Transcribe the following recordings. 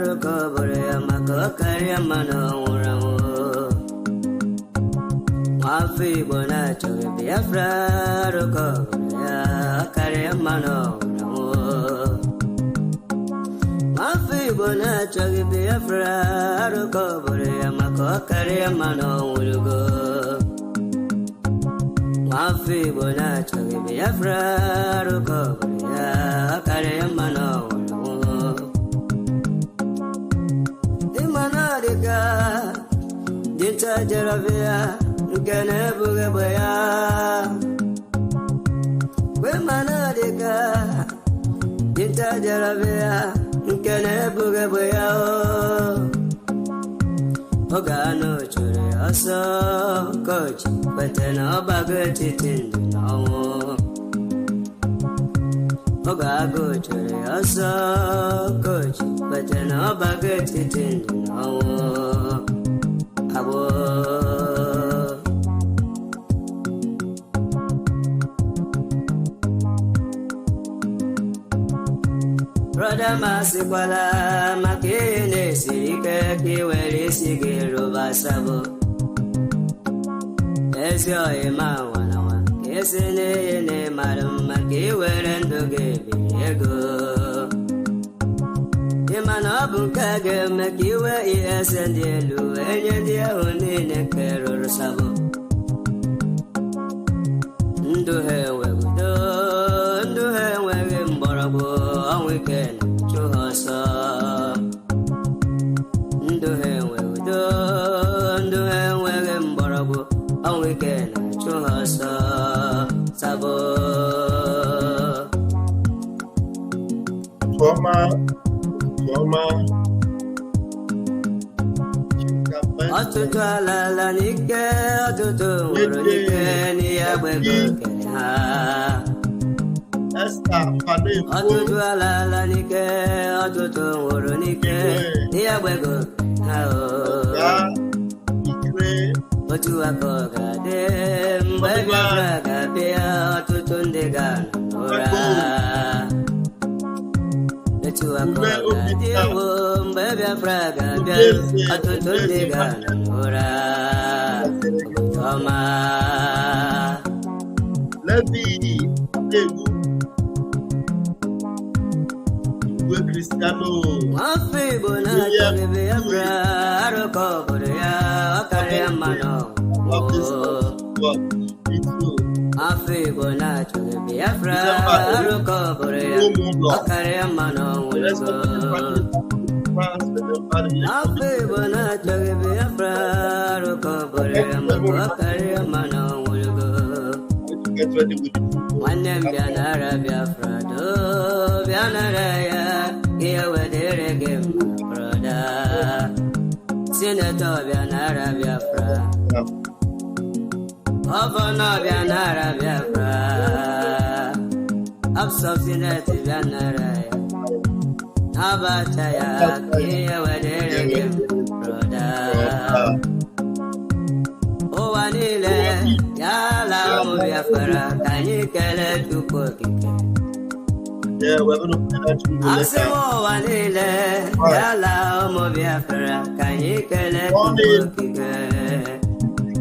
rukobore makokari mano urawo. Mafi bona choge Biafra rukobore kari mano urawo. Mafi bona choge Biafra rukobore makokari mano urawo. Mafi bona choge Biafra rukobore kari mano urawo. Didnt Jaravia, Gana Bugabaya. Wemanadica, Didnt Jaravia, Gana Bugabaya. Ogano Churi, also coach, but then a baggage in the no. Ogago Churi, also coach, but then a baggage in the no. Brother Masikwala Makine Sirike Kiweli Sigiru Basabo Esyo Ima Wanawa Kesine Ne Madam Makiwerendo Gebiego Imanabu Kage Makiwe Esendelu Enyandia Unine Kero Sabo Nduhe Wegudo Nduhe Wegimborabo Weekend to Hossa Nduhe Wegudo Nduhe Wegimborabo a weekend to Hossa Sabo Atutwala la nike, atutu nike ni abwego keha. Atutwala la nike, atutu nike ni abwego keha. Otu akoga de mbega braga bia atutu ndega ora. To a brother, baby, Fraga, a tutundega, ora, Toma. Let me Cristiano. My favorite, I recover, Cariamano. Afi bona choge Biafra rukobore Cariamano will go. Afi bona choge Biafra rukobore Cariamano will go. One name Bianara Biafra do Bianaraya here where they give my brother Senator Bianara Biafra. Governor Bianara Biafra, Absubsidiary Bianara, Abataya, here where they give brother. Oh, Anile, Yala Biafra, can you get it to cook it? Yeah, we're going to play that tune. I say, oh, Anile, Yala Biafra, can you get it to cook it?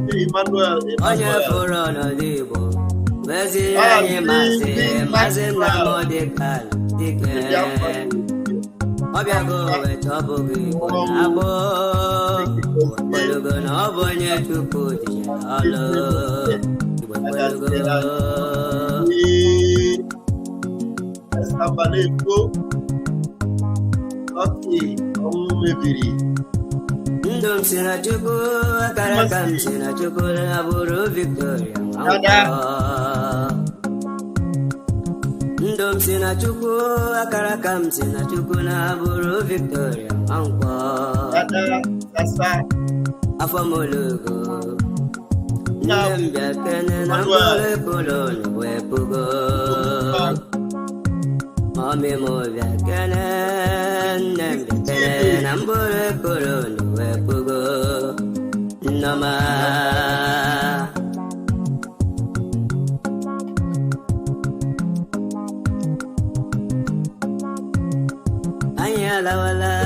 Emmanuel. Onye furo no dibo, wezi ayi mase na modika dike. Obiago wetobo gibo abo, polugo na obonye chupu dije alo. Polugo. Esabaleko. Okay, omebiri. Ndom sina chuku, akarakam sina chuku na buru Victoria. Ndom sina chuku, akarakam sina chuku na buru Victoria. Afamolugo. Ndembia kene na mbole koloni wepugo. Mami movia kene, ndembia kene na mbole koloni wepugo. Nama. Anya la wala.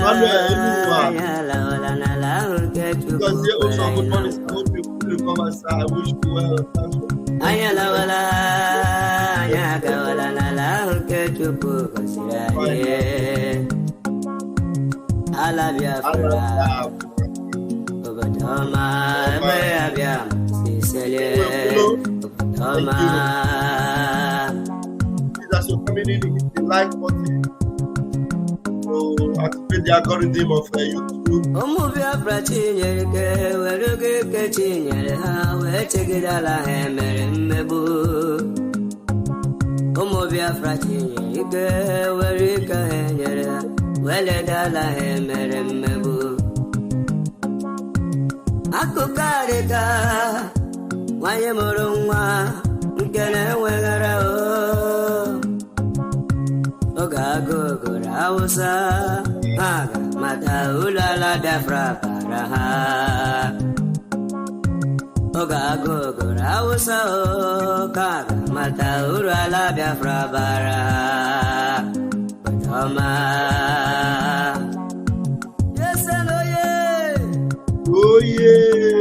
Because here also good morning. Hope you recover, sir. I wish you well. As you're coming in, hit the like button. Activate the algorithm of YouTube. Oh yeah.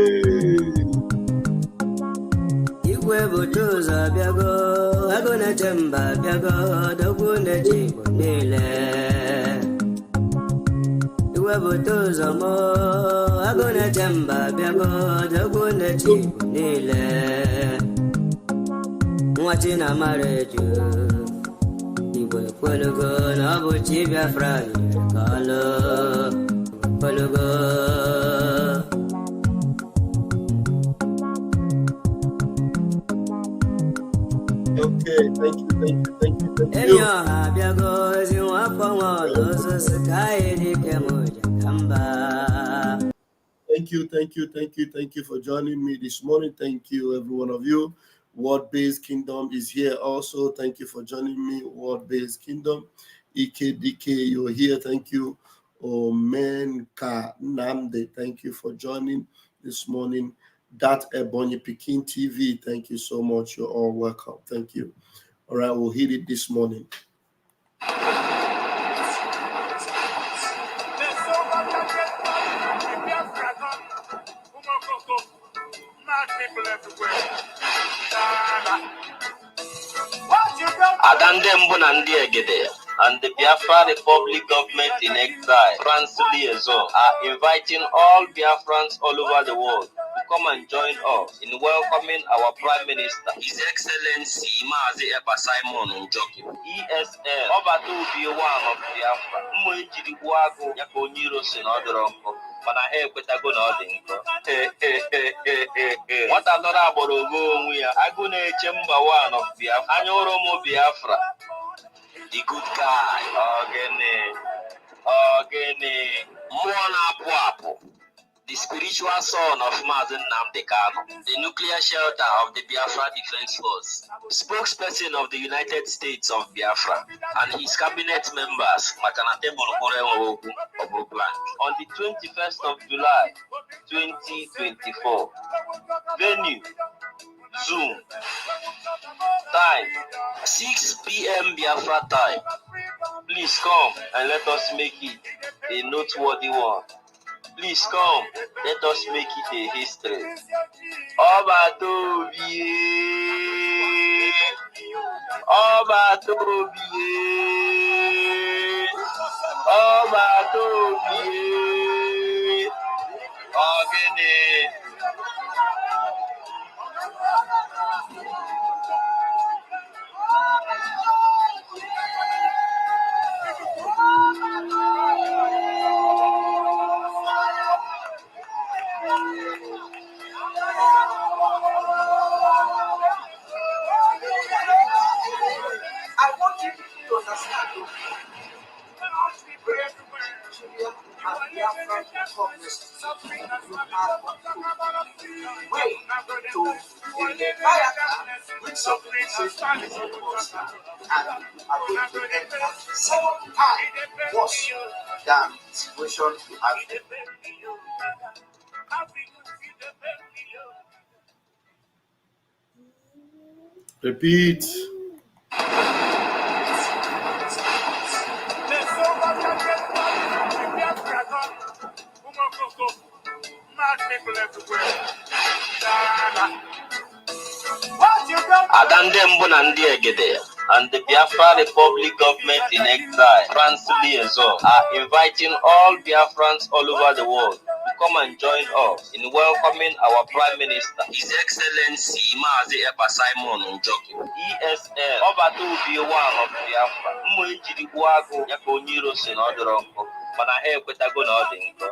Okay, thank you. Thank you for joining me this morning. Thank you, every one of you. Word-Based Kingdom is here also. Thank you for joining me, Word-Based Kingdom. EKDK, you're here. Thank you. Omenka Namde, thank you for joining this morning. That Ebonyi Pikin TV, thank you so much. You're all welcome. Thank you. All right, we'll hit it this morning. And the Biafra Republic government in exile, France liaison, are inviting all Biafrans all over the world to come and join us in welcoming our Prime Minister, His Excellency Mazi Ekpa Simon Njoki, ESL, Obatu Biwan of Biafra, Mujiri Wago, Yakonyiro Sinodronko. Mana ekwetago na ọ dị nkọ. Nwata dọrọ agboro ogo onwe ya, agụ na-eche mba one of Biafra, anya ụrụ ụmụ Biafra. The good guy, Ogene, Mwana, the spiritual son of Mazen Namdekano, the nuclear shelter of the Biafra Defense Force, spokesperson of the United States of Biafra, and his cabinet members, Makanate Bolokorewo of Brooklyn, on the 21st of July, 2024. Venue, Zoom. Time, 6 p.m. Biafra time. Please come and let us make it a noteworthy one. Please come, let us make it a history. Obatobie, Ogene. I want you to understand with something was that situation you have. Repeat. Adandembo Nandi Egede and the Biafra Republic government in exile, France liaison, are inviting all Biafrans all over the world to come and join us in welcoming our Prime Minister, His Excellency Mazi Ekpa Simon Njoki, ESL, Obatu Obi-Wan of Biafra, Mujidi Buago, Yakoniro Senodronko. Mana ha ekwetago na ọ dị nkọ.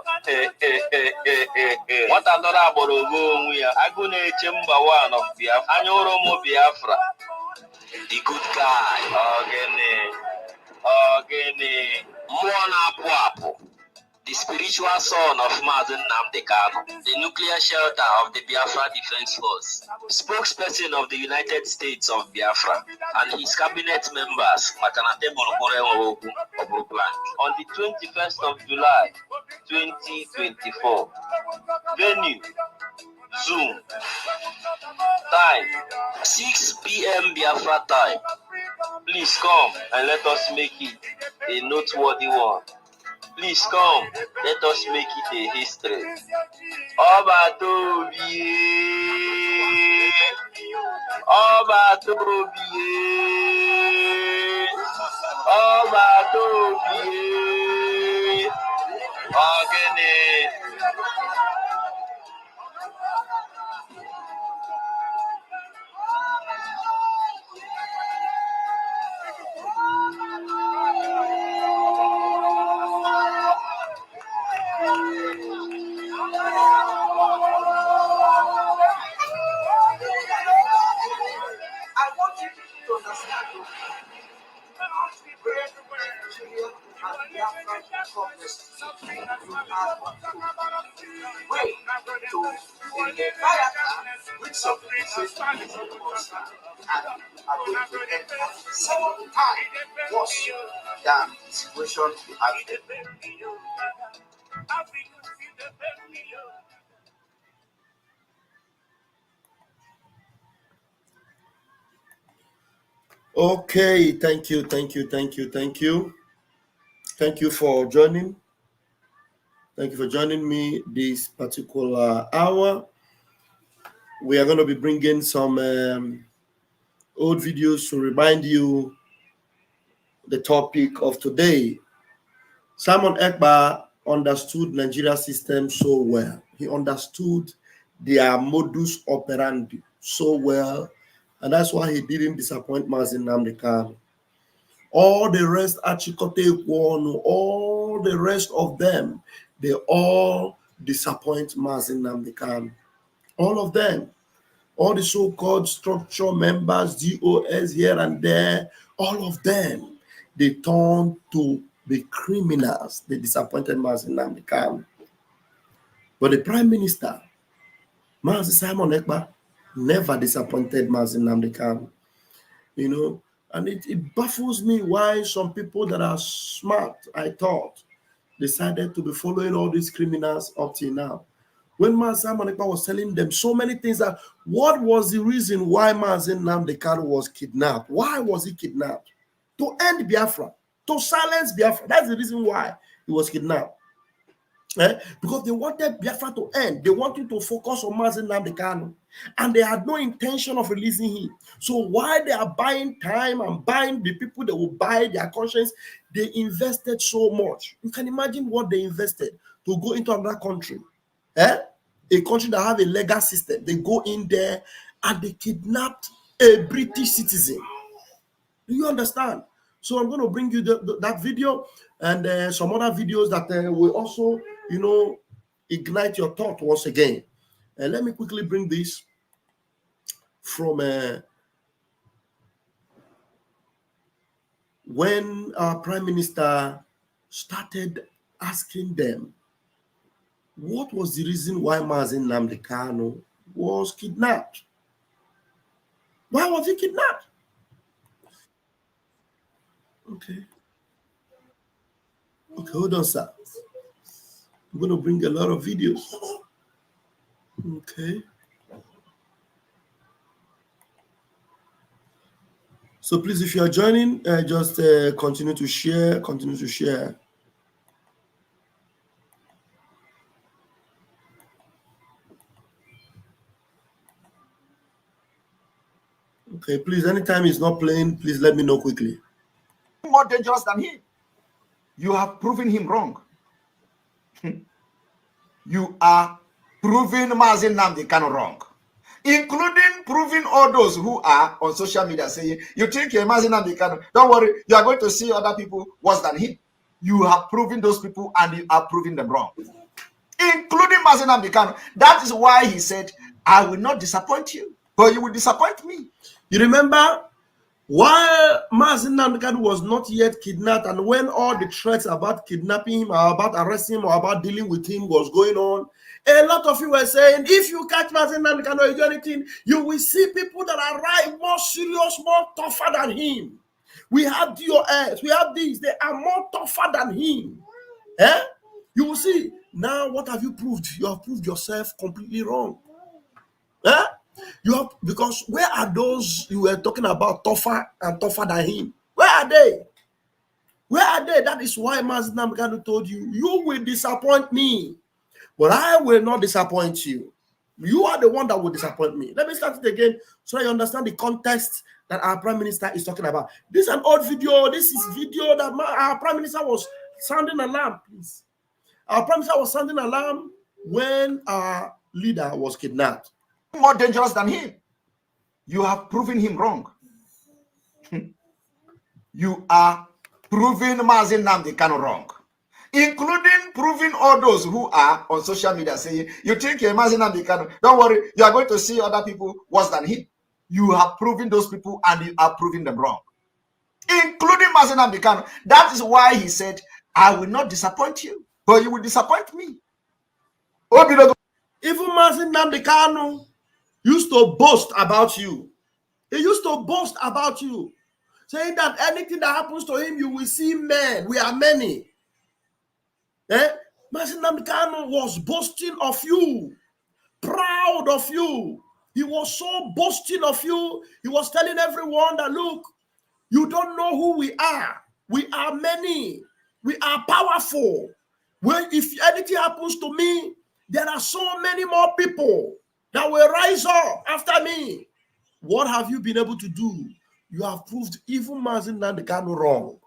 Nwata dọrọ agboro ogo onwe ya, agụ na-eche mba one of Biafra, anya ụrụ ụmụ Biafra. The good guy, Ogene, mmụọ na-apụ apụ. The spiritual son of Mazi Nnamdi Kanu, the nuclear shelter of the Biafra Defense Force, spokesperson of the United States of Biafra, and his cabinet members, Makanate Borokore on the 21st of July, 2024. Venue, Zoom. Time, 6 p.m. Biafra time. Please come and let us make it a noteworthy one. Please come, let us make it a history. Obatobie, Obatobie, Obatobie, Ogene. I want you to understand with some second time was that situation happened. Okay, thank you. Thank you for joining. Thank you for joining me this particular hour. We are going to be bringing some old videos to remind you the topic of today. Simon Ekpa understood Nigeria system so well. He understood their modus operandi so well, and that's why he didn't disappoint Mazi Nnamdi Kanu. All the rest, Achikote Kwonu, all the rest of them, they all disappoint Mazi Nnamdi Kanu. All of them. All the so-called structure members, DOS here and there, all of them, they turned to be criminals. They disappointed Mazi Nnamdi Kanu. But the Prime Minister, Mazi Simon Ekpa, never disappointed Mazi Nnamdi Kanu. You know, and it baffles me why some people that are smart, I thought, decided to be following all these criminals up till now. When Mazi Simon Ekpa was telling them so many things, that what was the reason why Mazi Nnamdi Kanu was kidnapped? Why was he kidnapped? To end Biafra, to silence Biafra. That's the reason why he was kidnapped. Because they wanted Biafra to end. They wanted to focus on Mazi Nnamdi Kanu, and they had no intention of releasing him. So while they are buying time and buying the people that will buy their conscience, they invested so much. You can imagine what they invested to go into another country. A country that have a legal system. They go in there and they kidnapped a British citizen. Do you understand? So I'm going to bring you that video and some other videos that will also, you know, ignite your thought once again. And let me quickly bring this from when our Prime Minister started asking them, what was the reason why Mazi Nnamdi Kanu was kidnapped? Why was he kidnapped? Okay, hold on, sir. I'm going to bring a lot of videos. Okay. So please, if you are joining, just continue to share. Okay, please, anytime it's not playing, please let me know quickly. More dangerous than him. You have proven him wrong. You are proving Mazi Nnamdi Kanu wrong, including proving all those who are on social media saying, you think you're Mazi Nnamdi Kanu, don't worry, you are going to see other people worse than him. You have proven those people and you are proving them wrong, including Mazi Nnamdi Kanu. That is why he said, I will not disappoint you, but you will disappoint me. You remember while Mazi Nnamdi Kanu was not yet kidnapped, and when all the threats about kidnapping him or about arresting him or about dealing with him was going on, a lot of you were saying, if you catch Mazi Nnamdi Kanu or do anything, you will see people that are right, more serious, more tougher than him. We have DOS, we have these, they are more tougher than him. Eh? You will see. Now, what have you proved? You have proved yourself completely wrong. Eh? You have, because where are those you were talking about tougher and tougher than him? Where are they? Where are they? That is why Mazi Nnamdi Kanu told you, you will disappoint me, but I will not disappoint you. You are the one that will disappoint me. Let me start it again so you understand the context that our Prime Minister is talking about. This is an old video. This is video that our Prime Minister was sounding alarm, please. Our Prime Minister was sounding alarm when our leader was kidnapped. More dangerous than him. You have proven him wrong. You are proving Mazi Nnamdi Kanu wrong, including proving all those who are on social media saying, you think you're Mazi Nnamdi Kanu, don't worry, you are going to see other people worse than him. You have proven those people and you are proving them wrong, including Mazi Nnamdi Kanu. That is why he said, I will not disappoint you, but you will disappoint me. Even Mazi Nnamdi Kanu used to boast about you. He used to boast about you, saying that anything that happens to him, you will see men. We are many. Mazi Nnamdi Kanu was boasting of you, proud of you. He was so boasting of you. He was telling everyone that, look, you don't know who we are. We are many. We are powerful. Well, if anything happens to me, there are so many more people that will rise up after me. What have you been able to do? You have proved even Mazi Nnamdi Kanu wrong.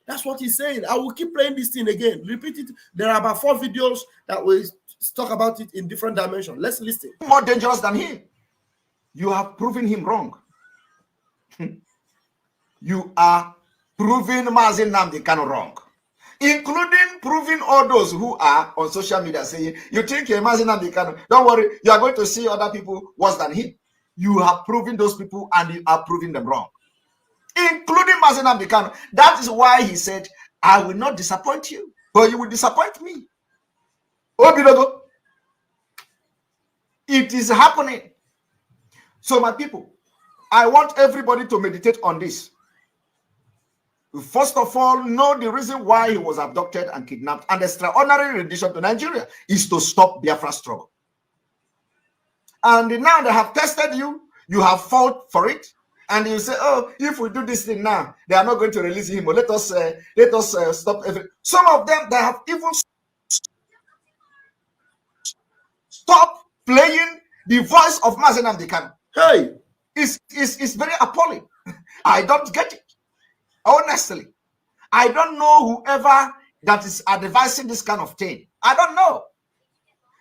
That's what he's saying. I will keep playing this thing again. Repeat it. There are about 4 videos that will talk about it in different dimensions. Let's listen. More dangerous than him. You have proven him wrong. You are proving Mazi Nnamdi Kanu wrong, including proving all those who are on social media saying, you think you're Mazi Nnamdi Kanu, don't worry, you are going to see other people worse than him. You have proven those people and you are proving them wrong, including Mazi Nnamdi Kanu. That is why he said, I will not disappoint you, but you will disappoint me. It is happening. So my people, I want everybody to meditate on this. First of all, know the reason why he was abducted and kidnapped, and the extraordinary rendition to Nigeria is to stop Biafra struggle. And now they have tested you, you have fought for it, and you say, oh, if we do this thing now, they are not going to release him, but let us stop everything. Some of them, they have even stopped playing the voice of Mazi Nnamdi Kanu. Hey, it's very appalling. I don't get it. Honestly, I don't know whoever that is advising this kind of thing. I don't know.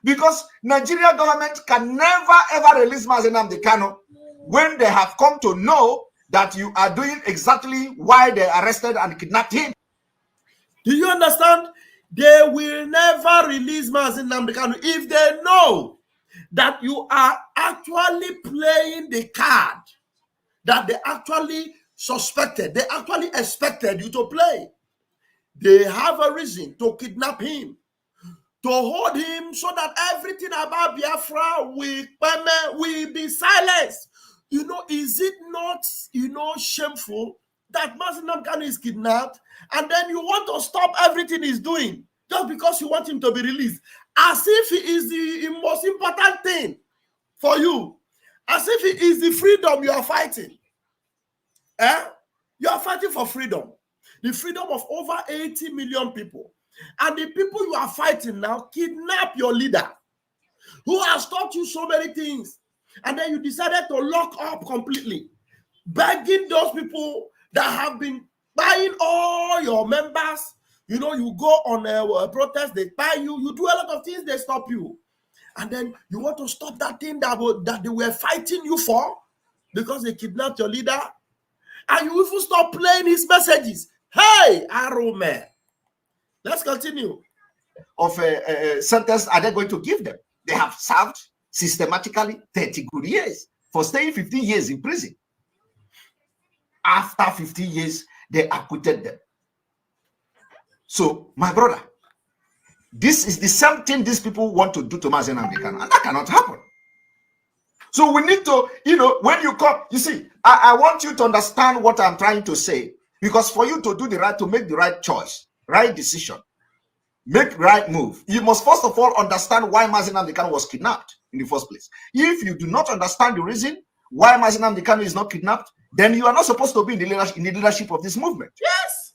Because Nigeria government can never ever release Mazi Nnamdi Kanu when they have come to know that you are doing exactly why they arrested and kidnapped him. Do you understand? They will never release Mazi Nnamdi Kanu if they know that you are actually playing the card that they actually suspected, they actually expected you to play. They have a reason to kidnap him, to hold him so that everything about Biafra will be silenced. You know, is it not, shameful that Mazi Nnamdi Kanu is kidnapped and then you want to stop everything he's doing just because you want him to be released? As if he is the most important thing for you. As if he is the freedom you are fighting. You are fighting for freedom. The freedom of over 80 million people. And the people you are fighting now kidnap your leader, who has taught you so many things, And then you decided to lock up completely, begging those people that have been buying all your members. You know, you go on a protest, they buy you, you do a lot of things, they stop you. And then you want to stop that thing that they were fighting you for because they kidnapped your leader. And you even stop playing his messages. Hey, Arome. Let's continue. Of a sentence are they going to give them? They have served systematically 30 good years for staying 15 years in prison. After 15 years, they acquitted them. So, my brother, this is the same thing these people want to do to Mazi Nnamdi Kanu, and that cannot happen. So we need to, you know, when you come, you see, I want you to understand what I'm trying to say, because for you to do the right, to make the right choice, right decision, make right move, you must first of all understand why Mazi Nnamdi Kanu was kidnapped in the first place. If you do not understand the reason why Mazi Nnamdi Kanu is not kidnapped, then you are not supposed to be in the leadership of this movement. Yes.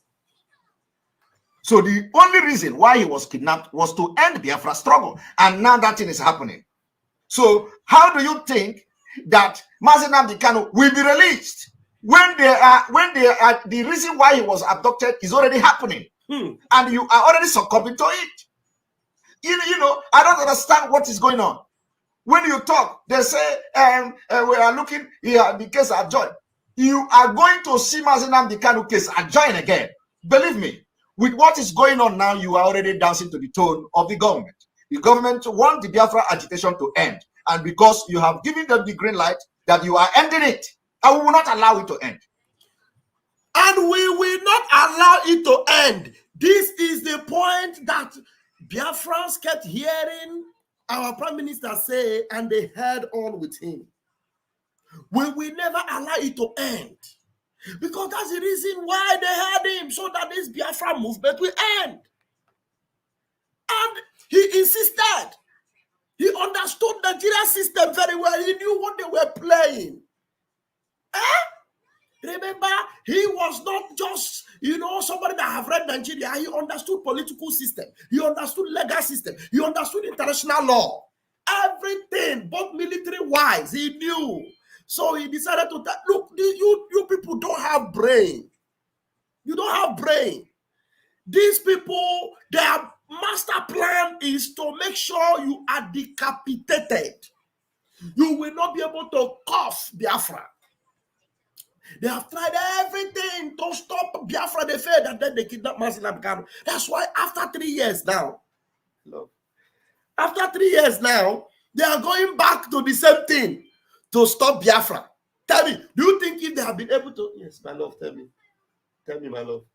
So the only reason why he was kidnapped was to end the Biafra struggle, and now that thing is happening. So how do you think that Mazi Nnamdi Kanu will be released when the reason why he was abducted is already happening, and you are already succumbing to it? You know, I don't understand what is going on. When you talk, they say we are looking here, the case adjourned. You are going to see Mazi Nnamdi Kanu case adjourned again. Believe me. With what is going on now, you are already dancing to the tone of the government. The government wants the Biafra agitation to end. And because you have given them the green light that you are ending it, and we will not allow it to end. And we will not allow it to end. This is the point that Biafrans kept hearing our Prime Minister say, and they heard on with him. We will never allow it to end. Because that's the reason why they had him, so that this Biafra movement will end. And he insisted. He understood the Nigeria system very well. He knew what they were playing. Remember, he was not just, you know, somebody that have read Nigeria. He understood political system. He understood legal system. He understood international law. Everything, both military-wise, he knew. So he decided to look, you people don't have brain. You don't have brain. These people, their master plan is to make sure you are decapitated. You will not be able to cough Biafra. They have tried everything to stop Biafra. They failed, and then they kidnapped Mazi Nnamdi Kanu. That's why after 3 years now, after 3 years now, they are going back to the same thing. To stop Biafra. Tell me, do you think if they have been able to, yes, my love, tell me, my love.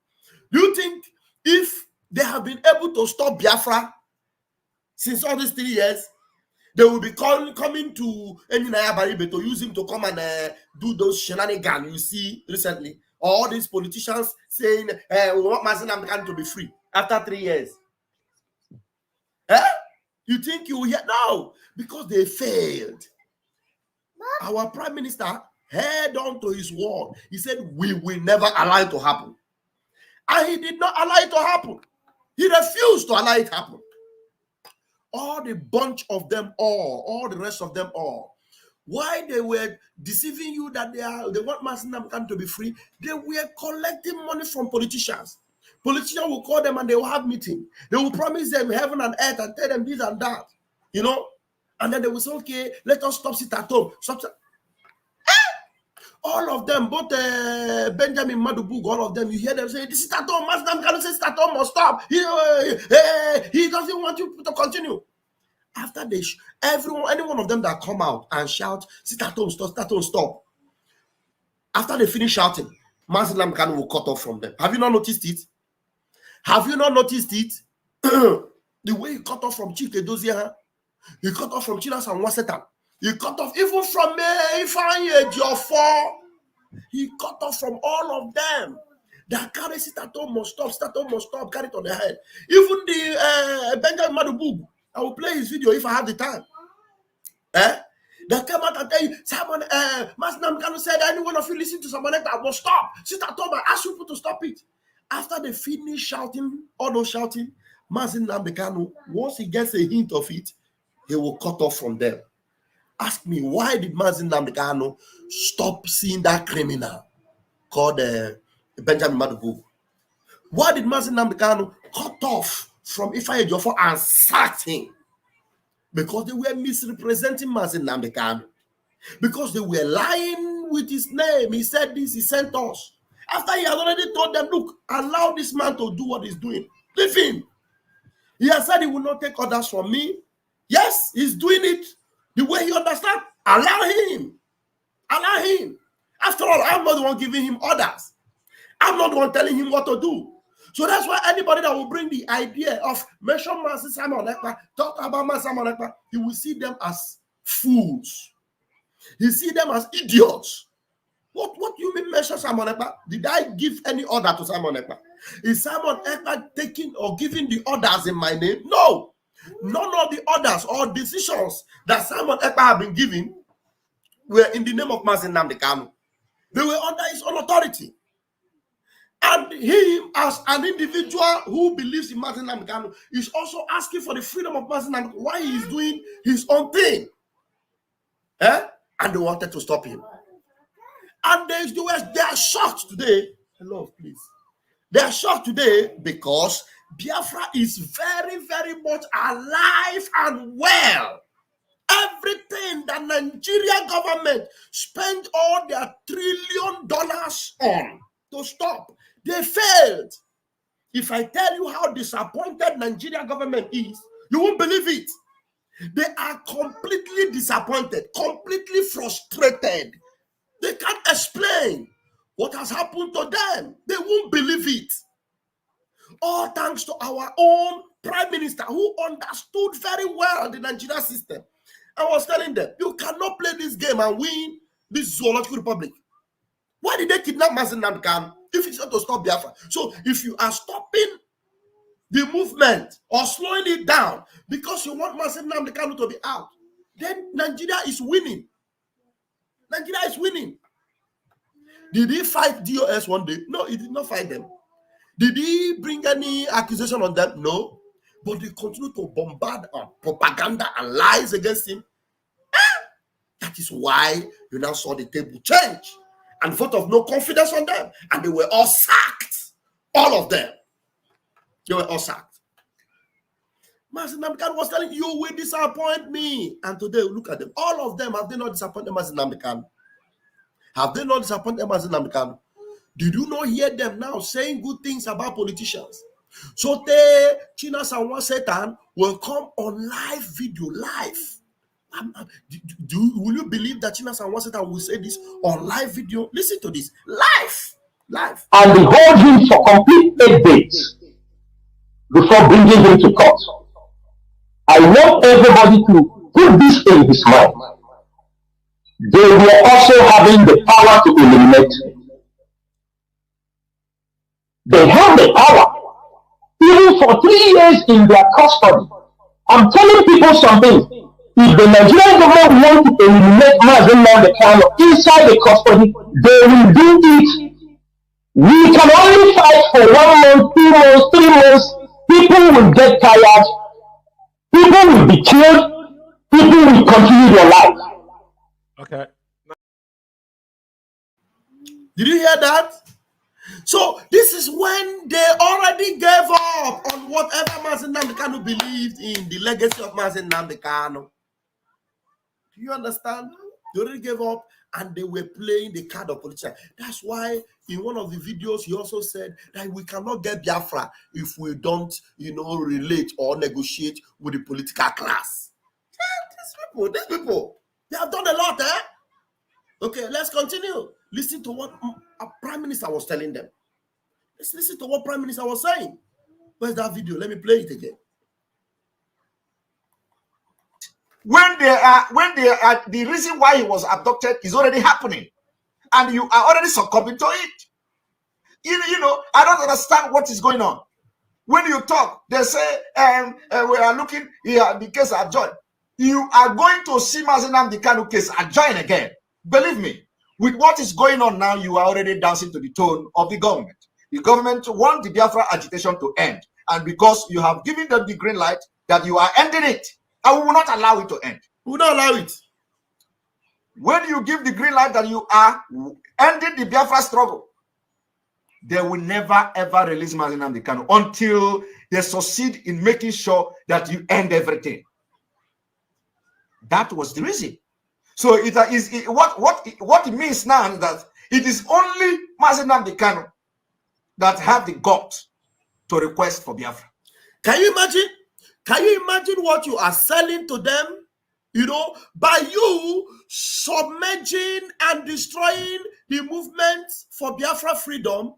Do you think if they have been able to stop Biafra since all these 3 years, they will be coming to Eninaya Baribe to use him to come and do those shenanigans you see recently? All these politicians saying, we want Mazi Nnamdi Kanu to be free after 3 years. You think you will hear? No, because they failed. Our Prime Minister held on to his word. He said, we will never allow it to happen. And he did not allow it to happen. He refused to allow it to happen. All the bunch of them all the rest of them all, why they were deceiving you that they want Mazi Nnamdi Kanu to be free, they were collecting money from politicians. Politicians will call them and they will have meeting. They will promise them heaven and earth and tell them this and that, you know. And then they will say, okay, let us stop it at home. All of them, both Benjamin Madubug, all of them, you hear them say, this is at home. Mazi Nnamdi Kanu says at home must stop. He doesn't want you to continue. After they, any one of them that come out and shout, sit at home, stop. After they finish shouting, Mazi Nnamdi Kanu will cut off from them. Have you not noticed it? Have you not noticed it? The way he cut off from Chike Dozier, he cut off from Chinas and Wasetan. He cut off even from Ifeanyi Ejiofor. He cut off from all of them. That carry sit at home must stop, carry it on their head. Even the Benjamin Madubug, I will play his video if I have the time. They came out and tell you, someone, Mazi Nnamdi Kanu said, any one of you listen to someone else, I must stop. Sit at home and ask people to stop it. After they finish shouting, all those shouting, Mazi Nnamdi Kanu, once he gets a hint of it, he will cut off from them. Ask me, why did Mazi Nnamdi Kanu stop seeing that criminal called Benjamin Madugu? Why did Mazi Nnamdi Kanu cut off from Ifeanyi Ejiofor and sacked him? Because they were misrepresenting Mazi Nnamdi Kanu. Because they were lying with his name. He said this, he sent us. After he had already told them, look, allow this man to do what he's doing. Leave him. He has said he will not take orders from me. Yes, he's doing it the way he understands. Allow him. Allow him. After all, I'm not the one giving him orders. I'm not the one telling him what to do. So that's why anybody that will bring the idea of mention Mazi Simon Ekpa, talk about Mazi Simon Ekpa, he will see them as fools. He see them as idiots. What do you mean mention Simon Ekpa? Did I give any order to Simon Ekpa? Is Simon Ekpa taking or giving the orders in my name? No. None of the orders or decisions that Simon Ekpa have been giving were in the name of Mazi Nnamdi Kanu. They were under his own authority. And he, as an individual who believes in Mazi Nnamdi Kanu, is also asking for the freedom of Mazi Nnamdi Kanu while he is doing his own thing. And they wanted to stop him. And they are shocked today. Hello, please. They are shocked today because Biafra is very, very much alive and well. Everything that Nigeria government spent all their $1 trillion on to stop, they failed. If I tell you how disappointed Nigeria government is, you won't believe it. They are completely disappointed, completely frustrated. They can't explain what has happened to them. They won't believe it. All thanks to our own prime minister who understood very well the Nigerian system. I was telling them, you cannot play this game and win this zoological republic. Why did they kidnap Mazi Nnamdi Kanu if it's not to stop Biafra? So if you are stopping the movement or slowing it down because you want Mazi Nnamdi Kanu to be out, then Nigeria is winning. Nigeria is winning. Did he fight DOS one day? No, he did not fight them. Did he bring any accusation on them? No. But they continue to bombard propaganda and lies against him. That is why you now saw the table change and vote of no confidence on them. And they were all sacked. All of them. They were all sacked. Mazi Nnamdi Kanu was telling you, will disappoint me. And today, look at them. All of them, have they not disappointed Mazi Nnamdi Kanu? Have they not disappointed Mazi Nnamdi Kanu? Did you not hear them now saying good things about politicians? So the Chinas and one Satan will come on live video, live. Will you believe that Chinas and one Satan will say this on live video? Listen to this, live. And they hold him for complete 8 days before bringing him to court. I want everybody to put this in his mind. They were also having the power to eliminate him. They have the power. Even for 3 years in their custody. I'm telling people something. If the Nigerian government wants to eliminate Mazi Nnamdi Kanu inside the custody, they will do it. We can only fight for 1 month, 2 months, 3 months. People will get tired. People will be killed. People will continue their life. Okay. Did you hear that? So this is when they already gave up on whatever Mazi Nnamdi Kanu believed in, the legacy of Mazi Nnamdi Kanu. Do you understand? They already gave up and they were playing the card of politicians. That's why in one of the videos he also said that we cannot get Biafra if we don't, relate or negotiate with the political class. Yeah, these people, they have done a lot, eh? Okay, let's continue. Listen to what a prime minister was telling them. Let's listen to what prime minister was saying. Where's that video? Let me play it again. When the reason why he was abducted is already happening, and you are already succumbing to it. I don't understand what is going on. When you talk, they say, we are looking here, the case adjourned. You are going to see Mazi Nnamdi Kanu case adjourned again. Believe me, with what is going on now, you are already dancing to the tone of the government. The government wants the Biafra agitation to end. And because you have given them the green light that you are ending it, and we will not allow it to end. We will not allow it. when you give the green light that you are ending the Biafra struggle, they will never ever release Mazi Nnamdi Kanu until they succeed in making sure that you end everything. That was the reason. So what it means now is that it is only Mazi Nnamdi Kanu that have the guts to request for Biafra. Can you imagine? Can you imagine what you are selling to them? You know, by you submerging and destroying the movement for Biafra freedom,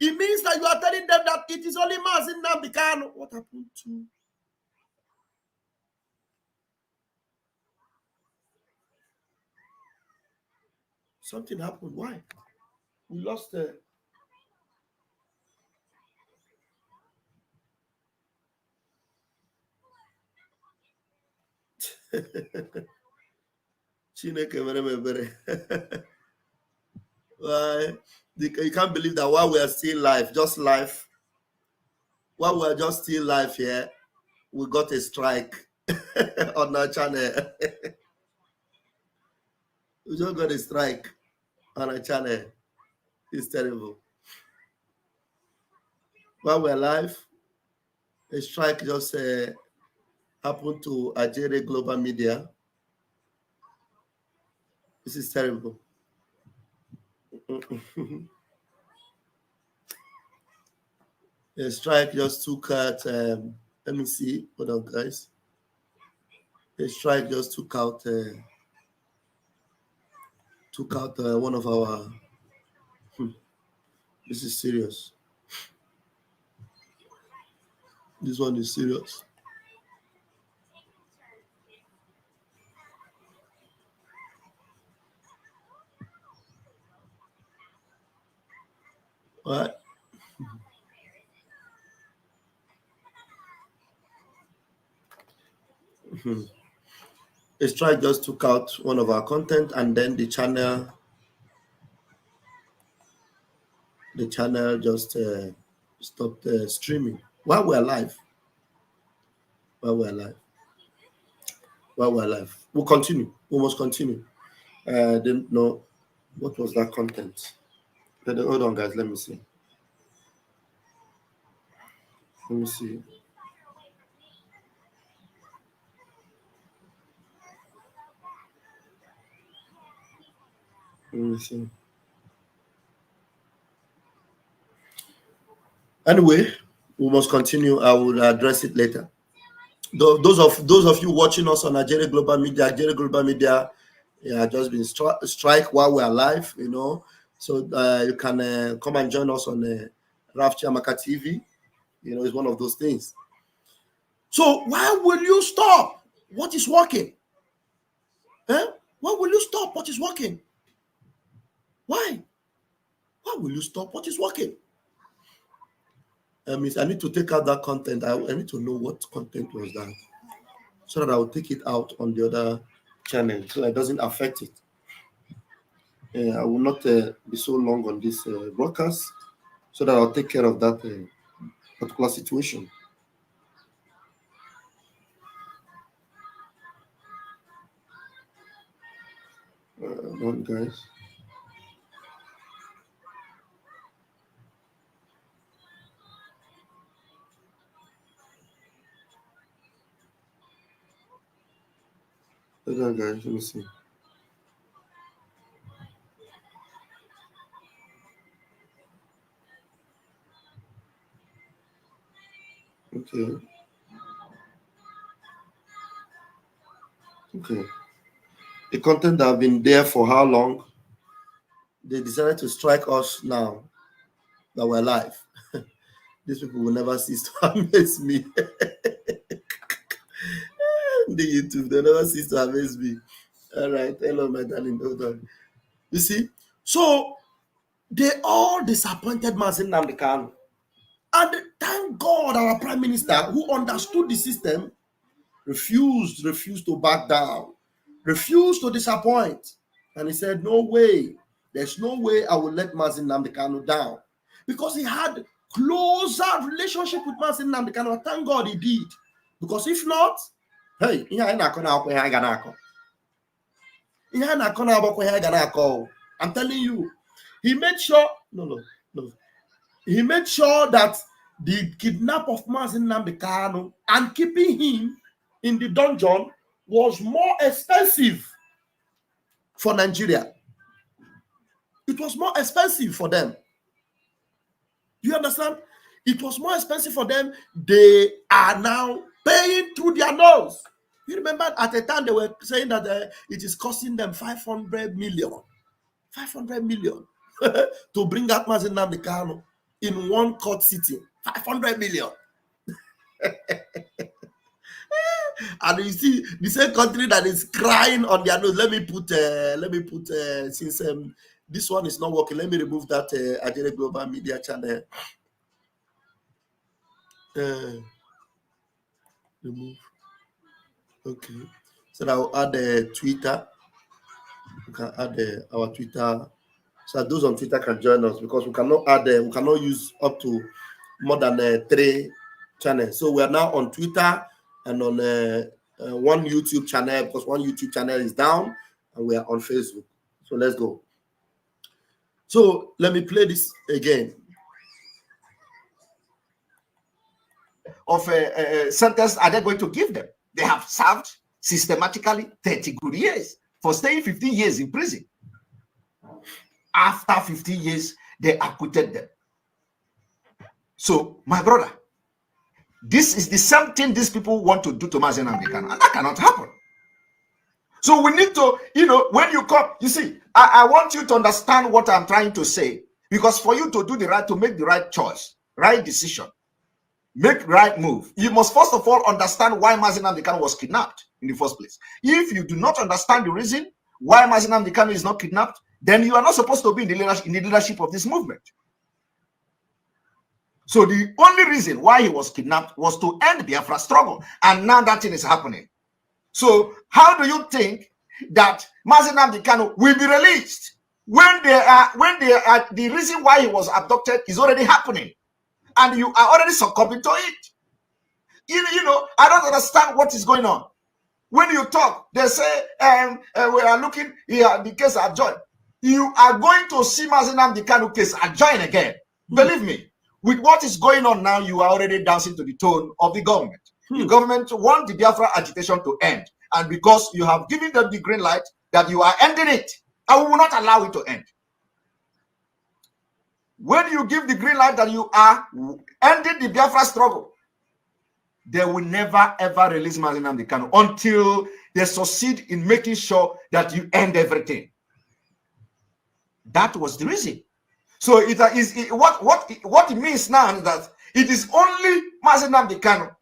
it means that you are telling them that it is only Mazi Nnamdi Kanu. What happened to? Something happened. Why? We lost Chineke mere mebere. Why? You can't believe that while we are still live, just live, while we are just still live here, we got a strike on our channel. We just got a strike on our channel. It's terrible. While we're live, a strike just happened to Ajere Global Media. This is terrible. A strike just took out, let me see, hold on guys. A strike just took out one of our, this is serious. This one is serious. What? A strike just took out one of our content, and then the channel just stopped streaming while we're live. We'll continue. We must continue. I didn't know what was that content. Hold on, guys. Let me see. Let me see. Anyway, we must continue. I will address it later. Those of you watching us on Nigeria Global Media, just been strike while we're live, you know. So you can come and join us on Raf Chiamaka TV. You know, it's one of those things. So why will you stop what is working? Why will you stop what is working? Why? Why will you stop what is working? I need to take out that content. I need to know what content was that, so that I will take it out on the other channel, so that it doesn't affect it. I will not be so long on this broadcast, so that I'll take care of that particular situation. On, guys. Hold on, guys. Let me see. Okay. The content that have been there for how long? They decided to strike us now that we're live. These people will never cease to amaze me. The YouTube, they never cease to amaze me. All right. Hello, my darling. Hold on. You see? So they all disappointed Mazi Nnamdi Kanu. And thank God our Prime Minister, who understood the system, refused to back down, refused to disappoint. And he said, no way. There's no way I will let Mazi Nnamdi Kanu down. Because he had closer relationship with Mazi Nnamdi Kanu. Thank God he did. Because if not, hey, I'm telling you, he made sure. No. He made sure that the kidnap of Mazi Nnamdi Kanu and keeping him in the dungeon was more expensive for Nigeria. It was more expensive for them. Do you understand? It was more expensive for them. They are now paying through their nose. You remember at the time they were saying that it is costing them 500 million. 500 million to bring out Mazi Nnamdi Kanu in one court sitting. 500 million. And you see the same country that is crying on their nose. Let me put since this one is not working, let me remove that Agile Global Media channel. Remove. Okay. So I'll add Twitter. We can add our Twitter. So those on Twitter can join us because we cannot add. We cannot use up to more than 3 channels. So we are now on Twitter and on one YouTube channel because one YouTube channel is down, and we are on Facebook. So let's go. So let me play this again. Of a sentence are they going to give them? They have served systematically 30 good years for staying 15 years in prison. After 15 years, they acquitted them. So, my brother, this is the same thing these people want to do to Mazi Nnamdi Kanu, and that cannot happen. So we need to, when you come, you see, I want you to understand what I'm trying to say, because for you to do the right, to make the right choice, right decision, make right move, you must first of all understand why Mazi Nnamdi Kanu was kidnapped in the first place. If you do not understand the reason why Mazi Nnamdi Kanu is not kidnapped, then you are not supposed to be in the leadership of this movement. So the only reason why he was kidnapped was to end the Biafra struggle, and now that thing is happening. So how do you think that Mazi Nnamdi Kanu will be released when the reason why he was abducted is already happening, and you are already succumbing to it? I don't understand what is going on. When you talk, they say we are looking here, the case adjourned. You are going to see Mazi Nnamdi Kanu case adjourned again. Believe me, with what is going on now, you are already dancing to the tone of the government. The government wants the Biafra agitation to end, and because you have given them the green light that you are ending it, and we will not allow it to end. When you give the green light that you are ending the Biafra struggle, they will never ever release Mazi Nnamdi Kanu until they succeed in making sure that you end everything. That was the reason. So what it means now is that it is only Mazi Nnamdi Kanu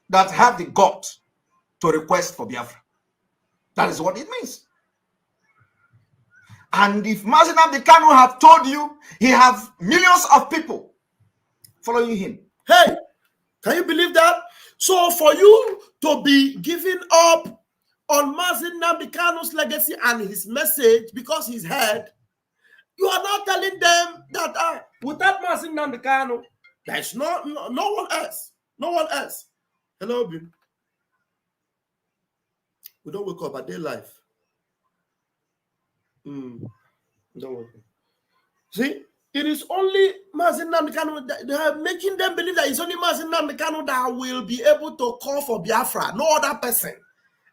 that have the guts to request for Biafra. That is what it means. And if Mazi Nnamdi Kanu have told you he have millions of people following him. Hey, can you believe that? So for you to be giving up on Mazi Nnamdi Kanu's legacy and his message because he's heard, you are not telling them that without Mazi Nnamdi Kanu, there's no one else. No one else. Hello, Bill. We don't wake up at day life. Don't wake up. See, it is only Mazi Nnamdi Kanu. They are making them believe that it's only Mazi Nnamdi Kanu that will be able to call for Biafra. No other person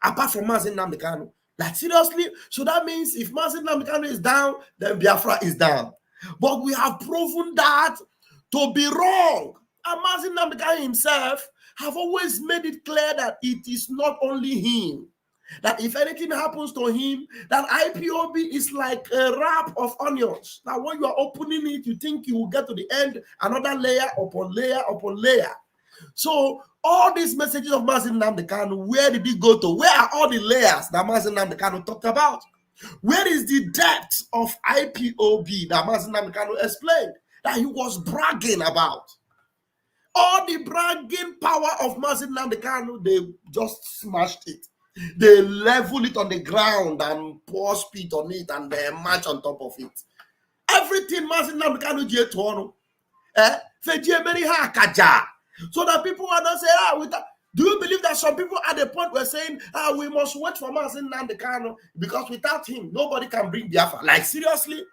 apart from Mazi Nnamdi Kanu. Like seriously? So that means if Mazi Nnamdi Kanu is down, then Biafra is down. But we have proven that to be wrong. And Mazi Nnamdi Kanu himself have always made it clear that it is not only him. That if anything happens to him, that IPOB is like a wrap of onions. Now when you are opening it, you think you will get to the end, another layer upon layer upon layer. So all these messages of Mazi Nnamdi Kanu, where did it go to? Where are all the layers that Mazi Nnamdi Kanu talked about? Where is the depth of IPOB that Mazi Nnamdi Kanu explained that he was bragging about? All the bragging power of Mazi Nnamdi Kanu, they just smashed it. They level it on the ground and pour spit on it and they march on top of it. Everything Mazi Nnamdi Kanu je tono, so that people are not say, Do you believe that some people at the point were saying, we must wait for Mazen Nandekano because without him, nobody can bring Biafra? Like, seriously?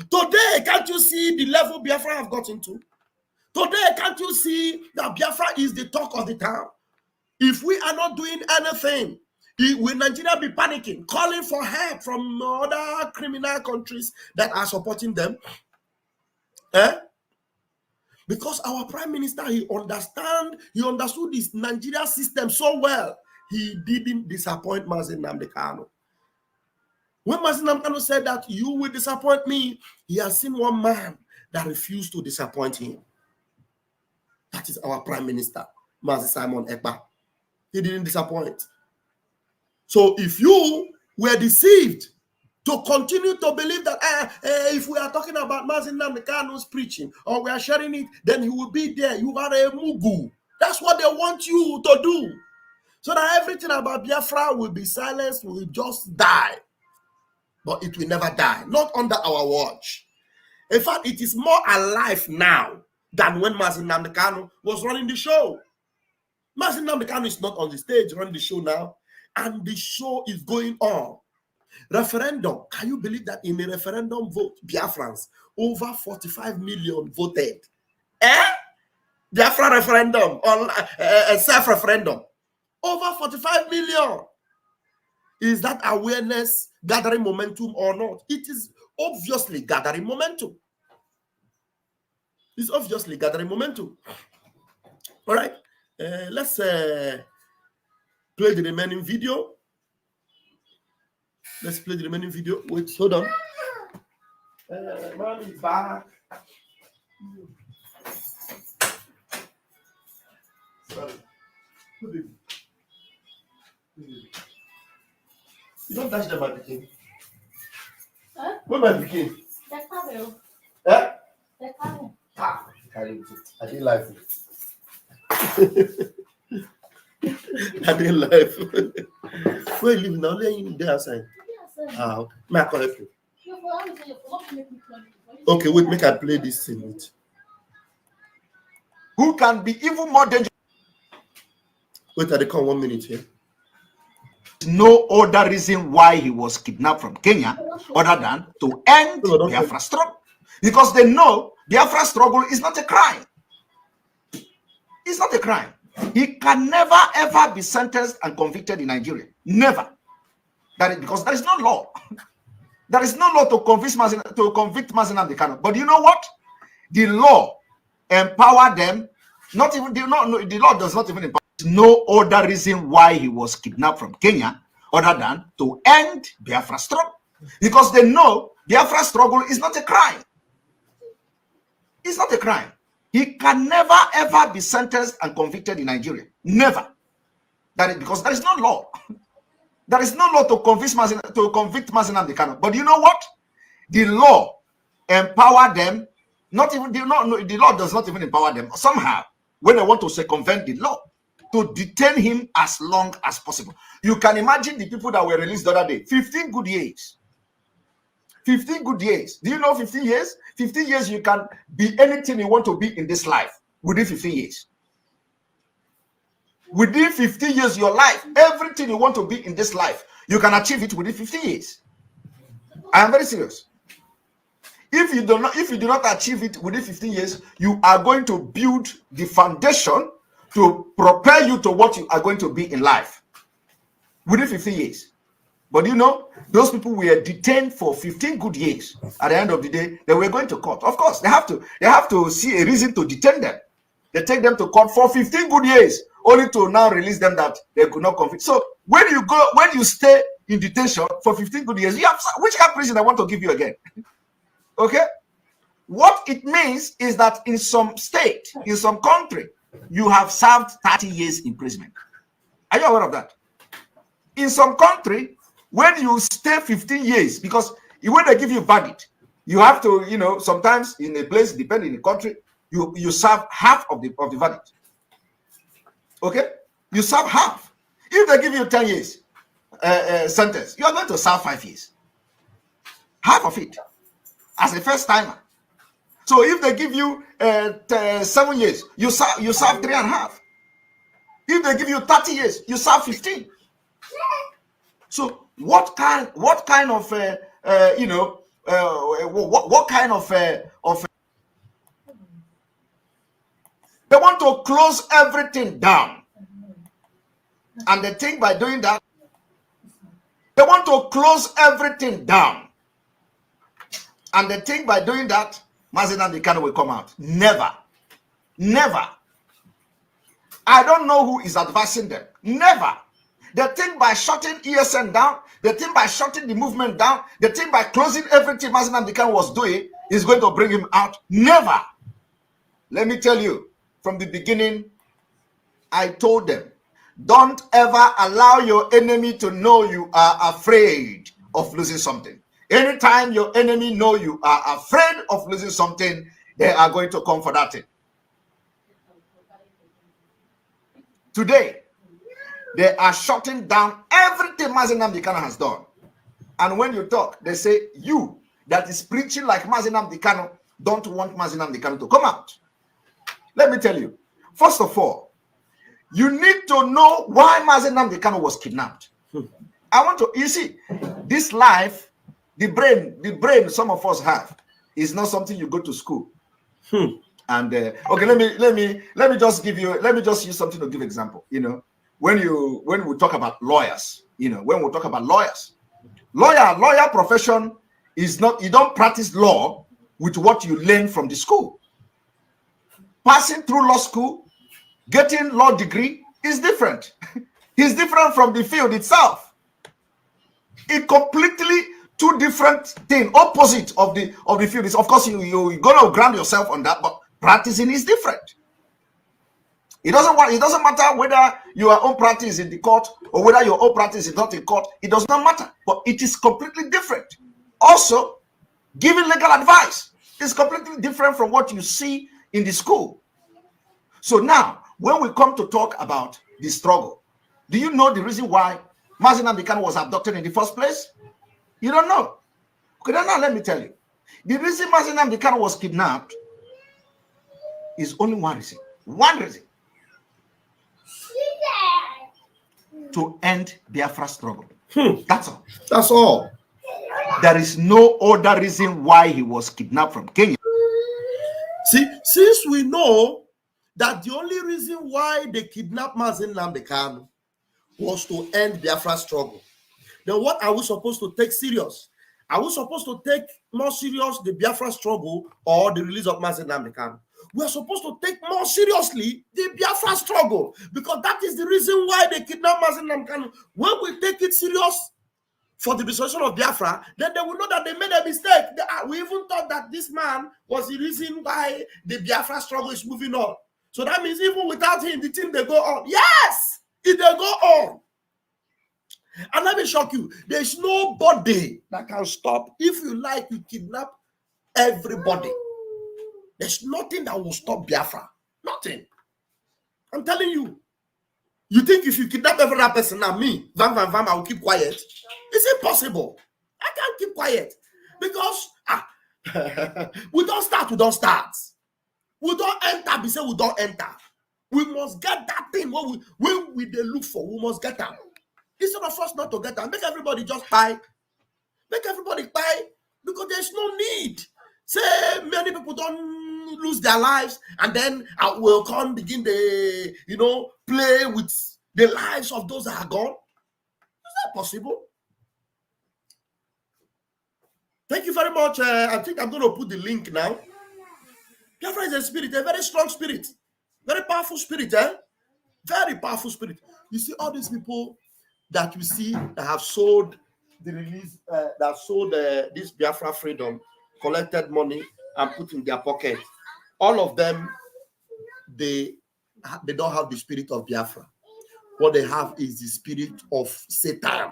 Today, can't you see the level Biafra have gotten to? Today, can't you see that Biafra is the talk of the town? If we are not doing anything, will Nigeria be panicking, calling for help from other criminal countries that are supporting them? Because our prime minister, he understood this Nigeria system so well. He didn't disappoint Mazen Namdekano. When Mazen Namdekano said that you will disappoint me, he has seen one man that refused to disappoint him. That is our prime minister, Mazen Simon Ekpa. He didn't disappoint. So if you were deceived to continue to believe that if we are talking about Mazen Namdekano's preaching or we are sharing it, then he will be there. You are a mugu. That's what they want you to do. So that everything about Biafra will be silenced, will just die. But it will never die. Not under our watch. In fact, it is more alive now than when Mazen Namdekano was running the show. Mazen Namdekano is not on the stage running the show now. And the show is going on. Referendum. Can you believe that in a referendum vote, Biafrans, over 45 million voted? Biafra referendum, a self-referendum. Over 45 million. Is that awareness gathering momentum or not? It is obviously gathering momentum. It's obviously gathering momentum. All right. Let's play the remaining video. Let's play the remaining video. Wait, hold on. Mom is back. Sorry. You don't touch them, my bikini. Huh? Where my bikini? The camera. Eh? The camera. Carry it. I didn't like it. I didn't like it. Where you live now? Let you there outside. Okay. May I call you? Okay, wait, make I play this thing. Who can be even more dangerous? Wait, I come 1 minute here. No other reason why he was kidnapped from Kenya other than to end Biafra struggle. Because they know Biafra struggle is not a crime. It's not a crime. He can never ever be sentenced and convicted in Nigeria. Never. That is because there is no law. There is no law to convict Mazen Namdekano. But you know what? The law empower them. Not even the law does not even empower. No other reason why he was kidnapped from Kenya other than to end Biafra struggle. Because they know Biafra struggle is not a crime. It's not a crime. He can never ever be sentenced and convicted in Nigeria. Never. That is because there is no law. There is no law to convict Mazen Namdekano. But you know what? The law empower them. Not even the law does not even empower them. Somehow, when they want to circumvent the law, to detain him as long as possible. You can imagine the people that were released the other day. 15 good years. 15 good years. Do you know 15 years? 15 years you can be anything you want to be in this life within 15 years. Within 15 years, your life, everything you want to be in this life, you can achieve it within 15 years. I am very serious. If you do not achieve it within 15 years, you are going to build the foundation to prepare you to what you are going to be in life within 15 years. But you know, those people were detained for 15 good years. At the end of the day, they were going to court. Of course, they have to see a reason to detain them. They take them to court for 15 good years, only to now release them that they could not convict. So when you stay in detention for 15 good years, you have which kind of reason I want to give you again? Okay? What it means is that in some state, in some country, you have served 30 years imprisonment. Are you aware of that? In some country, when you stay 15 years, because when they give you verdict, you have to, sometimes in a place, depending on the country, you serve half of the verdict. Okay? You serve half. If they give you 10 years sentence, you are going to serve 5 years. Half of it as a first timer. So if they give you 7 years, you serve 3.5. If they give you 30 years, you serve 15. So what kind of what kind of they want to close everything down, and they think by doing that they want to close everything down, and they think by doing that Mazi Nnamdi Kanu will come out. Never. I don't know who is advising them. Never. They think by shutting ESN down, they think by shutting the movement down, they think by closing everything Mazi Nnamdi Kanu was doing is going to bring him out. Never. Let me tell you, from the beginning, I told them, don't ever allow your enemy to know you are afraid of losing something. Anytime your enemy know you are afraid of losing something, they are going to come for that thing. Today, they are shutting down everything Mazi Nnamdi Kanu has done. And when you talk, they say, you that is preaching like Mazi Nnamdi Kanu don't want Mazi Nnamdi Kanu to come out. Let me tell you, first of all, you need to know why Mazi Nnamdi Kanu was kidnapped. I want to, you see, this life, the brain some of us have is not something you go to school. And okay, let me just use something to give example. You know, when we talk about lawyers, lawyer profession is not, you don't practice law with what you learn from the school. Passing through law school, getting law degree is different. It's different from the field itself. It completely two different things, opposite of the field. It's, of course, you're gonna ground yourself on that, but practicing is different. It doesn't matter whether your own practice in the court or whether your own practice is not in court. It does not matter, but it is completely different. Also, giving legal advice is completely different from what you see in the school. So now, when we come to talk about the struggle, do you know the reason why Mazi Nnamdi Kanu was abducted in the first place? You don't know. Okay, now let me tell you. The reason Mazi Nnamdi Kanu was kidnapped is only one reason. One reason. To end Biafra struggle. That's all. That's all. There is no other reason why he was kidnapped from Kenya. See, since we know that the only reason why they kidnapped Mazi Nnamdi Kanu was to end Biafra struggle, then what are we supposed to take serious? Are we supposed to take more serious the Biafra struggle or the release of Mazi Nnamdi Kanu? We are supposed to take more seriously the Biafra struggle, because that is the reason why they kidnapped Mazi Nnamdi Kanu. When we take it serious for the restoration of Biafra, then they will know that they made a mistake. We even thought that this man was the reason why the Biafra struggle is moving on. So that means even without him, the thing they go on. Yes, it they go on. And let me shock you, there's nobody that can stop. If you like, you kidnap everybody. There's nothing that will stop Biafra. Nothing. I'm telling you. You think if you kidnap every other person, now me, I will keep quiet? It's impossible. I can't keep quiet. Because we don't start. We don't enter, we say we don't enter. We must get that thing when we they look for, we must get them. Instead of us not to get them, make everybody just buy. Make everybody buy, because there's no need. Say many people don't lose their lives, and then will come begin the play with the lives of those that are gone. Is that possible? Thank you very much. I think I'm going to put the link now. Biafra is a spirit, a very strong spirit, very powerful spirit, very powerful spirit. You see all these people that you see that have sold the release, that sold this Biafra freedom, collected money and put in their pocket. All of them, they don't have the spirit of Biafra. What they have is the spirit of Satan.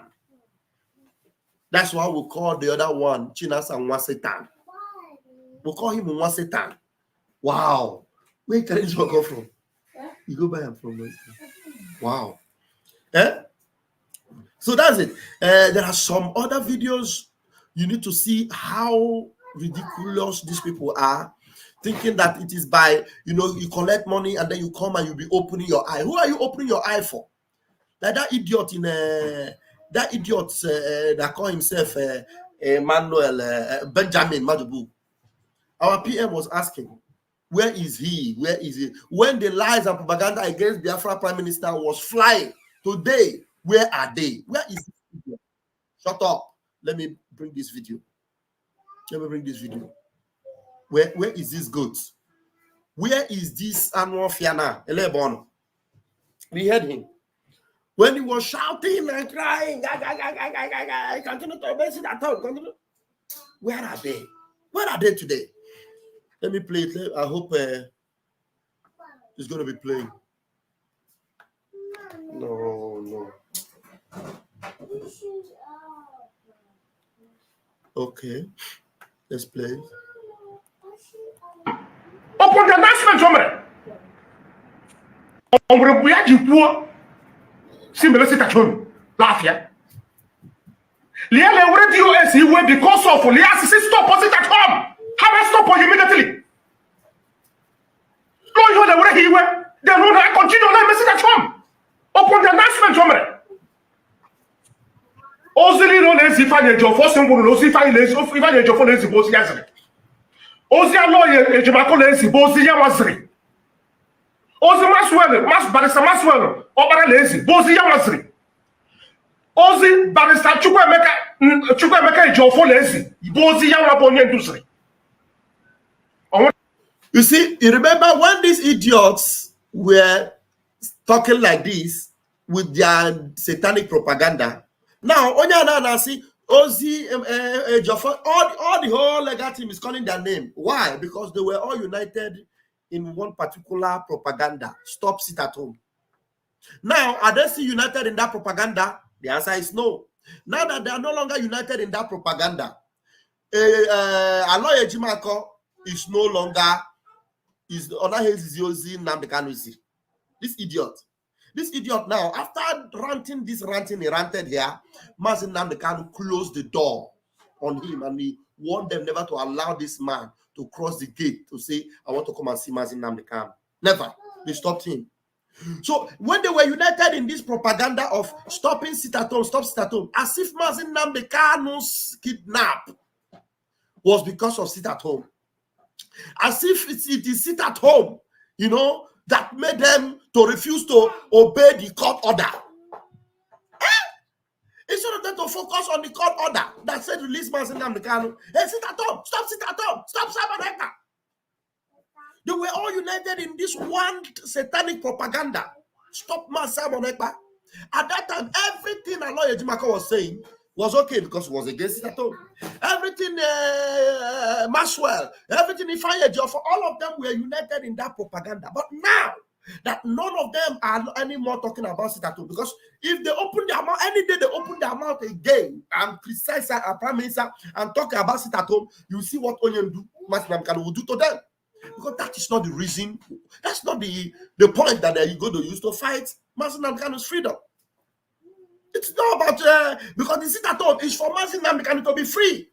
That's why we call the other one Chinas and Nwa Satan. We call him Nwa Satan. Wow. Where can this one come from? You go buy him from. Wow. So that's it. There are some other videos. You need to see how ridiculous these people are. thinking that it is by, you collect money and then you come and you'll be opening your eye. Who are you opening your eye for? Like that idiot that call himself Emmanuel Benjamin Madubu. Our PM was asking, where is he? Where is he? When the lies and propaganda against Biafra Prime Minister was flying today, where are they? Where is this video? Shut up. Let me bring this video. Where is this goat? Where is this Anwar Fiana? We heard him. When he was shouting and crying, continue to mess it at all. Where are they? Where are they today? Let me play it. I hope it's going to be playing. No. Okay. Let's play. Upon the announcement, on the way you poor, similar situation, laugh here. Liale already US he went because of Lias stop us at home. Have I stop on immediately? No, you know where he went. Then when I continue to message at home. Upon the announcement, Ozili no lazy find your first symbol, no see find lazy, if I your phone lazy boss yazri. Ozia lawyer, a Jamaican lazy, Bozia Masri. Ozi Maswell, Opera lazy, Bozia Masri. Ozi Barista Chukwemeka, your phone lazy, Bozia Raponian Dusri. You see, you remember when these idiots were talking like this with their satanic propaganda? Now, Onya see Ozi, all the whole legal team is calling their name. Why? Because they were all united in one particular propaganda. Stop, sit at home. Now, are they still united in that propaganda? The answer is no. Now that they are no longer united in that propaganda, Aloy Ejimako is no longer is Onahezizi Namdekanusi. This idiot now, after ranting, he ranted here, Mazin Namdekanu closed the door on him and he warned them never to allow this man to cross the gate to say, I want to come and see Mazin Namdekanu. Never. They stopped him. So when they were united in this propaganda of stopping sit at home, stop sit at home, as if Mazin Namdekanu's kidnap was because of sit at home. As if it is sit at home, that made them to refuse to obey the court order. Instead of them to focus on the court order that said release Mazin Namdekanu, hey, sit at home, stop sit at home, stop Sabaneka. They were all united in this one satanic propaganda. Stop Mazin Ekpa. At that time, everything Aloy Ejimako was saying was okay because it was against it at home. Everything Maxwell, everything Ifeanyi Ejiofor, all of them were united in that propaganda. But now that none of them are anymore talking about it at home, because if they open their mouth, any day they open their mouth again and criticize our Prime Minister and talk about it at home, you see what Onion will do to them. Because that is not the reason, that's not the point that you go to use to fight Mazin Namdekanu's freedom. It's not about because the sit at home is for Mazin Namdekanu to be free,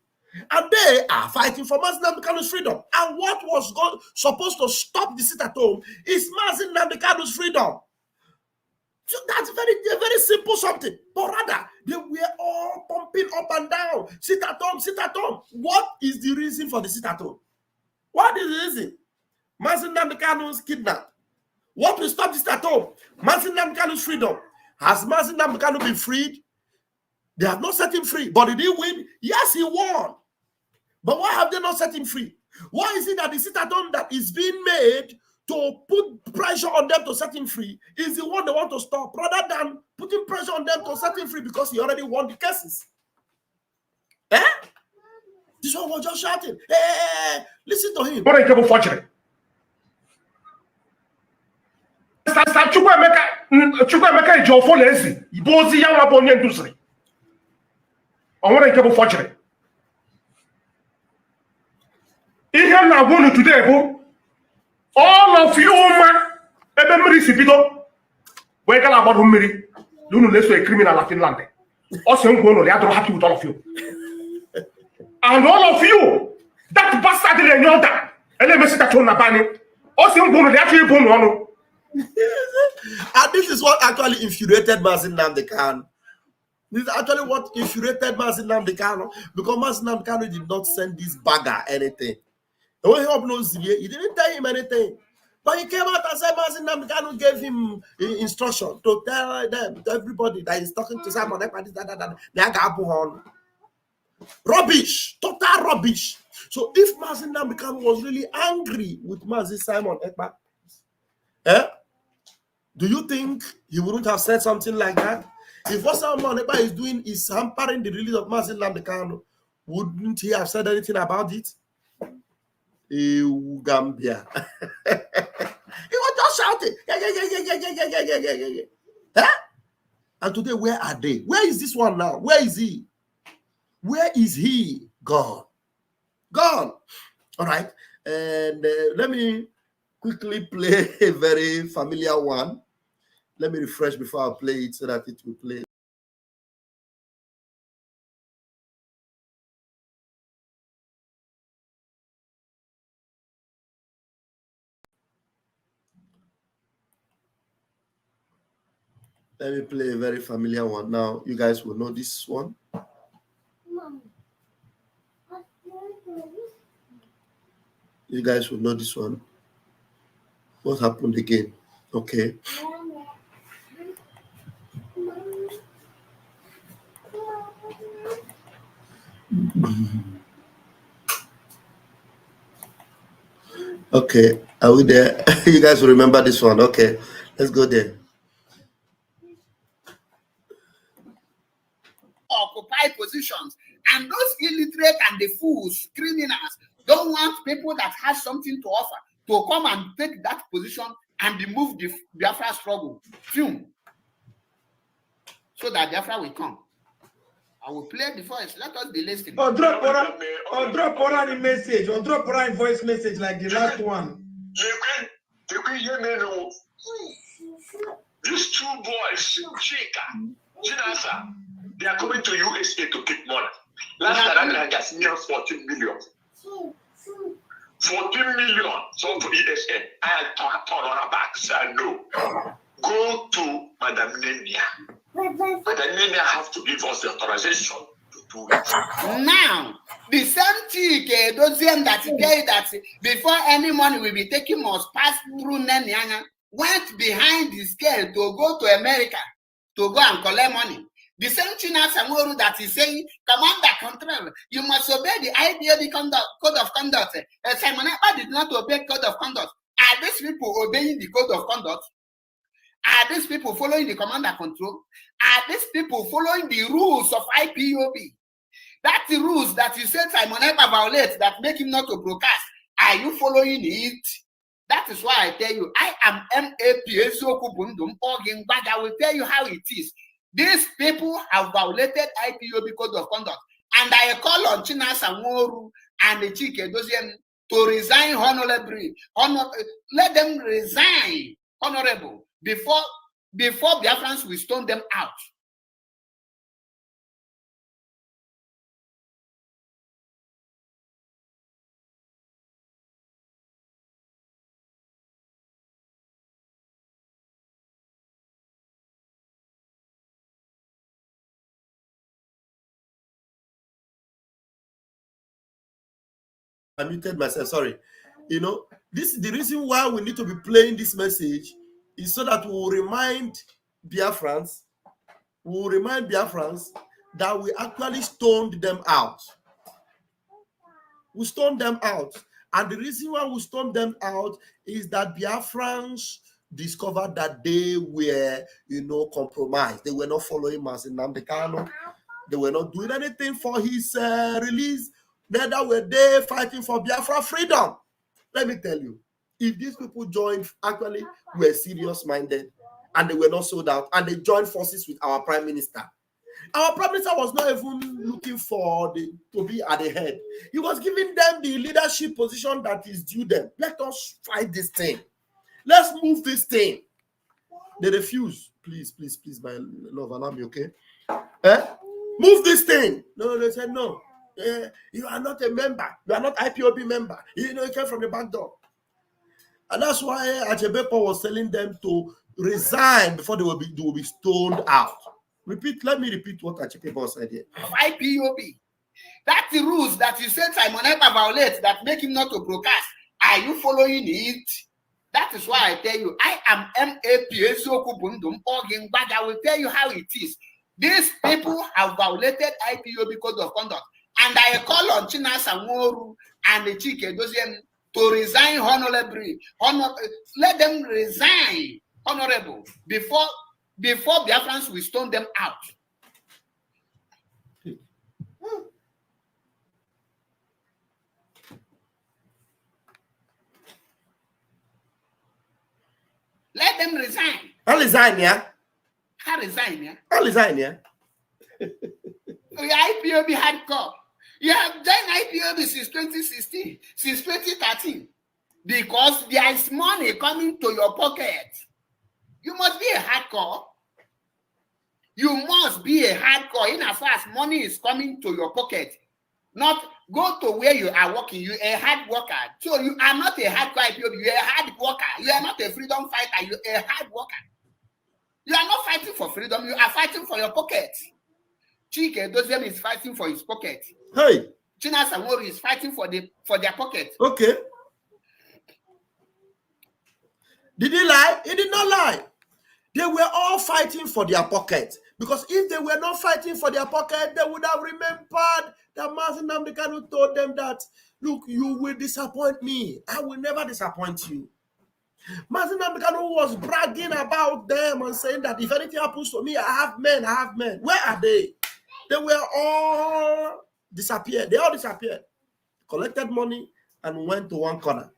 and they are fighting for Mazin Namdekanu's freedom. And what was supposed to stop the sit at home is Mazin Namdekanu's freedom. So that's a very simple something. But rather, they were all pumping up and down. Sit at home, sit at home. What is the reason for the sit at home? What is the reason? Mazin Namdekanu's kidnapped. What will stop the sit at home? Mazin Namdekanu's freedom. Has Mazin Namdekanu been freed? They have not set him free. But did he win? Yes, he won. But why have they not set him free? Why is it that the sit at home that is being made to put pressure on them to set him free is the one they want to stop, rather than putting pressure on them to set him free because he already won the cases? This one was just shouting. Hey, listen to him. What a terrible fortune. Chukwemeka is your phone lazy. Bozi young upon your industry. I want a terrible fortune. If you are not going today, all of you, man, everybody see people. Where can I about whom marry? You know, let's say a criminal in Finland. Also, I'm going to happy with all of you. And all of you, that bastard in your And this is what actually infuriated Mazin Nnamdi Kanu. This is actually what infuriated Mazin Nnamdi Kanu, because Mazin Nnamdi Kanu did not send this bagger anything. And when he knows he didn't tell him anything. But he came out and said Mazin Nnamdi Kanu gave him instruction to tell them, to everybody that he's talking to Simon Ekpa, rubbish, total rubbish. So if Mazin Nnamdi Kanu was really angry with Mazin Simon Ekpa, do you think he wouldn't have said something like that? If what Simon Ekpa is doing is hampering the release of Mazin Nnamdi Kanu, wouldn't he have said anything about it? Gambia. He was just shouting. Yeah. And today, where are they? Where is this one now? Where is he? Where is he? Gone. Gone. All right. And let me quickly play a very familiar one. Let me refresh before I play it so that it will play. Let me play a very familiar one. Now, you guys will know this one. You guys will know this one. What happened again? Okay. Okay, are we there? You guys will remember this one. Okay, let's go there. Occupy positions, and those illiterate and the fools, criminals, don't want people that have something to offer to come and take that position and remove the Biafra struggle. Film. So that Biafra will come. I will play the voice. Let us be listening. Or drop a message, or drop a voice message like the last one. These two boys, Chika, Jinasa, they are coming to USA to keep money. Last time I got near 14 million. 14 million. So for ESN, I had to turn on her back. So no. Go to Madam Nenia. Madam Nenia have to give us the authorization to do it. Now, the same chick, those that say that before any money will be taken must pass through Nenia, went behind the scale to go to America to go and collect money. The same China Samoru that is saying, Commander Control, you must obey the IDOD code of conduct. Simon Ekpa did not obey code of conduct. Are these people obeying the code of conduct? Are these people following the command and control? Are these people following the rules of IPOB? That's the rules that you said Simon Ekpa violates that make him not to broadcast. Are you following it? That is why I tell you, I am MAP. I will tell you how it is. These people have violated IPOB code of conduct. And I call on China Samoru and the Chike Dozien to resign honorably. Let them resign honorable before Biafrans will stone them out. I muted myself, sorry. You know, this is the reason why we need to be playing this message, is so that we will remind Biafrans, that we actually stoned them out. We stoned them out. And the reason why we stoned them out is that Biafrans discovered that they were, compromised. They were not following Mazin Nnamdi Kanu. They were not doing anything for his release. Neither were they fighting for Biafra freedom. Let me tell you, if these people joined, actually were serious-minded, and they were not sold out, and they joined forces with our Prime Minister. Our Prime Minister was not even looking to be at the head. He was giving them the leadership position that is due them. Let us fight this thing. Let's move this thing. They refuse. Please, my love, allow me, okay? Move this thing. No, they said no. You are not a member. You are not IPOB member. You know, you came from the back door. And that's why Achebekwa was telling them to resign before they will be stoned out. Let me repeat what Achebekwa said here. IPOB. That's the rules that you said Simon Ekpa violates that make him not to broadcast. Are you following it? That is why I tell you, I am MAPSO. I will tell you how it is. These people have violated IPOB code of conduct. And I call on China Samoru and the Chike Dozien to resign honorably. Let them resign honorable before Biafrans will stone them out. Let them resign. I'll resign, yeah. I'll resign, yeah. I'll resign, yeah. IPOB hardcore. You have done IPOB since 2016, since 2013, because there is money coming to your pocket. You must be a hardcore. You must be a hardcore in as far as money is coming to your pocket. Not go to where you are working. You are a hard worker. So you are not a hardcore IPOB. You are a hard worker. You are not a freedom fighter. You are a hard worker. You are not fighting for freedom. You are fighting for your pocket. Chike Doziem is fighting for his pocket. Hey. China Samori is fighting for their pocket. Okay. Did he lie? He did not lie. They were all fighting for their pocket. Because if they were not fighting for their pocket, they would have remembered that Mazi Nnamdi Kanu told them that, look, you will disappoint me. I will never disappoint you. Mazi Nnamdi Kanu was bragging about them and saying that if anything happens to me, I have men. Where are they? They were all disappeared. They all disappeared. Collected money and went to one corner.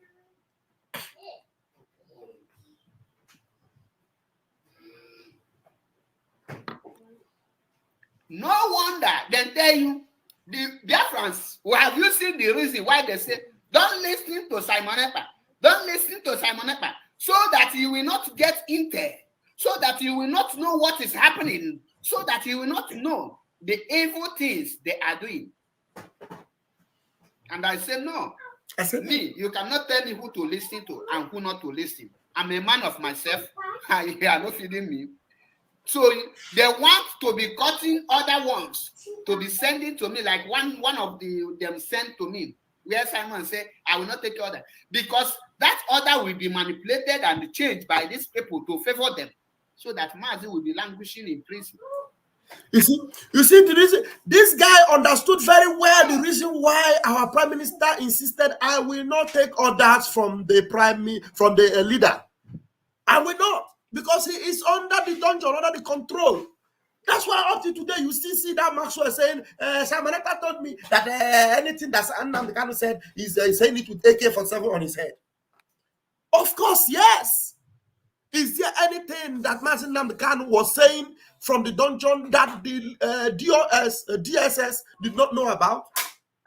No wonder they tell you, the Biafrans, well, have you seen the reason why they say, don't listen to Simon Ekpa. Don't listen to Simon Ekpa, so that you will not get intel, so that you will not know what is happening, so that you will not know the evil things they are doing. And I said, no. I said, me, you cannot tell me who to listen to and who not to listen. I'm a man of myself. You are not feeding me. So they want to be cutting other ones to be sending to me, like one of them sent to me, where Simon said, I will not take order. Because that order will be manipulated and changed by these people to favor them, so that Mazi will be languishing in prison. You see the reason. This guy understood very well the reason why our prime minister insisted, I will not take orders from the leader. I will not. Because he is under the dungeon, under the control. That's why up to today you still see that Maxwell saying, Simon Ekpa told me that anything that Nnamdi Kanu said is saying it with AK-47 on his head. Of course, yes. Is there anything that Mazi Nnamdi Kanu was saying from the dungeon that the DSS did not know about?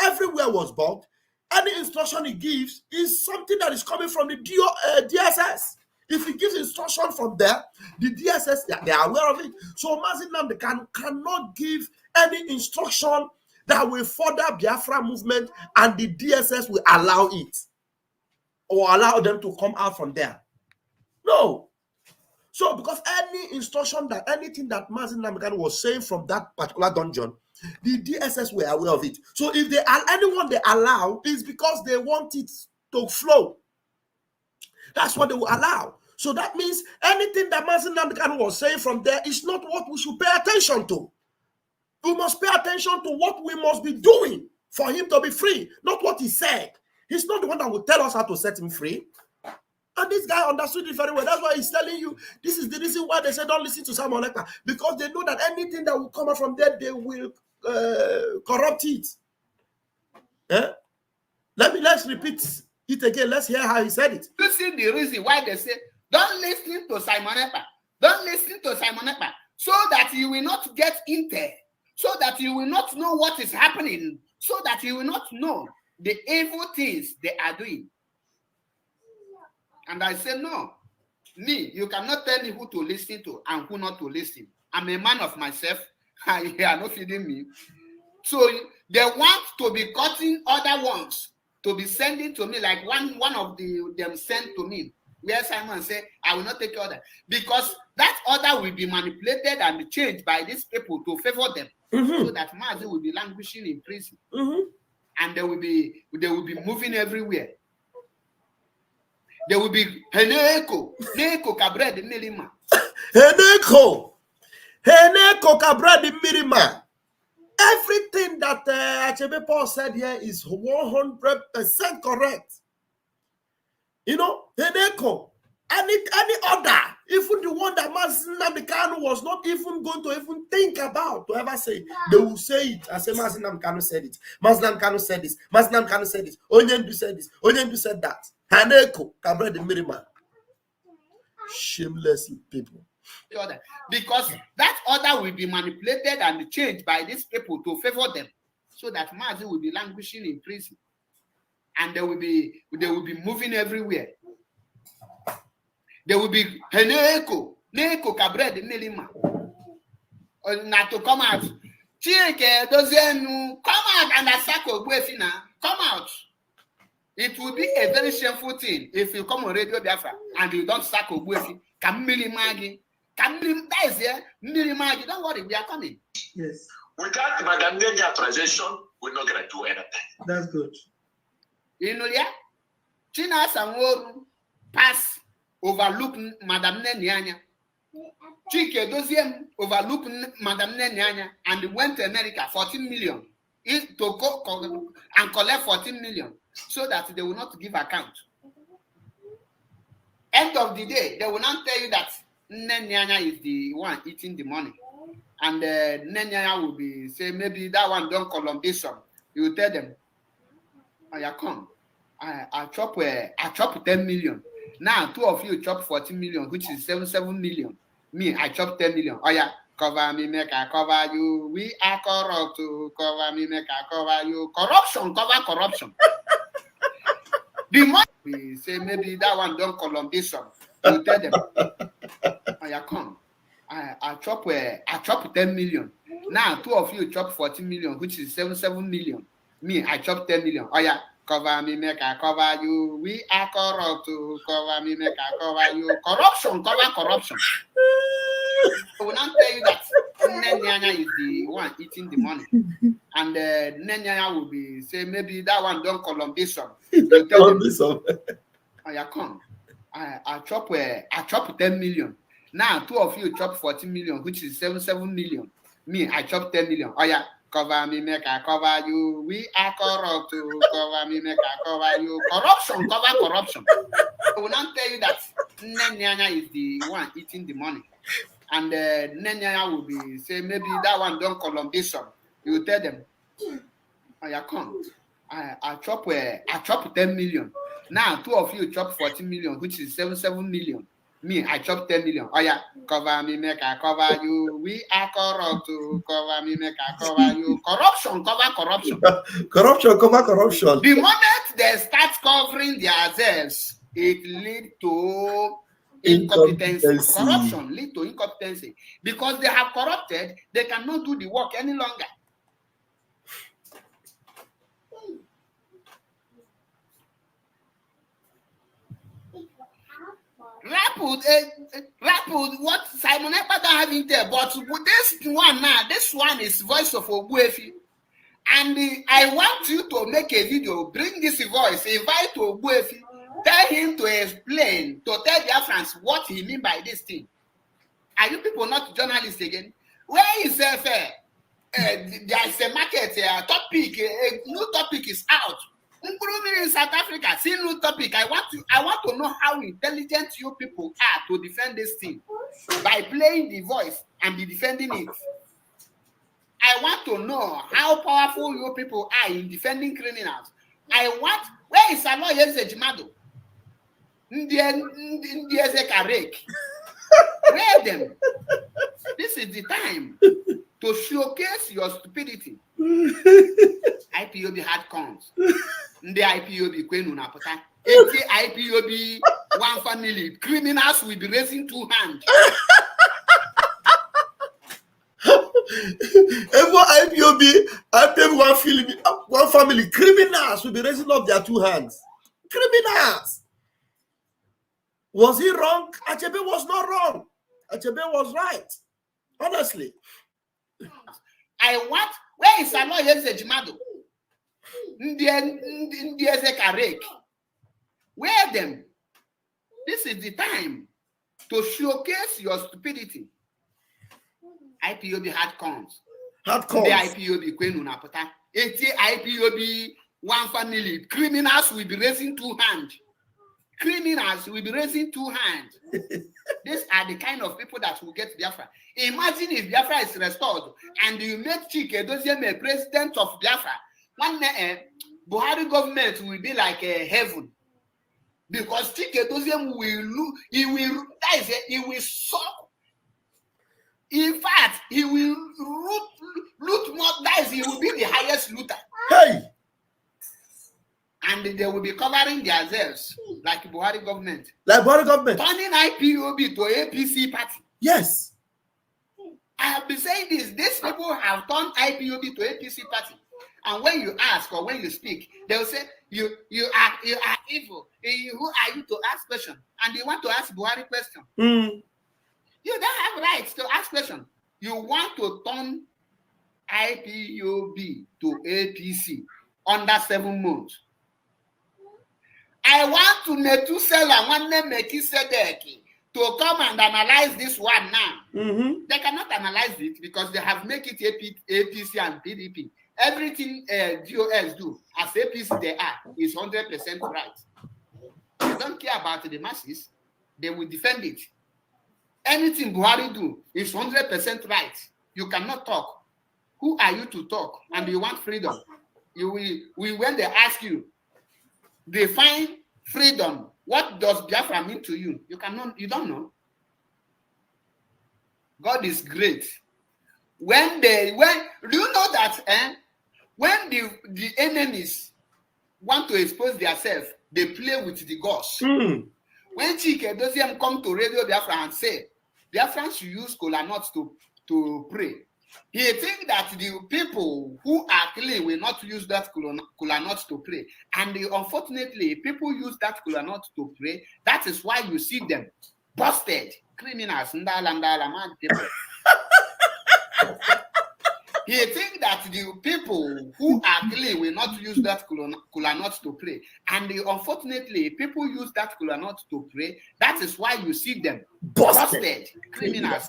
Everywhere was bugged. Any instruction he gives is something that is coming from the DSS. If he gives instruction from there, the DSS, they are aware of it. So Mazi Nnamdi Kanu cannot give any instruction that will further Biafra movement, and the DSS will allow it or allow them to come out from there. No. So because any instruction that anything that Mazi Nnamdi Kanu was saying from that particular dungeon, the DSS were aware of it. So if they anyone they allow is because they want it to flow. That's what they will allow. So that means anything that Mazi Nnamdi Kanu was saying from there is not what we should pay attention to. We must pay attention to what we must be doing for him to be free, not what he said. He's not the one that will tell us how to set him free. And this guy understood it very well. That's why he's telling you, this is the reason why they say don't listen to Simon Ekpa, because they know that anything that will come out from there, they will corrupt it. Yeah? Let's repeat it again. Let's hear how he said it. You see the reason why they say, don't listen to Simon Ekpa. Don't listen to Simon Ekpa, so that you will not get intel, so that you will not know what is happening, so that you will not know the evil things they are doing. And I said, no. Me, you cannot tell me who to listen to and who not to listen. I'm a man of myself. You are not feeding me. So they want to be cutting other ones to be sending to me, like one of them sent to me, where Simon said, I will not take your order. Because that order will be manipulated and changed by these people to favor them. So that Mazi will be languishing in prison. And they will be moving everywhere. They will be Heneko Cabra de Milima. Heneko Cabra de Milima. Everything that Achebe Paul said here is 100% correct. You know, Heneko, any other, even the one that Nnamdi Kanu was not even going to even think about to ever say, they will say it. I say, Nnamdi Kanu said it. Nnamdi Kanu said this. Nnamdi Kanu said this. Onyendu said this. Onyendu said that. Heneko, Cabra de Mirima. Shameless people. Because that order will be manipulated and changed by these people to favor them, so that Mazi will be languishing in prison, and they will be moving everywhere. They will be Neko Cabra de Milima. Not to come out. Chike doesn't come out and attack Ogbuefina. Come out. It will be a very shameful thing if you come on Radio Biafra and you don't sack Ogbuefi. Don't worry, we are coming. Yes. Without Madam Nenya transition, we're not going to do anything. That's good. You know, yeah? China Sanworu pass overlook Madam Nenya. Chike Doziem overlook Madam Nenya and went to America 14 million to go and collect 14 million so that they will not give account. End of the day, they will not tell you that Nenya is the one eating the money. And Nenya will be say maybe that one don't Columbation. You will tell them, oh, yeah, come. I chop 10 million. Now two of you chop 14 million, which is 7 million. Me, I chop 10 million. Oh yeah, cover me, make I cover you. We are corrupt to cover me, make I cover you. Corruption, cover corruption. The money we say maybe that one don't Columbation. You tell them, oh yeah, come. I chop 10 million. Now two of you chop 14 million, which is 7 million. Me, I chop 10 million. Oh yeah, cover me, make I cover you. We are corrupt to cover me, make I cover you. Corruption, cover corruption. I will not tell you that Nenya is the one eating the money. And Nenya will be say maybe that one don't Columbation. You tell them, oh yeah, come. I chop 10 million. Now two of you chop 14 million, which is 7 million. Me, I chop 10 million. Oh yeah, cover me, make I cover you. We are corrupt to cover me, make I cover you. Corruption, cover corruption. I will not tell you that Nenya is the one eating the money. And Nenya will be say maybe that one don't Columbation. You tell them, oh yeah, come. I chop 10 million. Now two of you chop 14 million, which is 7 million. Me, I chop 10 million. Oh yeah, cover me, make I cover you. We are corrupt to cover me, make I cover you. Corruption, cover corruption. Corruption, cover corruption. The moment they start covering themselves, it leads to incompetency. Corruption leads to incompetency. Because they have corrupted, they cannot do the work any longer. Rapid, what Simon Ekpa don't have in there, but this one is voice of Ogbuefi. And I want you to make a video, bring this voice, invite Ogbuefi, tell him to explain, to tell their friends what he mean by this thing. Are you people not journalists again? Where is there is a market, topic, a new topic is out. In South Africa, see new topic. I want to know how intelligent you people are to defend this thing by playing the voice and be defending it. I want to know how powerful you people are in defending criminals. Where is Aloy Ezejimado? Where them? This is the time to showcase your stupidity. IPOB had cons. The IPOB Kwenu Napota. IPOB one family. Criminals will be raising 2 hands. one family, criminals will be raising up their two hands. Criminals. Was he wrong? Achebe was not wrong. Achebe was right. Honestly. Where is Aloy Ezejimado? Where them? This is the time to showcase your stupidity. IPOB had cons. The IPOB Queen Unapota. IPOB one family. Criminals will be raising two hands. Criminals will be raising two hands. These are the kind of people that will get Biafra. Imagine if Biafra is restored and you make Chike Doziem a president of Biafra. One Buhari government will be like a heaven. Because Chike Doziem he will suck. In fact, he will loot more dice. He will be the highest looter. Hey! And they will be covering themselves like Buhari government. Like Buhari government. Turning IPOB to APC party. Yes. I have been saying this. These people have turned IPOB to APC party. And when you ask or when you speak, they will say, you are evil. Who are you to ask questions? And you want to ask Buhari question. You don't have rights to ask questions. You want to turn IPOB to APC under 7 months. I want to Methuselah, one name Melchizedek, to come and analyze this one now. They cannot analyze it because they have made it APC and PDP. Everything DOS do as APC they are is 100% right. They don't care about the masses. They will defend it. Anything Buhari do is 100% right. You cannot talk. Who are you to talk? And you want freedom. When they ask you, define freedom. What does Biafra mean to you? You don't know. God is great. Do you know that when the enemies want to expose themselves, they play with the gods. When Chike Doziem come to Radio Biafra and say, Biafrans should use kola nuts to pray, he think that the people who are clean will not use that kola nuts to pray. And unfortunately, people use that kola nut to pray. That is why you see them busted. Criminals. He think that the people who are clean will not use that kola nut to pray. And unfortunately, people use that kola nut to pray. That is why you see them busted. Criminals.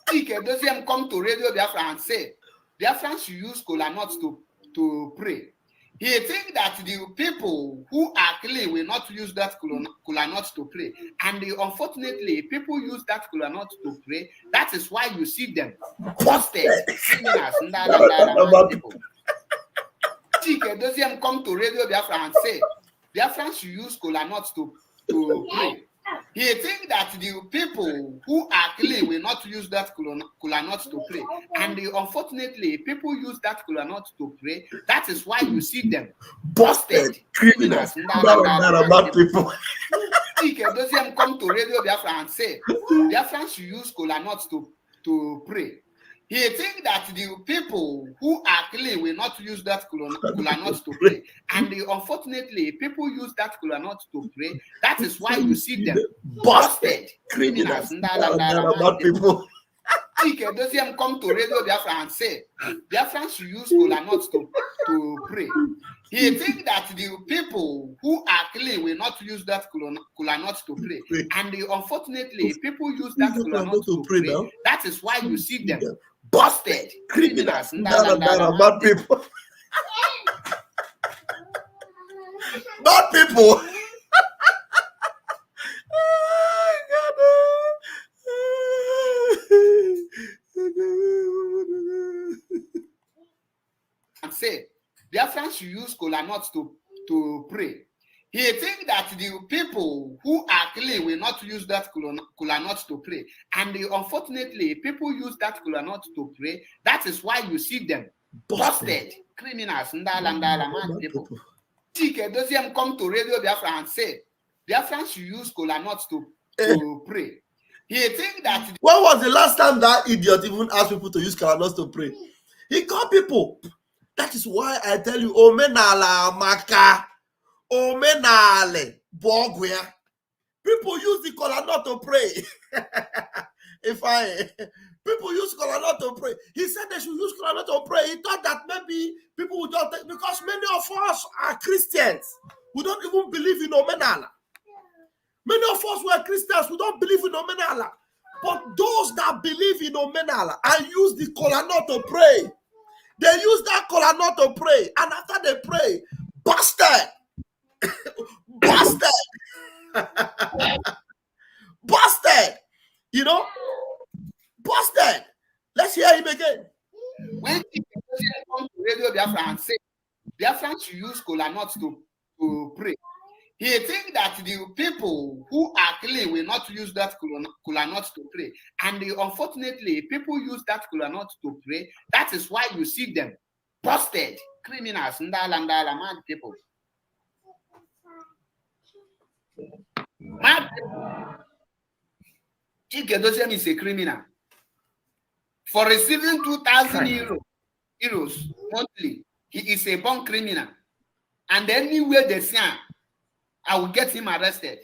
Chike Doziem come to Radio Biafra and say, Biafrans should use kola nuts to pray. He think that the people who are clean will not use that kola nuts to pray. And unfortunately, people use that kola nut to pray. That is why you see them busted. Criminals. Chike Doziem come to Radio Biafra and say, Biafrans should use kola nuts to pray. He think that the people who are clean will not use that kola nut to pray. And unfortunately, people use that kola nut to pray. That is why you see them busted. Criminals. People. Chike Doziem come to Radio Biafra and say, Biafrans should use kola nuts to pray. He think that the people who are clean will not use that kola nut to pray. And unfortunately, people use that kola nut to pray. That is why you see them busted. Criminals. People. Chike Doziem come to Radio Biafra and say, Biafrans should use kola nuts to pray. He think that the people who are clean will not use that kola nut to pray. And unfortunately, people use that kola nut to pray. That is why you see them busted. Criminals. People. Bad people. And say, Biafrans should use kola nuts to pray. He think that the people who are clean will not use that kola nut to pray. And unfortunately, people use that kola nut to pray. That is why you see them busted. Criminals. People. Chike Doziem come to Radio Biafra and say, Biafrans should use kola nuts to pray. He think that. When was the last time that idiot even asked people to use kolanut to pray? He called people. That is why I tell you, Omenala Maka, Omenale Bogwea. People use the kolanut to pray. People use kolanut to pray. He said they should use kolanut to pray. He thought that maybe people would just take, because many of us are Christians. We don't even believe in Omenala. Many of us were Christians. We don't believe in Omenala. But those that believe in Omenala and use the kolanut to pray, they use that kolanut to pray. And after they pray, busted. Busted. Busted. You know? Busted. Let's hear him again. When people come to Radio Biafra and say Biafra should use kolanut to pray, he think that the people who are clean will not use that kolanut to pray. And unfortunately, people use that kolanut to pray. That is why you see them busted. Criminals, mad people. Mad people. Chike Doziem is a criminal. For receiving 2,000 euros monthly, he is a born criminal. And anywhere they see him, I will get him arrested.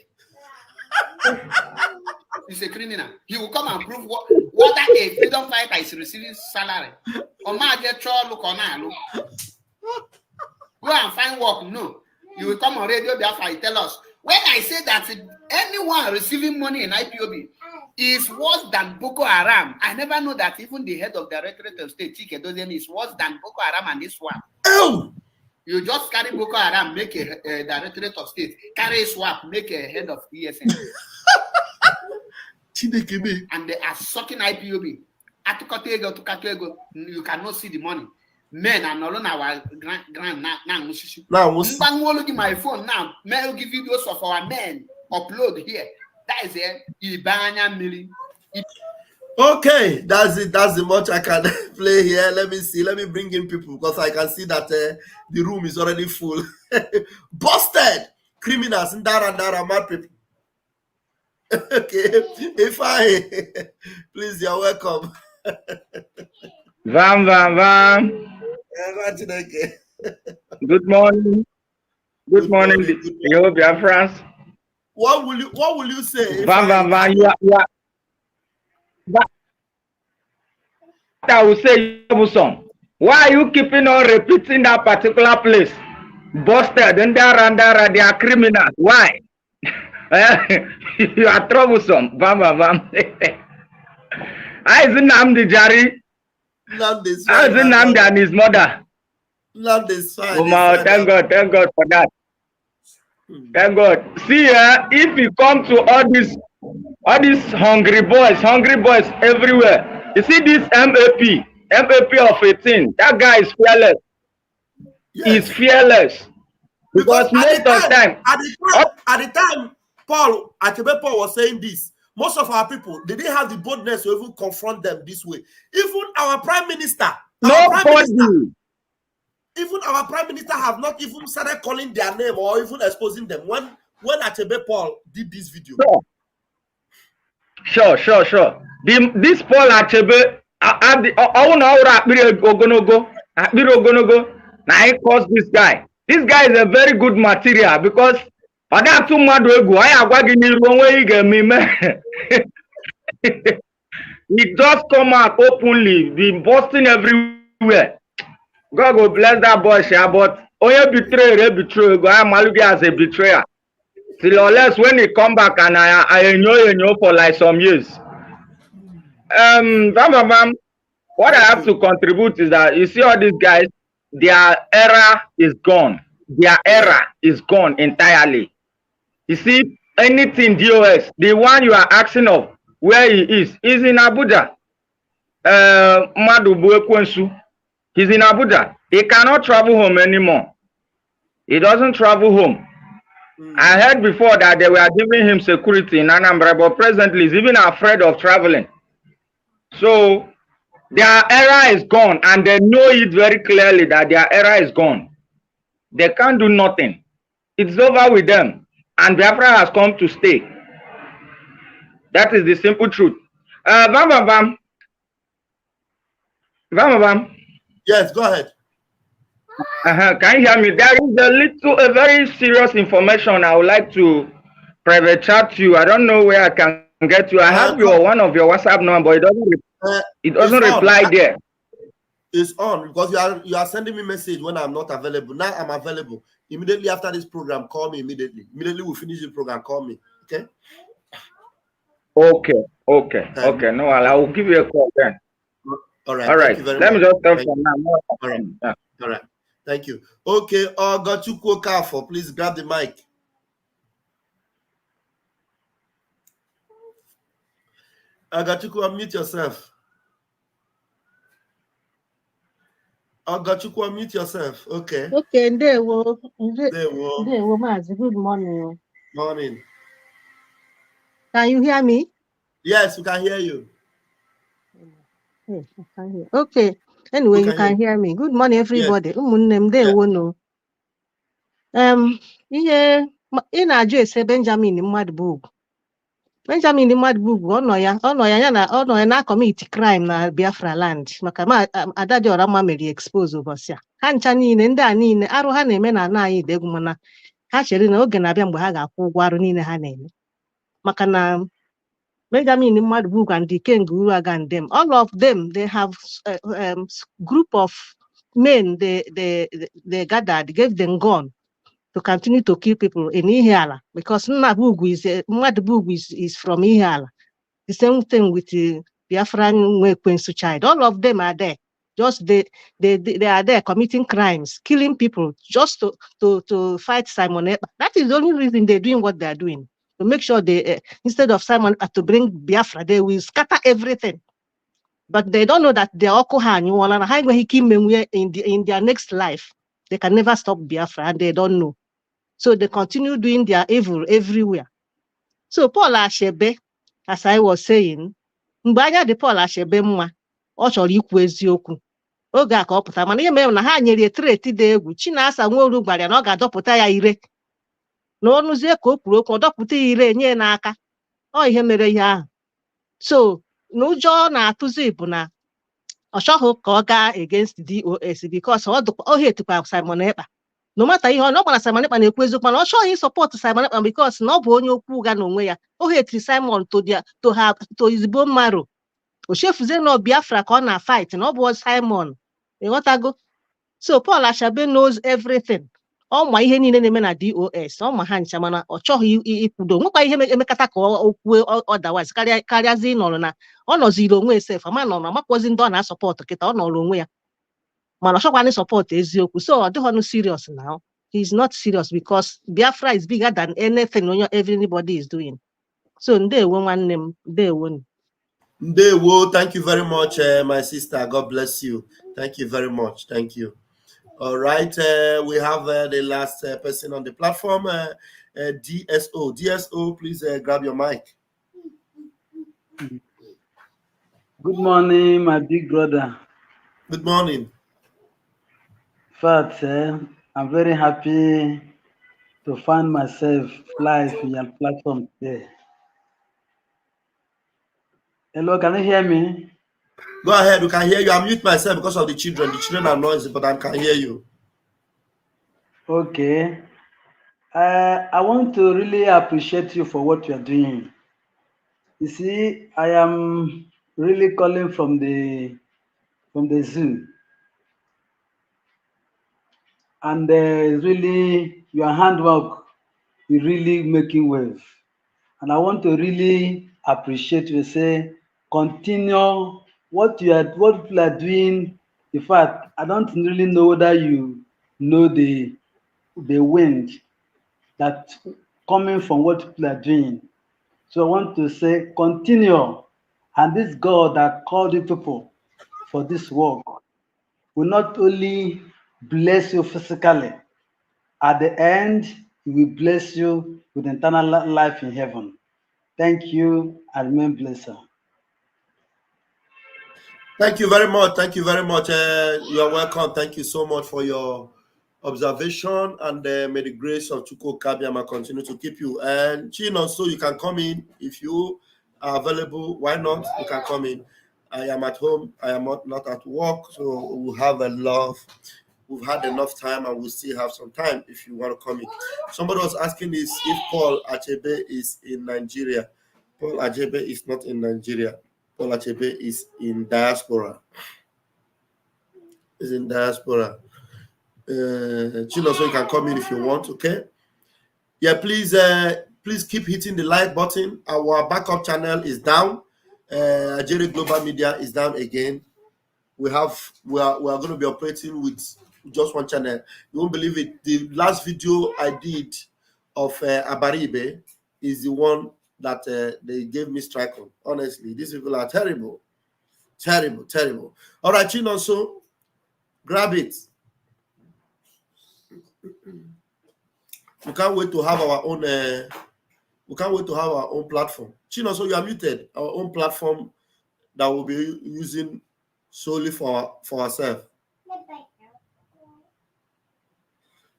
He's a criminal. He will come and prove what a freedom fighter is receiving salary. Go and find work. No. You will come on Radio Biafra and tell us. When I say that anyone receiving money in IPOB is worse than Boko Haram, I never know that even the head of the Directorate of State, Chike Doziem, is worse than Boko Haram and this one. Oh! You just carry Boko Haram, make a Directorate of State. Carry swap, make a head of ESN. And they are sucking IPOB. You cannot see the money. Men are not on our grand now. Now, look at my phone now. Men will give videos of our men upload here. That is it. Okay, that's it. That's the much I can play here. Let me see. Let me bring in people because I can see that the room is already full. Busted criminals and Dara mad people. Okay, if I please, you're welcome. Vam. Good morning. Good morning. You hope you are friends. What will you say? Vam. I will say, why are you keeping on repeating that particular place? Busted and Dara, they are criminals. Why? You are troublesome. Vam. I is Namdi Jari. I is Namdi and his mother. Thank God for that. Thank God. See, if you come to all these hungry boys everywhere. You see this MAP of 18. That guy is fearless. Yes. He's fearless because most of the time, at the time, Paul was saying this. Most of our people, they didn't have the boldness to even confront them this way. Even our prime minister, even our prime minister have not even started calling their name or even exposing them when Achebe Paul did this video. Sure. This Paul Achebe, I now I cause this guy. This guy is a very good material because he just come out openly, be busting everywhere. God will bless that boy, but betray. Go Malugi as a betrayer. Till unless when he come back and I know for like some years. What I have to contribute is that you see all these guys, their era is gone. Their era is gone entirely. You see, anything DOS, the one you are asking of where he is in Abuja. He's in Abuja. He cannot travel home anymore. He doesn't travel home. I heard before that they were giving him security in Anambra, but presently he's even afraid of traveling. So their era is gone, and they know it very clearly that their era is gone. They can't do nothing. It's over with them, and Biafra has come to stay. That is the simple truth. Bam. Yes, go ahead. Can you hear me? There is a very serious information I would like to private chat you. I don't know where I can get you. I have one of your WhatsApp number. It doesn't reply there. It's on because you are sending me message when I'm not available. Now I'm available. Immediately after this program, call me immediately. Immediately we finish the program, call me. Okay. Okay. No, I will give you a call then. All right. All right. Let me just tell you now. All right. Yeah. All right. Thank you. Okay. Got you, Kafo. Please grab the mic. Agachuku, unmute yourself. Agachuku, unmute yourself. Okay. Okay, Ndewo, Mazi. Good morning. Morning. Can you hear me? Yes, we can hear you. Yes, I can hear. Okay. Anyway, you can hear me. Good morning, everybody. Ndewo. In address Benjamin Madbug. Benjamin Madbug, ono ya na commit crime na Biafra land. Maka adadi orama meri expose obosia. Ha ncha niile ndị a niile arụ ha na-eme na ana anyị degwu mana ha chere na oge na-abịa mgbe ha ga-akwụ ụgwọ arụ niile ha na-eme. Maka na Benjamin Madbug and the King Uruaga and them, all of them, they have a group of men they gathered, gave them gun to continue to kill people in Ihiala because Madbug is from Ihiala. The same thing with the Biafran Mwekwensụ child. All of them are there. Just they are there committing crimes, killing people just to fight Simon Ekpa. That is the only reason they're doing what they're doing. To make sure they instead of Simon to bring Biafra, they will scatter everything. But they don't know that they're in their next life. They can never stop Biafra and they don't know. So they continue doing their evil everywhere. So Paul Ashebe, as I was saying, Mbanya de Paul Ashebe mwa, ọ chọrọ ikwu eziokwu. Oge a ka ọ pụta mana ihe mere na ha nyere treti dị egwu. Chinasa Nworu gwara na ọ ga-adọpụta ya ire. N'ọnụzie ka o kwuru okwu, ọ dọpụta ya ire nye n'aka. Ọ ihe mere ihe ahụ. So n'ụjọ na-atụzi bụ na ọ chọghị ka ọ gaa against DOS because ọ hetukwa Simon Ekpa. No matter ihe ọ gbara Simon Ekpa na-ekwu eziokwu mana ọ chọghị support Simon Ekpa because na ọ bụ onye okwu ụga n'onwe ya. O hetiri Simon to his bone marrow. O chefuzie na Biafra ka ọ na fight na ọ bụ Simon. Ịghọtago? So Paul Ashabe knows everything. Ọ ma ihe niile na-eme na DOS. Ọ ma ha ncha mana ọ chọghị ikwudo. Nwekwa ihe emekata ka o kwuo otherwise karịazi ịnọrọ na ọ nọziri onwe sef ama nọ na makwozi ndị ọ na-asọpọtụ kịta ọ nọrọ onwe ya. Mana ọ chọkwa support eziokwu. So ọ dịghị serious now. He's not serious because Biafra is bigger than anything everybody is doing. So ndewo nwanne m, ndewo. Ndewo, thank you very much, my sister. God bless you. Thank you very much. Thank you. All right, we have the last person on the platform, DSO. DSO, please grab your mic. Good morning, my big brother. Good morning. First, I'm very happy to find myself live in your platform today. Hello, can you hear me? Go ahead, we can hear you. I mute myself because of the children. The children are noisy, but I can hear you. Okay. I want to really appreciate you for what you're doing. You see, I am really calling from the zoo. And really, your handwork is really making waves. And I want to really appreciate you. Say, continue what people are doing. In fact, I don't really know whether you know the wind that coming from what people are doing. So I want to say, continue. And this God that called you people for this work will not only bless you physically, at the end, He will bless you with eternal life in heaven. Thank you, and remain blessed. Thank you very much. Thank you very much. You are welcome. Thank you so much for your observation, and may the grace of Chukwu Kabiama continue to keep you. And Chino, so you can come in if you are available, why not? You can come in. I am at home. I am not at work, so we'll have we've had enough time, and we'll still have some time if you want to come in. Somebody was asking if Paul Achebe is in Nigeria. Paul Achebe is not in Nigeria. Paul Achebe is in diaspora. Is in diaspora. Chino, so you can come in if you want, okay? Yeah, please keep hitting the like button. Our backup channel is down. Algeria Global Media is down again. We are going to be operating with just one channel. You won't believe it. The last video I did of Abaribe is the one that they gave me strike on. Honestly, these people are terrible. Terrible, terrible. All right, Chino, so grab it. We can't wait to have our own. We can't wait to have our own platform. Chino, so you are muted. Our own platform that we'll be using solely for ourselves.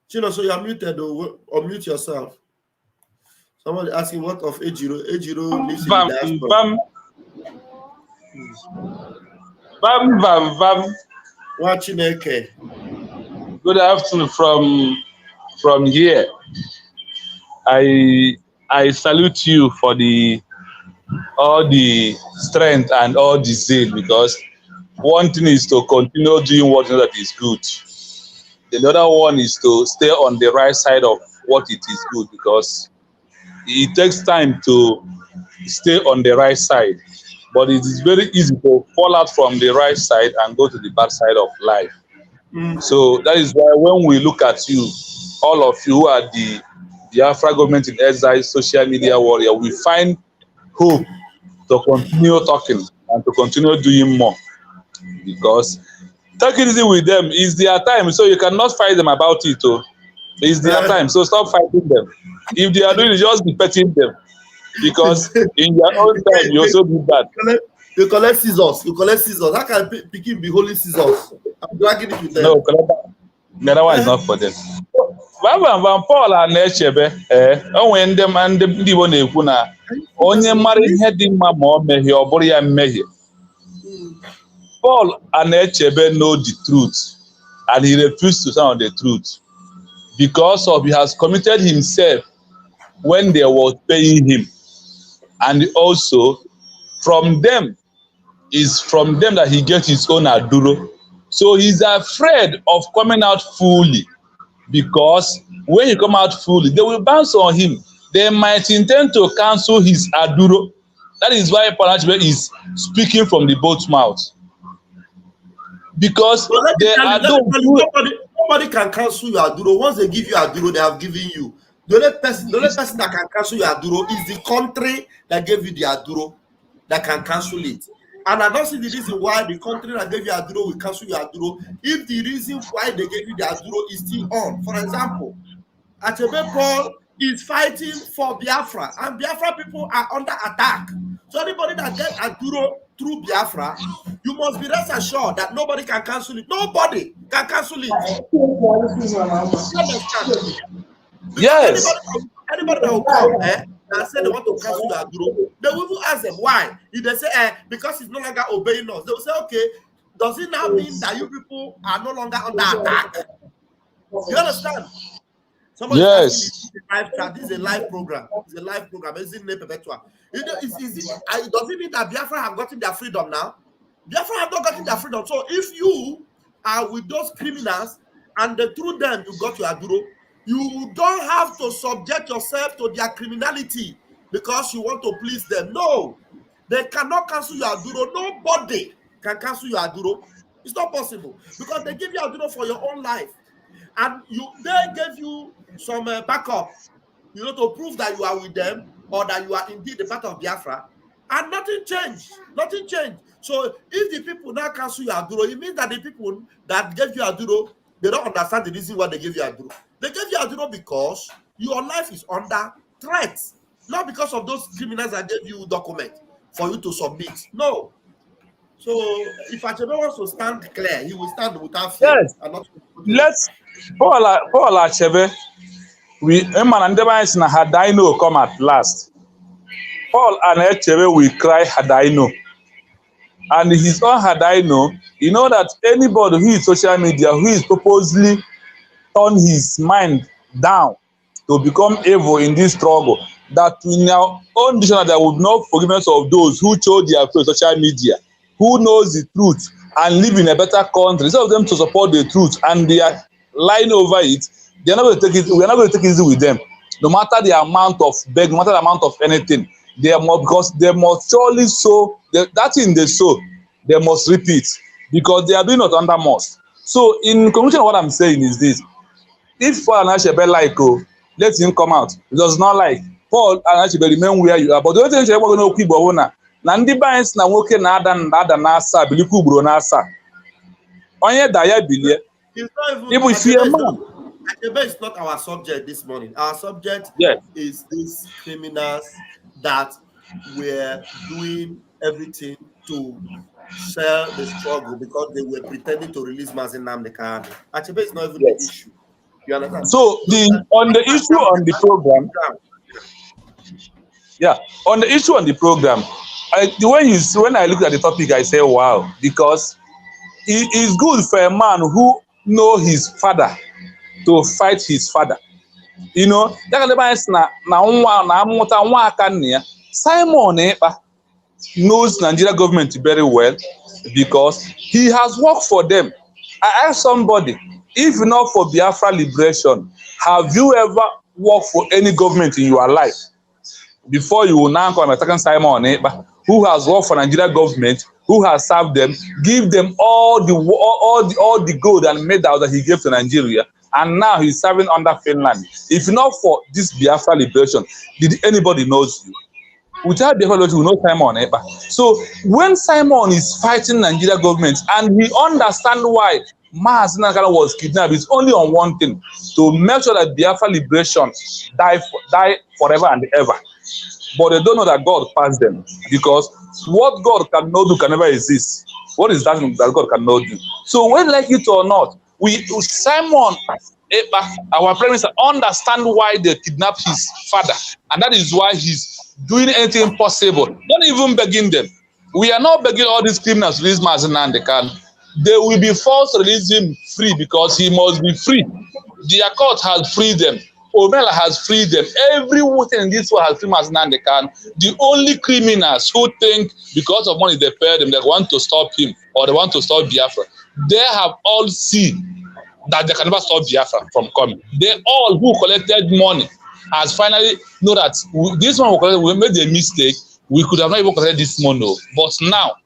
Chino, so you are muted. Or mute yourself. Somebody asking what of Ejiro. Ejiro lives in the diaspora. Bam. Watching AK. Good afternoon from here. I salute you for all the strength and all the zeal, because one thing is to continue doing what that is good. The other one is to stay on the right side of what it is good, because it takes time to stay on the right side, but it is very easy to fall out from the right side and go to the bad side of life. So that is why when we look at you, all of you who are the Biafra government in exile, social media warrior, we find hope to continue talking and to continue doing more, because take it easy with them. It's their time, so you cannot fight them about it. It's their time, so stop fighting them. If they are doing it, just be petting them, because in your own time you also do that. You collect scissors. How can Pikin be holding scissors? I'm dragging it with them. No, that one is not for them. Van Paul and Echebe, when them and the Divo Nekuna, only married heading mamma, may or Boria Mehe. Paul and Echebe know the truth, and he refused to sound the truth because of he has committed himself when they were paying him, and also from them that he gets his own aduro. So he's afraid of coming out fully, because when he come out fully, they will bounce on him. They might intend to cancel his aduro. That is why Palachibe is speaking from the both mouths. Because nobody can cancel your aduro. Once they give you aduro, they have given you. The only person that can cancel your aduro is the country that gave you the aduro that can cancel it. And I don't see the reason why the country that gave you aduro will cancel your aduro if the reason why they gave you the aduro is still on. For example, Achebe Paul is fighting for Biafra, and Biafra people are under attack. So anybody that gets aduro through Biafra, you must be rest assured that nobody can cancel it. Nobody can cancel it. Yes. Anybody that will come and say they want to cancel the aduro, they will even ask them why. If they say because it's no longer obeying us, they will say, okay, does it now mean that you people are no longer under attack? You understand? Somebody yes. This is a live program. It's a live program. It's in Perpetua. Does it mean that Biafra have gotten their freedom now? Biafra have not gotten their freedom. So if you are with those criminals and through them you got your aduro, you don't have to subject yourself to their criminality because you want to please them. No, they cannot cancel your aduro. Nobody can cancel your aduro. It's not possible because they give you aduro for your own life, and they gave you some backup, to prove that you are with them or that you are indeed a part of Biafra, and nothing changed. Nothing changed. So if the people now cancel your aduro, it means that the people that gave you aduro, they don't understand the reason why they gave you aduro. They gave you aduro because your life is under threat, not because of those criminals that gave you document for you to submit. No. So if Achebe wants to stand clear, he will stand without fear. Yes. Let's Paul Achebe. We and Dino come at last. Paul and Echebe will cry, had I known. And his own had I known, you know that anybody who is social media, who is purposely turn his mind down to become evil in this struggle, that in our own dictionary there would not forgiveness of those who chose their faith social media, who knows the truth and live in a better country. Instead of them to support the truth and they are lying over it, they are not going to take it. We are not going to take it easy with them. No matter the amount of beg, no matter the amount of anything, they are more, because they must surely sow that thing they sow, they must repeat, because they are doing it under most. So in conclusion, what I'm saying is this: if Paul and Achebe like, let him come out. He does not like, Paul and Achebe remain where you are. But the only thing we're going to keep on na ndị banks na nwoke na ada na asa bilikwu ugboro na asa onye da ya bilie. Achebe is not our subject this morning. Our subject is these criminals that were doing everything to sell the struggle because they were pretending to release Mazi Nnamdi Kanu. Achebe is not even the issue. You understand? So on the issue on the program, on the issue on the program, when I look at the topic, I say wow, because it is good for a man who know his father to fight his father. You know, Simon Ekpa knows Nigeria government very well because he has worked for them. I asked somebody, if not for Biafra liberation, have you ever worked for any government in your life? Before you will now come and second Simon Ekpa, who has worked for Nigeria government, who has served them, give them all the gold and medal that he gave to Nigeria, and now he's serving under Finland. If not for this Biafra liberation, did anybody knows you? Without Biafra liberation, we know Simon Ekpa. So when Simon is fighting Nigeria government and he understands why Mazi Nnamdi Kanu was kidnapped, it's only on one thing: to make sure that Biafra liberation die forever and ever. But they don't know that God passed them, because what God cannot do can never exist. What is that God cannot do? So whether like it or not, Simon Ekpa, our Prime Minister, understand why they kidnapped his father, and that is why he's doing anything possible. Not even begging them. We are not begging all these criminals to release Mazi Nnamdi Kanu. They will be forced to release him free because he must be free. Their court has freed them. Omela has freed them. Everyone in this world has freed Mazi Nnamdi Kanu. The only criminals who think because of money they pay them, they want to stop him or they want to stop Biafra, they have all seen that they can never stop Biafra from coming. They all who collected money has finally know that this one we made a mistake. We could have not even collected this money. But now,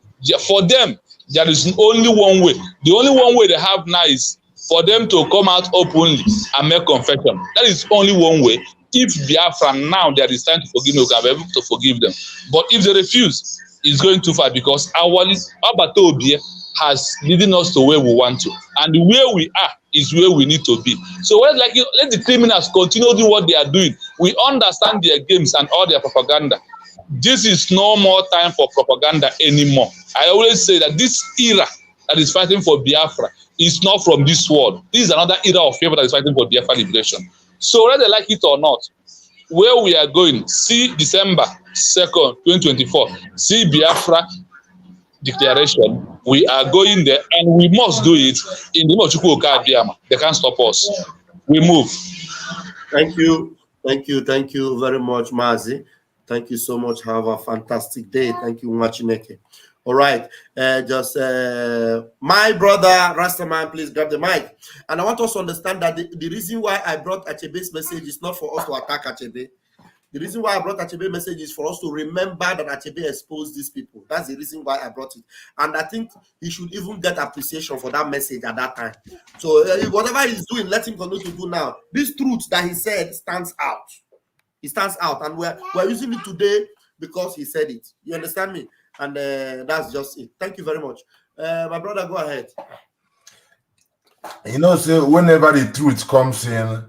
for them, there is only one way. The only one way they have now is for them to come out openly and make confession. That is only one way. If Biafra now there is time to forgive them, we can be able to forgive them. But if they refuse, it's going too far, because our Abatobie has leading us to where we want to, and where we are is where we need to be. So let the criminals continue doing what they are doing. We understand their games and all their propaganda. This is no more time for propaganda anymore. I always say that this era that is fighting for Biafra is not from this world. This is another era of favor that is fighting for Biafra liberation. So whether they like it or not, where we are going, see December 2nd, 2024, see Biafra declaration. We are going there, and we must do it in the name of Chukwu Okadiama. They can't stop us. We move. Thank you very much, Mazi. Thank you so much. Have a fantastic day. Thank you, Mwachineke. All right, my brother Rastaman, please grab the mic. And I want us to understand that the reason why I brought Achebe's message is not for us to attack Achebe. The reason why I brought Achebe's message is for us to remember that Achebe exposed these people. That's the reason why I brought it. And I think he should even get appreciation for that message at that time. So whatever he's doing, let him continue to do now. This truth that he said stands out. It stands out. And we're using it today because he said it. You understand me? And that's just it. Thank you very much. My brother, go ahead. You know, so whenever the truth comes in,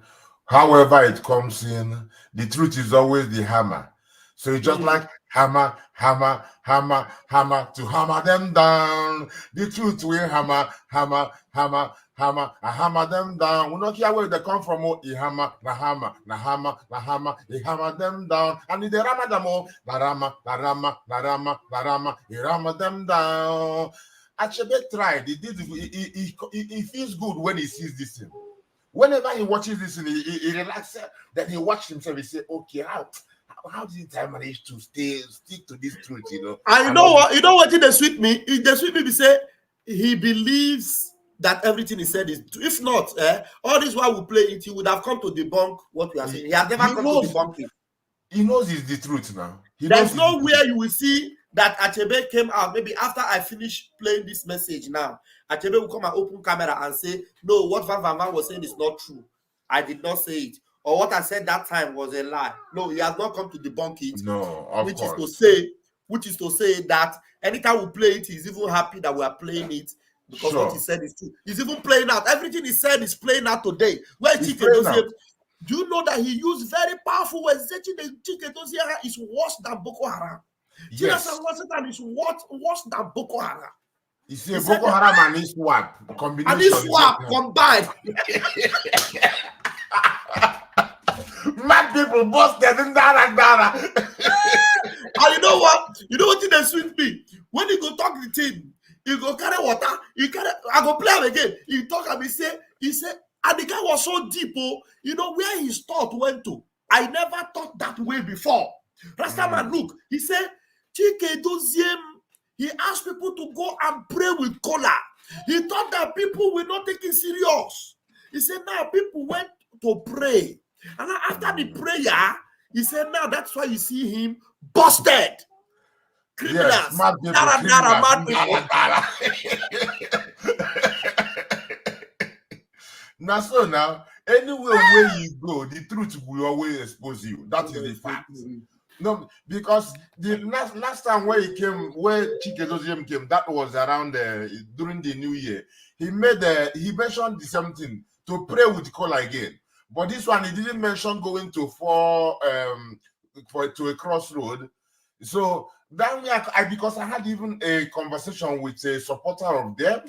however it comes in, the truth is always the hammer. So it's just like hammer, hammer, hammer, hammer to hammer them down. The truth will hammer, hammer, hammer, hammer, I hammer them down. We don't care where they come from. Oh, he hammer, na hammer, na hammer, na hammer, he hammer them down. And he rammer them all, la rama, la rama, la rama, la rama, he rammer them down. Achebe tried. He feels good when he sees this thing. Whenever he watches this thing, he relaxes. Then he watches himself. He say, "Okay, how did I manage to stick to this truth?" You know. And you know what? You know what? They sweet me. They sweet me. They say he believes that everything he said is true. If not, all this while we play it, he would have come to debunk what we are saying. He has never come to debunk it. He knows it's the truth now. There's nowhere you will see that Achebe came out. Maybe after I finish playing this message now, Achebe will come and open camera and say, "No, what Van was saying is not true. I did not say it. Or what I said that time was a lie." No, he has not come to debunk it. No, of course. Which is to say that anytime we play it, he's even happy that we are playing it because what he said is true. He's even playing out. Everything he said is playing out today. Do you know that he used very powerful words? Chike Dozier is worse than Boko Haram. Yes. Is worse than Boko Haram. He said Boko Haram and ISWAP combination. And ISWAP combined. Mad people busted in Dara. And you know what? You know what they sweet me? When you go talk the thing, you go carry water, I go play him again. He talk and he say, and the guy was so deep, you know, where his thought went to. I never thought that way before. Last time I look, he said, Chike Doziem, he asked people to go and pray with cola. He thought that people were not taking serious. He said, now people went to pray. And after the prayer, he said, now that's why you see him busted. Criminals. Yes, mad people. Now, so now, anywhere where you go, the truth will always expose you. That is the fact. No, because the last time where he came, where Chike Doziem came, that was around during the New Year. He mentioned the same thing, to pray with cola again. But this one, he didn't mention going to to a crossroad. So then because I had even a conversation with a supporter of them,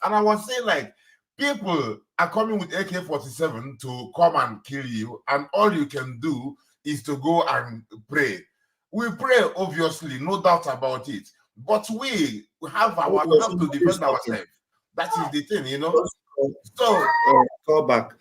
and I was saying like, people are coming with AK-47 to come and kill you, and all you can do is to go and pray. We pray, obviously, no doubt about it. But we have to defend ourselves. That is the thing, you know. So call back.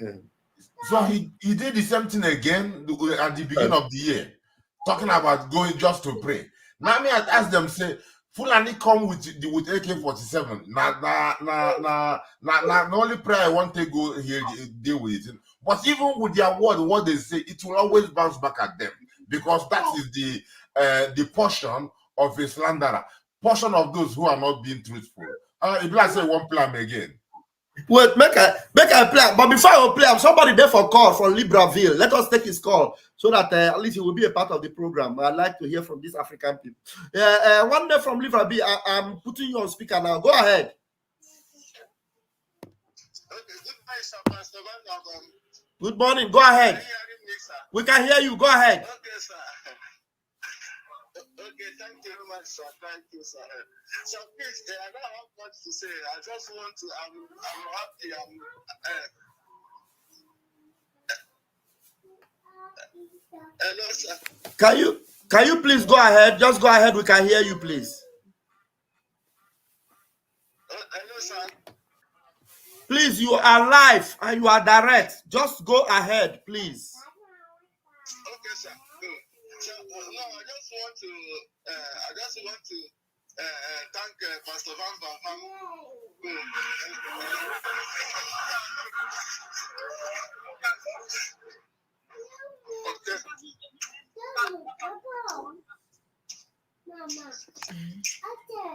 So he did the same thing again at the beginning of the year, talking about going just to pray. Now me I ask them, say, Fulani come with AK-47. The only prayer I want to go here deal with it. But even with their word, what they say, it will always bounce back at them, because that is the portion of a slanderer, portion of those who are not being truthful. If I say one plan again. Wait, make I play. But before I play, somebody there for call from Libreville. Let us take his call so that at least he will be a part of the program. I'd like to hear from these African people. One day from Libreville, I'm putting you on speaker now. Go ahead. Good morning. Go ahead. We can hear you. Go ahead. Okay, sir. Okay, thank you very much, sir. Thank you, sir. So please, I don't have much to say. I just want to, I'm happy. Hello, sir. Can you please go ahead? Just go ahead. We can hear you, please. Hello, sir. Please, you are live and you are direct. Just go ahead, please. Okay, sir. So, no, I just want to thank Pastor Van. Okay.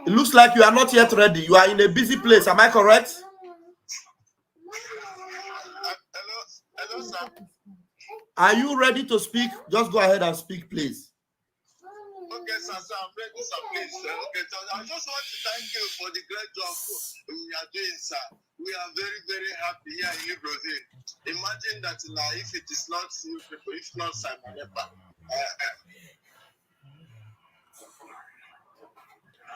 It looks like you are not yet ready. You are in a busy place. Am I correct? Hello, sir. Are you ready to speak? Just go ahead and speak, please. Okay, sir. I'm ready, sir. Please. Okay, so I just want to thank you for the great job we are doing, sir. We are very, very happy here in Libreville. Imagine that if it is not you people, if not Simon Ekpa.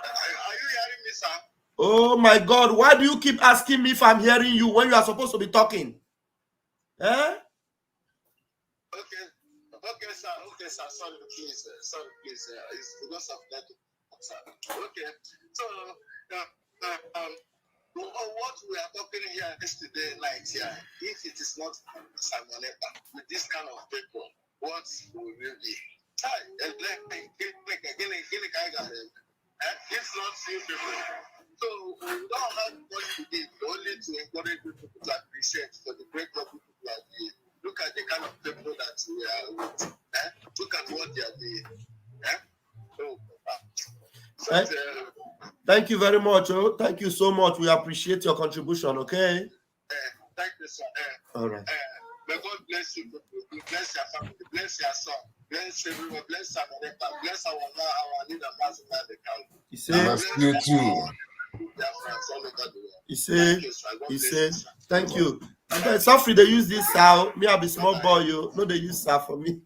Are you hearing me, sir? Oh my God, why do you keep asking me if I'm hearing you when you are supposed to be talking? Eh? Okay, sir. Sorry, please. It's because of that, sir. Okay. So, what we are talking here yesterday night, if it is not Simon Ekpa with this kind of people, what will we be? It's not few people. So we don't have what to give, only to encourage people to appreciate for the great of people like you. Look at the kind of people that we are with. Look at what they are doing. Thank you very much. Oh, thank you so much. We appreciate your contribution. Okay. Thank you, sir. All right. May God bless you. Bless your family. Bless your son. Bless everyone. Bless Simon Ekpa. Bless our leader, Master Nandekano. He said, you too. He said, thank you. Safri, they use this sound. Me, I'll be small boy. You know they use sound for me.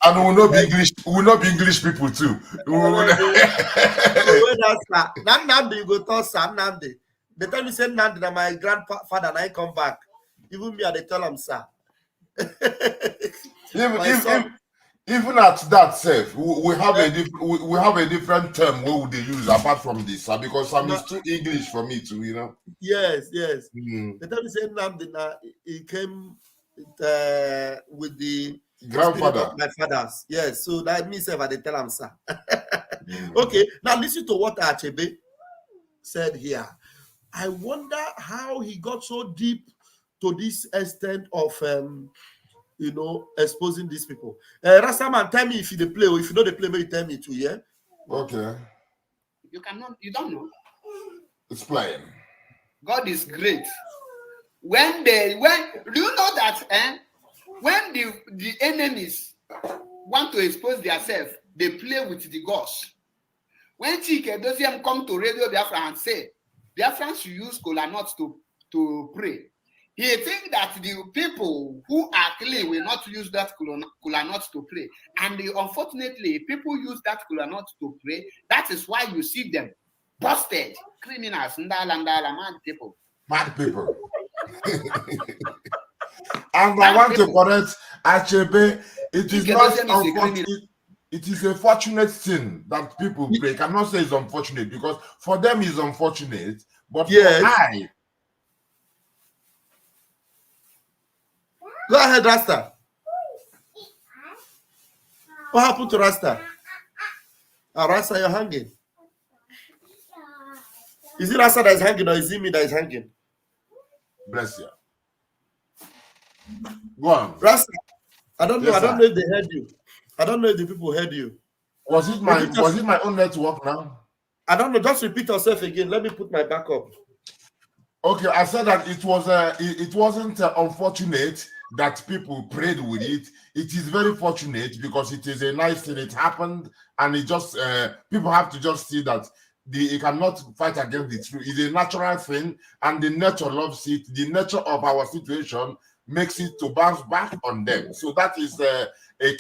And we will not be English. We will not be English people too. Nandi, you go tell Sam Nandi. The time you say Nandi, that my grandfather and I come back. Even me, they tell him, sir. Even at that self, we have a different term what would they use apart from this, because some is too English for me too, you know. Yes. The time you say Nandi, he came with the grandfather of my fathers. Yes, so that means if I tell him, sir. Okay, now listen to what Achebe said here. I wonder how he got so deep to this extent of exposing these people. Rastaman, tell me if you play, or if you know the play, maybe tell me too, yeah? Okay. You don't know. It's playing. God is great. Do you know that when the enemies want to expose themselves, they play with the gods. When Chike Doziem come to Radio Biafra and say, Biafrans should use kola nuts to pray, he thinks that the people who are clean will not use that kola nuts to pray. And unfortunately, people use that kola nuts to pray. That is why you see them busted. Criminals, mad people. Mad people. And I want to correct Achebe. It is not unfortunate. It is a fortunate thing that people pray. I cannot say it's unfortunate because for them it's unfortunate. But yes. For I. Go ahead, Rasta. What happened to Rasta? Rasta, you're hanging. Is it Rasta that is hanging or is it me that is hanging? Bless you. Go on. Rasta, I don't know. Yes, I don't know if they heard you. I don't know if the people heard you. Was it my own network now? I don't know. Just repeat yourself again. Let me put my back up. Okay, I said that it wasn't unfortunate that people prayed with it. It is very fortunate because it is a nice thing. It happened, and it just people have to just see that you cannot fight against the truth. It's a natural thing, and the nature loves it. The nature of our situation makes it to bounce back on them. So that is a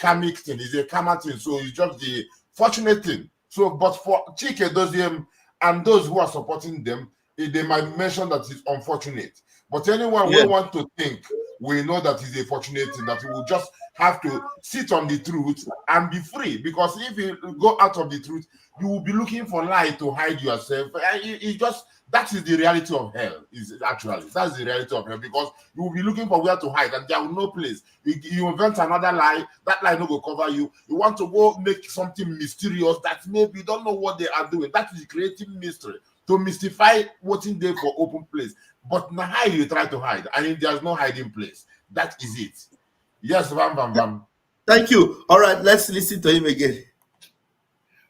karmic thing. It's a karma thing. So it's just the fortunate thing. So, but for Chike Doziem and those who are supporting them, they might mention that it's unfortunate. But anyone who want to think, we know that it's a fortunate thing, that we will just have to sit on the truth and be free. Because if you go out of the truth, you will be looking for light to hide yourself. That is the reality of hell. That's the reality of hell, because you will be looking for where to hide, and there will no place. You invent another lie, that lie no go cover you. You want to go make something mysterious that maybe you don't know what they are doing. That is creating mystery to mystify what's in there for open place. But now how you try to hide, and there's no hiding place. That is it. Yes, bam. Thank you. All right, let's listen to him again.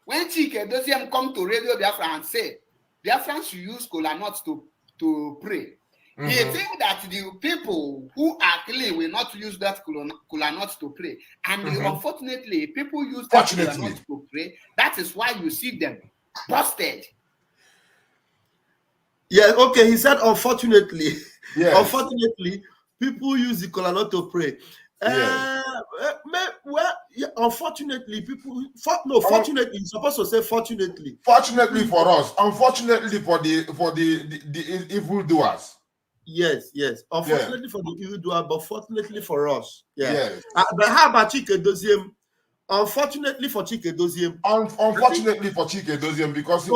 When Chike Doziem come to Radio Biafra and say, Biafrans should use kola nuts to pray, he thinks that the people who are clean will not use that kola nuts to pray. And unfortunately, people use that kola nuts to pray. That is why you see them busted. Yeah, okay, he said unfortunately. Yes. Unfortunately, people use the kola nut to pray. Well, Yeah, unfortunately, fortunately, you're supposed to say fortunately. Fortunately for us, unfortunately for the evildoers. Yes. Unfortunately for the evildoer, but fortunately for us. Yeah. Yes. But how about Chike Doziem? Unfortunately for Chike Doziem. Unfortunately for Chike Doziem, because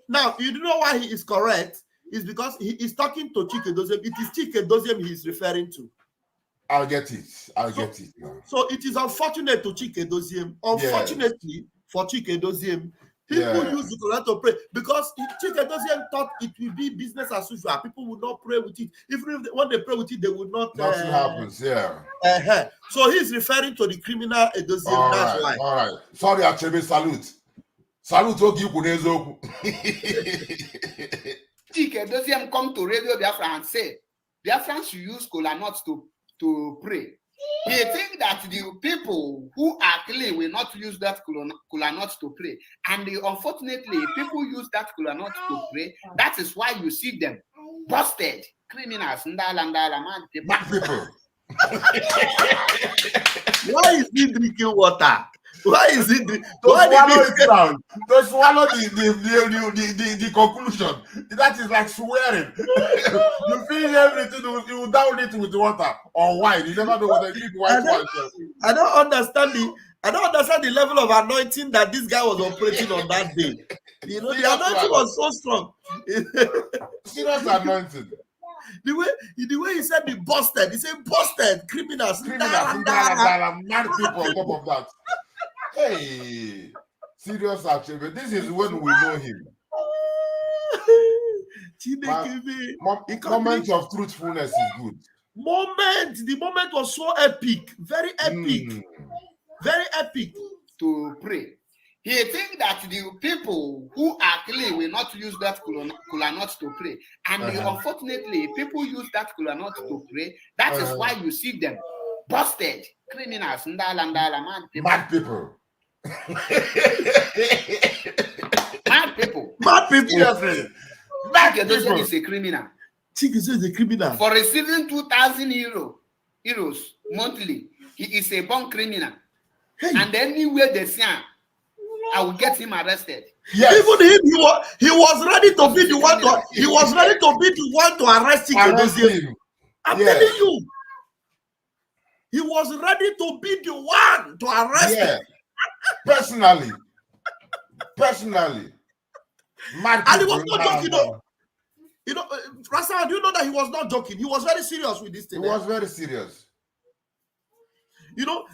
now you know why he is correct. Is because he is talking to Chike Doziem. It is Chike Doziem he is referring to. I'll get it now. So it is unfortunate to Chike Doziem. Unfortunately for Chike Doziem, people use the Quran to pray because Chike Doziem thought it will be business as usual. People would not pray with it. Even if when they pray with it, they would not. Nothing happens. Yeah. So he's referring to the criminal Doziem. That's why. All right. Sorry, Achebe. Salute. Ogi Kunezoku. Chike Doziem come to Radio Biafra and say Biafrans should use kola nuts to pray. He think that the people who are clean will not use that kola nuts to pray. And unfortunately, people use that kola nuts to pray. That is why you see them busted. Criminals. Mad people. Why is he drinking water? Why is it? To swallow it down. To swallow the conclusion. That is like swearing. You feel everything. You down it with water or wine. You never know whether you drink white wine. I don't understand the level of anointing that this guy was operating on that day. You know, the anointing was so strong. Serious anointing. The way he said the busted. He said busted criminals. Mad people on top of that. Hey, serious action. This is when we know him. Moment of truthfulness is good. The moment was so epic, very epic, very epic. To pray. He think that the people who are clean will not use that kola nuts to pray. And unfortunately, people use that kola nuts to pray. That is why you see them busted. Criminals. Mad people. Mad people. Seriously. Chike Doziem is a criminal. Chike is a criminal. For receiving 2,000 euros monthly, he is a born criminal. Hey. And anywhere they see him, I will get him arrested. Yes. Even him, he was ready to be the one to arrest Chike Doziem. I'm telling you. He was ready to be the one to arrest him. Personally. And he was not joking though. You know, Rasa, do you know that he was not joking? He was very serious with this thing. He was very serious. You know,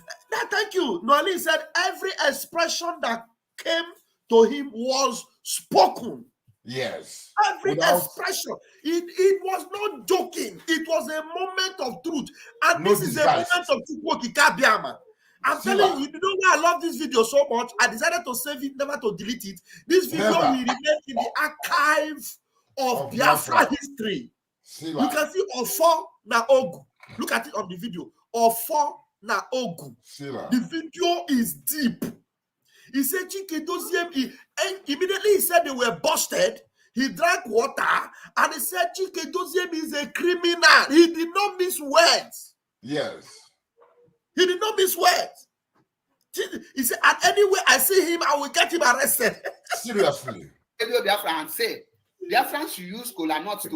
thank you. Noali said every expression that came to him was spoken. Yes. Every expression. It was not joking. It was a moment of truth. And this is a moment of truth. I'm telling you, you know why I love this video so much? I decided to save it, never to delete it. This video will remain in the archive of Biafra history. You can see Ofo na Ogu. Look at it on the video. Ofo na Ogu. The video is deep. He said Chike Doziem, immediately he said they were busted. He drank water and he said Chike Doziem is a criminal. He did not miss words. Yes. He did not miss words. He said, and anyway I see him, I will get him arrested. Seriously. Biafra say Biafrans should use kola nuts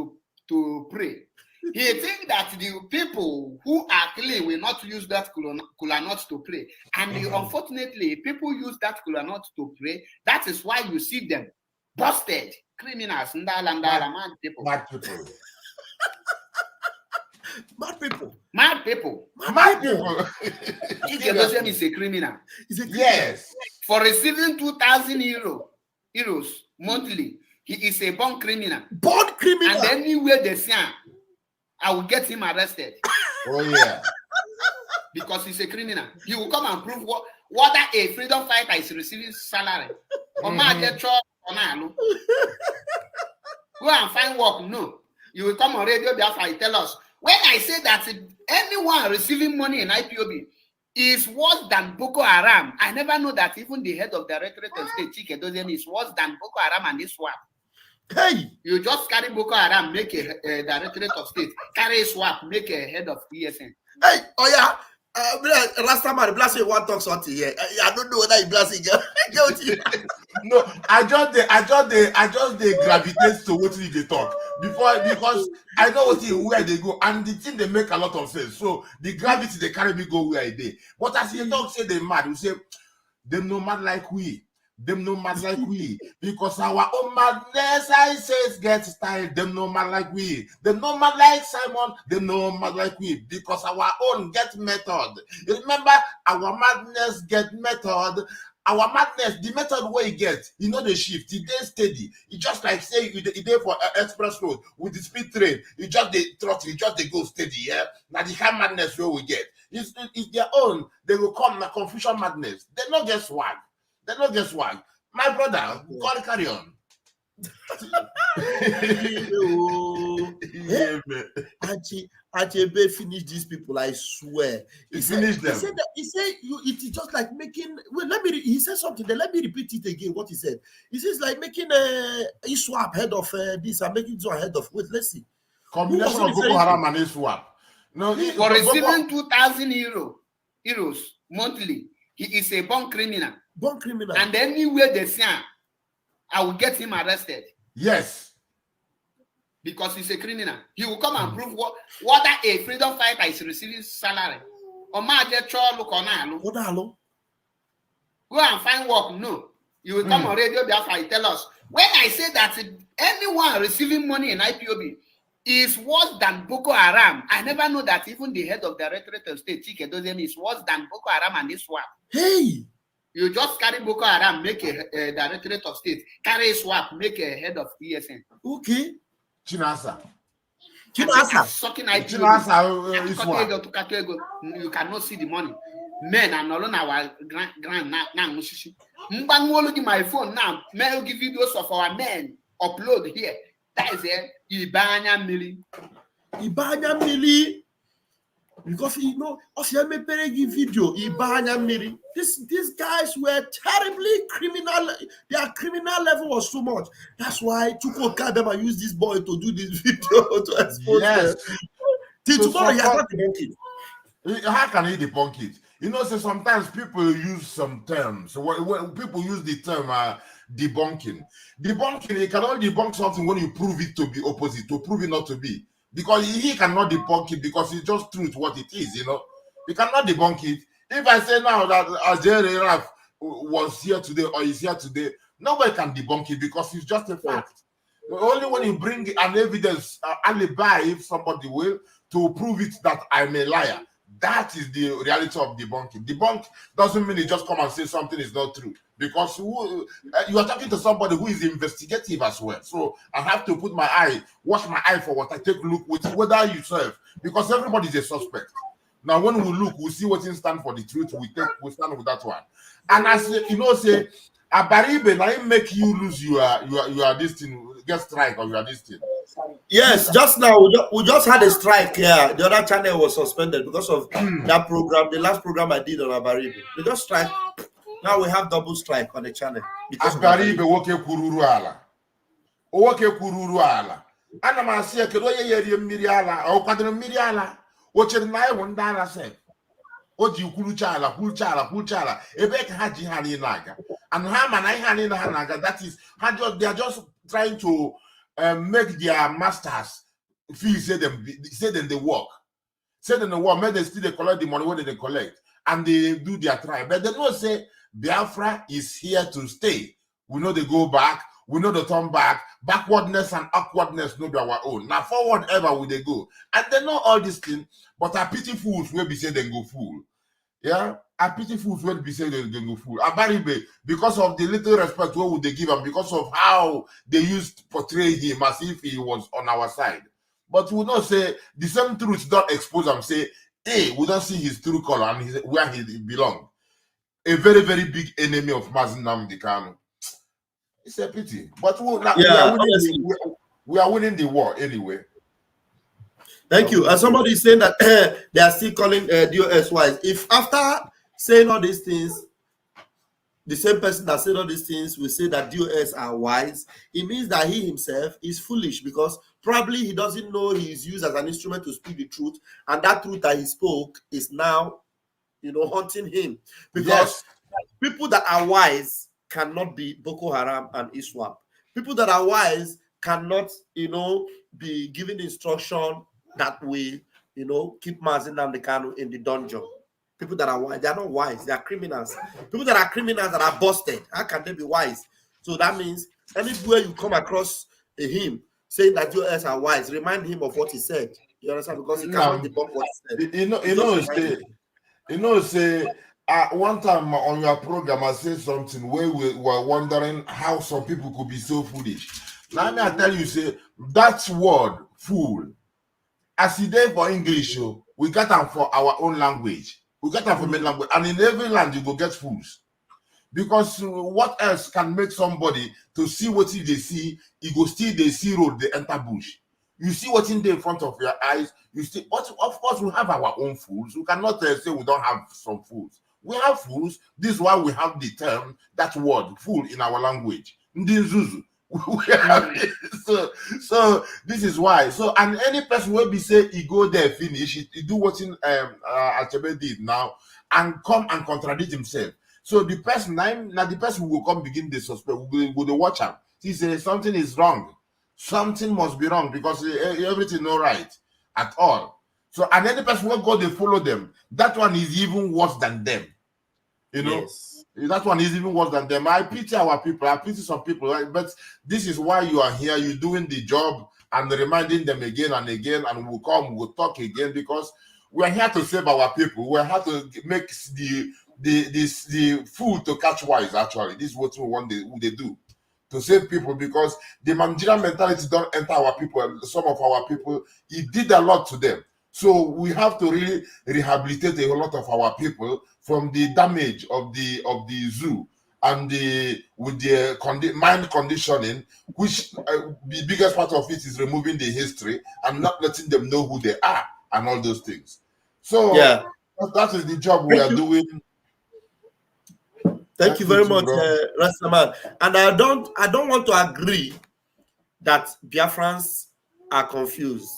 to pray. He think that the people who are clean will not use that kola nuts to pray. And unfortunately, people use that kola nuts to pray. That is why you see them busted. Criminals. Mad people. Mad people. Mad people. Mad people. Mad people. Chike Doziem is a criminal. Yes. For receiving 2,000 euros monthly, he is a born criminal. Born criminal. And anywhere they see him, I will get him arrested. Oh yeah. Because he's a criminal. He will come and prove whether a freedom fighter is receiving salary. Or go and find work. No. You will come on Radio Biafra and tell us. When I say that anyone receiving money in IPOB is worse than Boko Haram, I never know that even the head of the Directorate of State, Chike Doziem, is worse than Boko Haram and this swap. Hey! You just carry Boko Haram, make a Directorate of State, carry a swap, make a head of ESN. Hey, oh yeah. Rastaman, blast you one talk something here. I don't know whether he blasting. No, I just they gravitate to what they talk because I know where they go, and the thing they make a lot of sense. So the gravity they carry me go where they. But as you don't say they mad, you say them no mad like we. Them no mad like we, because our own madness, I say, gets style. Them no mad like we. Them no mad like Simon. Them no mad like we, because our own get method. You remember, our madness get method. Our madness, the method where you get, you know the shift. It dey steady. It just like say you dey for express road with the speed train. You just dey throttle. You just dey go steady. Yeah, now the kind madness where we get. It's their own. They will come na confusion madness. They not get swag. They not get swag. My brother, carry on. Achebe finished these people, I swear. He finished them. He said it's just like making. Well, he said something. Then let me repeat it again. What he said. He says like making a swap head of this and making it head of. Wait, let's see. Combination of Boko Haram and swap. No, for receiving 2,000 euros monthly, he is a born criminal. Born criminal. And anywhere they see him, I will get him arrested. Yes. Because he's a criminal. He will come and prove what a freedom fighter is receiving salary. Or go and find work. No. You will come on radio and tell us. When I say that anyone receiving money in IPOB is worse than Boko Haram, I never know that even the head of the Directorate of State, Chike Doziem, is worse than Boko Haram and this swap. Hey! You just carry Boko Haram, make a Directorate of State, carry a swap, make a head of ESN. Okay. Chinasa. Sucking IPOB. You cannot see the money. Men and all our grand now. My phone now. Men give videos of our men upload here. That is it. Ibanya Mili. Because you know, give video. Ibanya Mili. These guys were terribly criminal. Their criminal level was so much. That's why Chuko Kadema used this boy to do this video to expose them. Till tomorrow, he has not debunked it. How can he debunk it? You know, so sometimes people use some terms. So when people use the term debunking, you can only debunk something when you prove it to be opposite, to prove it not to be. Because he cannot debunk it because it's just truth what it is, you know. He cannot debunk it. If I say now that Ajay Raf was here today or is here today, nobody can debunk it because it's just a fact. Only when you bring an evidence, alibi, if somebody will, to prove it that I'm a liar. That is the reality of debunking. Debunk doesn't mean you just come and say something is not true. Because you are talking to somebody who is investigative as well. So I have to put my eye, wash my eye for what I take a look with whether you serve. Because everybody is a suspect. Now when we look, we see what stand for the truth. We stand with that one. And as you know, say, Abaribe, now make you lose your this thing, get strike or your this thing. Yes, just now we just had a strike here. The other channel was suspended because of that program. The last program I did on Abaribe. They just strike. Now we have double strike on the channel. Because Abaribe woke kururu ala. Woke kururu ala. Ana masia kedo ye mmiri ala. O kwadro mmiri ala. O chere na e won dala se. O ji kwuruchala. Ebe ka ha ji ha ni naga. And ha man ha ni na naga. That is they are just trying to make their masters feel say them they work. Say them they work, make them still they collect the money when they collect. And they do their trial. But they don't say Biafra is here to stay. We know they go back, we know they turn back. Backwardness and awkwardness no be our own. Now forward ever will they go. And they know all these things, but our pity fools will be say they go fool. Yeah, a pity fools will be saying they go fool. Abaribe, because of the little respect what would they give him, because of how they used to portray him as if he was on our side. But we don't say the same truth don't expose him. Say, hey, we don't see his true color and where he belongs. A very, very big enemy of Mazi Nnamdi Kanu. It's a pity. But we are winning the war anyway. Thank you. And somebody is saying that they are still calling DOS wise. If after saying all these things, the same person that said all these things will say that DOS are wise, it means that he himself is foolish because probably he doesn't know he is used as an instrument to speak the truth, and that truth that he spoke is now hunting him, because people that are wise cannot be Boko Haram and ISWAP. People that are wise cannot, be given instruction that we, keep Mazi Nnamdi Kanu in the dungeon. People that are wise, they are not wise. They are criminals. People that are criminals that are busted, how can they be wise? So that means anywhere you come across him saying that you guys are wise, remind him of what he said. You understand? Because he cannot debunk what he said. One time on your program, I said something where we were wondering how some people could be so foolish. Now, I tell you, say that word, fool, as he did for English, we got them for our own language. We got them for main language. And in every land, you go get fools. Because what else can make somebody to see what they see, you go still they see road, they enter bush. You see what's in there in front of your eyes. You see, of course, we have our own fools. We cannot say we don't have some fools. We have fools. This is why we have the term, that word, fool, in our language. Ndinzuzu. We have it. So this is why. So, and any person will be say he go there, finish, he do what Achebe did now, and come and contradict himself. So the person, now the person who will come begin the suspect, will the watch him. He says something is wrong. Something must be wrong because everything not right at all. So, and any person will go, they follow them. That one is even worse than them. Yes. That one is even worse than them. I pity our people. I pity some people. Right? But this is why you are here. You're doing the job and reminding them again and again. And we'll come, we'll talk again because we're here to save our people. We're here to make the food to catch wise, actually. This is what we want they do. To save people, because the Nigerian mentality don't enter our people. Some of our people, it did a lot to them. So we have to really rehabilitate a lot of our people from the damage of the zoo and with the mind conditioning, which the biggest part of it is removing the history and not letting them know who they are and all those things. So yeah, that is the job we are doing. Thank you very much, Rastaman. And I don't want to agree that Biafrans are confused.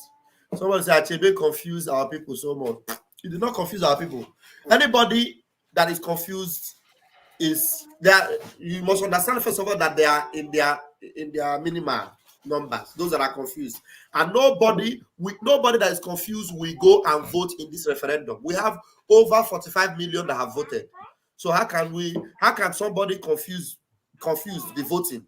Someone said Achebe confused our people so much. He did not confuse our people. Anybody that is confused is there. You must understand first of all that they are in their minimal numbers. Those that are confused, and nobody that is confused will go and vote in this referendum. We have over 45 million that have voted. So how can somebody confuse the voting,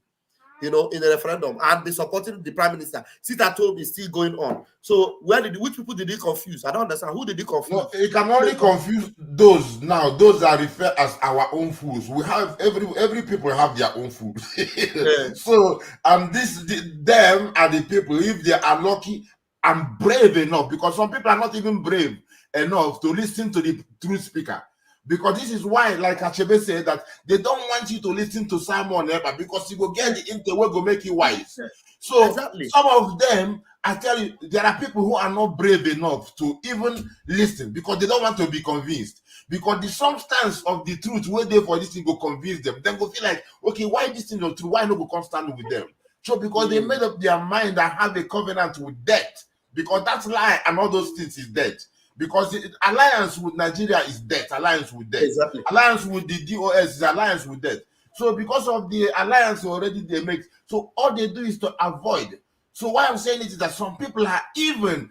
in the referendum and be supporting the prime minister? Sit at home is still going on. So which people did he confuse? I don't understand. Who did he confuse? No, he can only confuse those now. Those are referred as our own fools. We have every people have their own fools. Yeah. So them are the people, if they are lucky and brave enough, because some people are not even brave enough to listen to the truth speaker. Because this is why, like Achebe said, that they don't want you to listen to Simon Ekpa because you will get the intel will go make you wise. So exactly. Some of them, I tell you, there are people who are not brave enough to even listen because they don't want to be convinced. Because the substance of the truth where they for this thing go convince them, then go feel like, okay, why this thing not true? Why not go constant with them? So because they made up their mind and have a covenant with death, because that's lie and all those things is death. Because the alliance with Nigeria is death, alliance with death. Exactly. Alliance with the DOS is alliance with death. So because of the alliance already they make, so all they do is to avoid. So why I'm saying it is that some people are even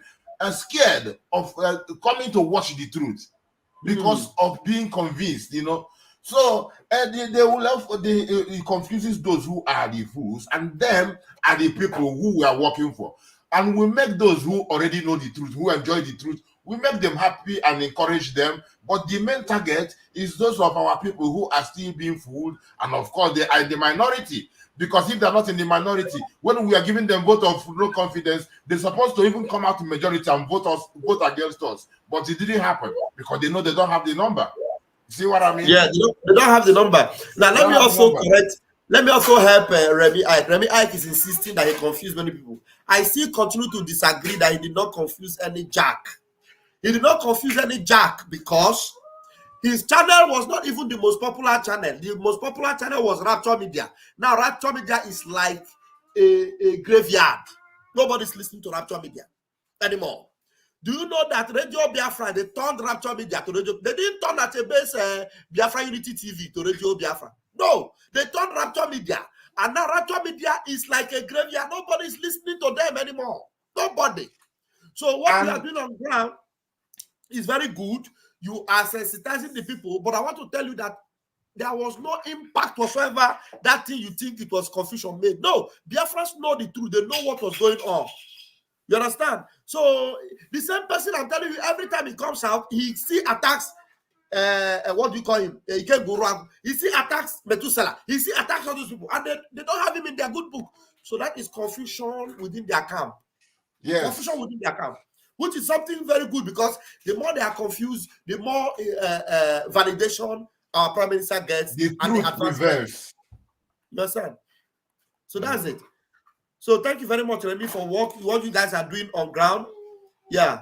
scared of coming to watch the truth because of being convinced, So they will have it confuses those who are the fools, and them are the people who we are working for. And we make those who already know the truth, who enjoy the truth, we make them happy and encourage them. But the main target is those of our people who are still being fooled. And of course, they are in the minority. Because if they're not in the minority, when we are giving them vote of no confidence, they're supposed to even come out to majority and vote against us. But it didn't happen because they know they don't have the number. See what I mean? Yeah, they don't have the number. Now, let me also help Remy Ike. Remy Ike is insisting that he confused many people. I still continue to disagree that he did not confuse any jack. He did not confuse any jack because his channel was not even the most popular channel. The most popular channel was Rapture Media. Now, Rapture Media is like a graveyard. Nobody's listening to Rapture Media anymore. Do you know that Radio Biafra, they turned Rapture Media to Radio? They didn't turn at a base Biafra Unity TV to Radio Biafra. No, they turned Rapture Media. And now Rapture Media is like a graveyard. Nobody's listening to them anymore. Nobody. So what we are doing on ground is very good. You are sensitizing the people. But I want to tell you that there was no impact whatsoever. That thing you think it was confusion made. No, Biafrans know the truth. They know what was going on. You understand? So the same person I'm telling you, every time he comes out, he still attacks. What do you call him? He can't go wrong. He still attacks Methuselah. He still attacks all those people, and they don't have him in their good book. So that is confusion within their camp. Yes. Confusion within their camp, which is something very good because the more they are confused, the more validation our prime minister gets. The truth prevails. You understand? So that's it. So thank you very much, Remy, for what you guys are doing on ground. Yeah.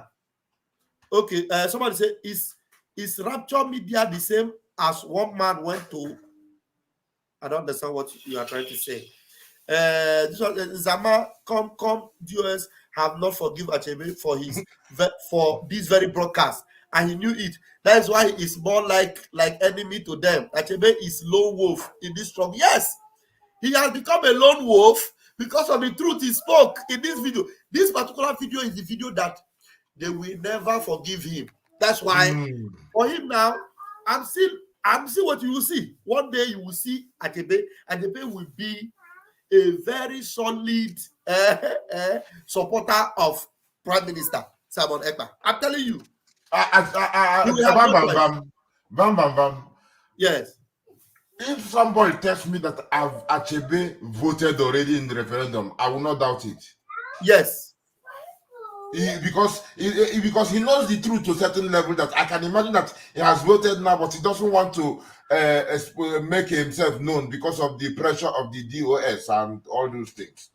Okay. Somebody say, is Rapture Media the same as one man went to? I don't understand what you are trying to say. This one, Zama, come, DOS have not forgiven Achebe for this very broadcast, and he knew it. That is why he is more like enemy to them. Achebe is lone wolf in this struggle. Yes, he has become a lone wolf because of the truth he spoke in this video. This particular video is the video that they will never forgive him. That's why for him now, I'm still what you will see. One day you will see Achebe. Achebe will be a very solid supporter of Prime Minister Simon Ekpa. I'm telling you. Yes. If somebody tells me that Achebe voted already in the referendum, I will not doubt it. Yes. Because he knows the truth to a certain level that I can imagine that he has voted now, but he doesn't want to make himself known because of the pressure of the DOS and all those things.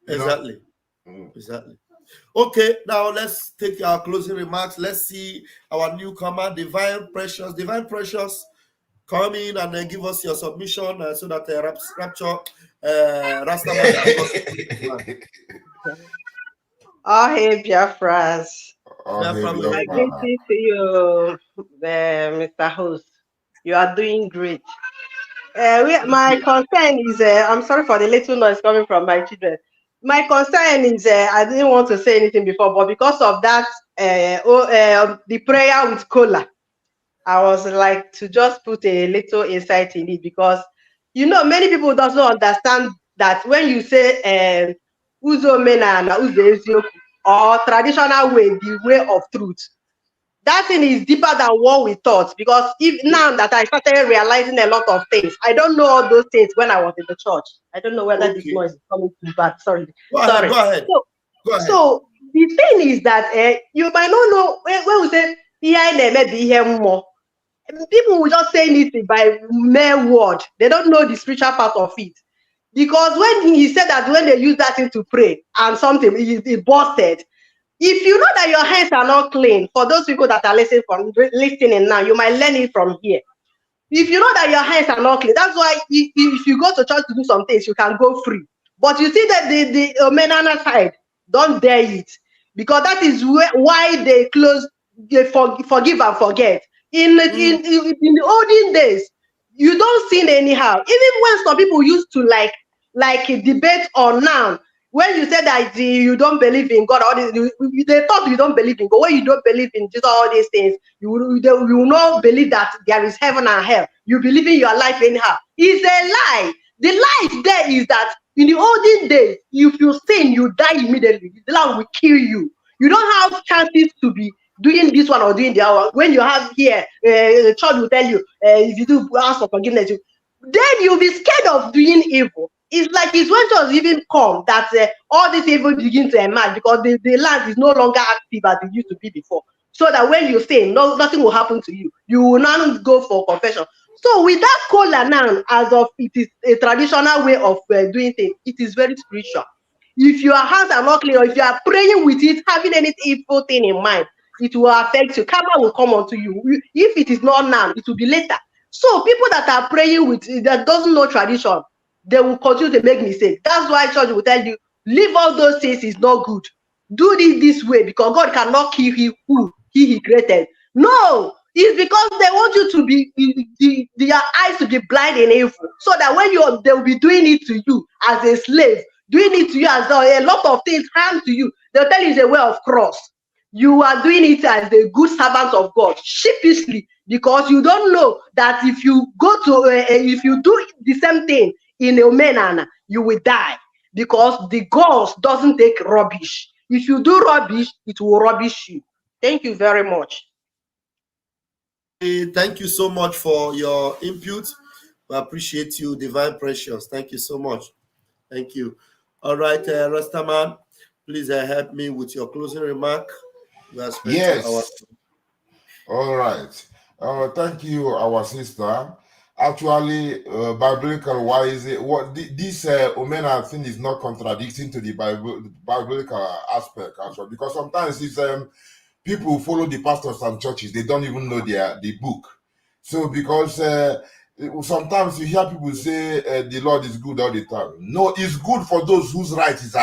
Exactly. Exactly. Okay, now let's take our closing remarks. Let's see our newcomer, Divine Precious. Divine Precious, come in and give us your submission so that Rapture Rastaman. Oh, hey, Biafras. Biafra. Greeting to you, Mr. Host. You are doing great. My concern is, I'm sorry for the little noise coming from my children. My concern is, I didn't want to say anything before, but because of that, the prayer with Kola, I was like to just put a little insight in it because, you know, many people doesn't understand that when you say Uzo Mena na Uzo Ezioku, or traditional way, the way of truth, that thing is deeper than what we thought. Because if now that I started realizing a lot of things, I don't know all those things when I was in the church. I don't know whether this noise is coming too bad. Sorry. Go ahead. So the thing is that you might not know when we say people will just say it by mere word. They don't know the spiritual part of it. Because when he said that when they use that thing to pray and something it busted, if you know that your hands are not clean, for those people that are listening now, you might learn it from here. If you know that your hands are not clean, that's why if you go to church to do some things, you can go free. But you see that the Omenana side, don't dare it. Because that is why they close, they forgive and forget. In the olden days, you don't sin anyhow. Even when some people used to like a debate on now, when you say that you don't believe in God, they thought you don't believe in God. When you don't believe in Jesus, all these things, you will not believe that there is heaven and hell. You believe in your life anyhow. It's a lie. The lie there is that in the olden days, if you sin, you die immediately. The Lord will kill you. You don't have chances to be doing this one or doing the other. When you have here, the church will tell you, if you do ask for forgiveness, then you'll be scared of doing evil. It's like it's when just even come that all this evil begin to emerge because the land is no longer active as it used to be before. So that when you say nothing will happen to you, you will not go for confession. So with that cola now, as of it is a traditional way of doing things, it is very spiritual. If your hands are not clear, or if you are praying with it, having any evil thing in mind, it will affect you. Karma will come onto you. If it is not now, it will be later. So people that are praying with that doesn't know tradition, they will continue to make mistakes. That's why church will tell you, leave all those things is not good. do this way because God cannot kill who he created. No, it's because they want you to be their eyes to be blind in evil, so that when they'll be doing it to you as a slave, doing it to you as a lot of things harm to you. They'll tell you it's a way of cross. You are doing it as a good servant of God, sheepishly, because you don't know that if you go to if you do the same thing in a manner, you will die, because the gods doesn't take rubbish. If you do rubbish, it will rubbish you. Thank you very much. Thank you so much for your input. We appreciate you, Divine Precious. Thank you so much. Thank you. All right, Rastaman, please help me with your closing remark. Yes. All right. Thank you, our sister. Actually, biblical wise, this Omena thing is not contradicting to the biblical aspect, actually, because sometimes it's people who follow the pastors and churches, they don't even know the book. So because sometimes you hear people say the Lord is good all the time. No, it's good for those whose heart is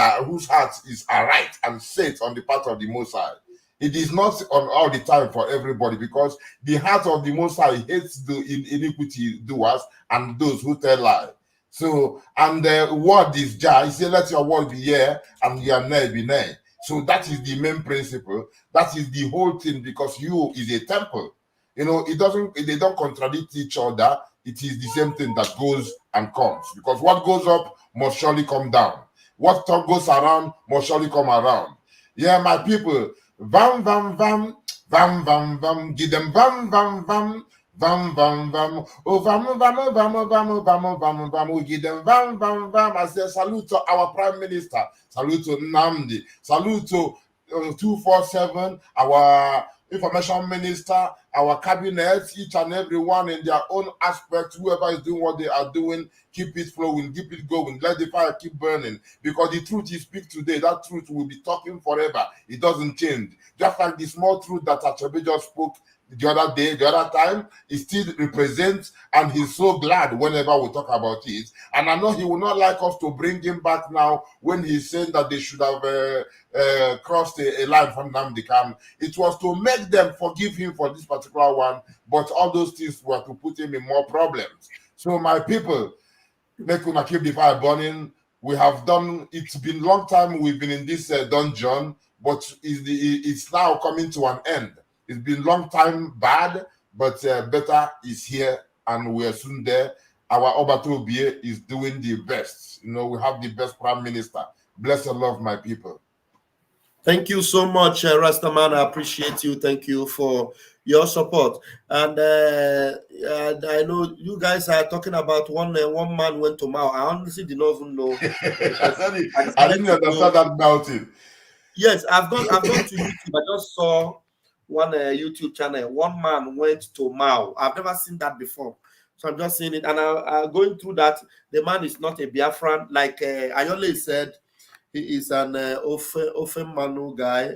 right and set on the path of the Most High. It is not on all the time for everybody, because the heart of the Most High hates the iniquity doers and those who tell lies. So, and the word is Jah. He said, let your word be yea and your nay be nay. So that is the main principle. That is the whole thing, because you is a temple. You know, they don't contradict each other. It is the same thing that goes and comes, because what goes up must surely come down. What goes around must surely come around. Yeah, my people. Vam vam vam vam vam vam, give them vam vam vam vam vam vam. Oh vam vam vam vam vam vam vam. We give them vam vam vam. I say salute to our Prime Minister, salute to Nnamdi, salute to 247, our Information Minister, our cabinet, each and every one in their own aspect. Whoever is doing what they are doing, keep it flowing, keep it going, let the fire keep burning, because the truth you speak today, that truth will be talking forever. It doesn't change. Just like the small truth that Achebe just spoke the other day, the other time, it still represents, and he's so glad whenever we talk about it. And I know he will not like us to bring him back now when he's saying that they should have crossed a line from Nnamdi Kanu. It was to make them forgive him for this particular one, but all those things were to put him in more problems. So my people, make una keep the fire burning. We have done, it's been a long time we've been in this dungeon, but it's now coming to an end. It's been a long time bad, but better is here, and we're soon there. Our Obatobie is doing the best. You know, we have the best Prime Minister. Bless and love, my people. Thank you so much, Rastaman. I appreciate you. Thank you for your support. And I know you guys are talking about one man went to Mao. I honestly did not even know. I didn't understand that about it. Yes, I've gone to YouTube. I just saw one YouTube channel. One man went to Mao. I've never seen that before. So I'm just seeing it. And I'm going through that. The man is not a Biafran. Like Ayole said, he is an Ofen Manu guy,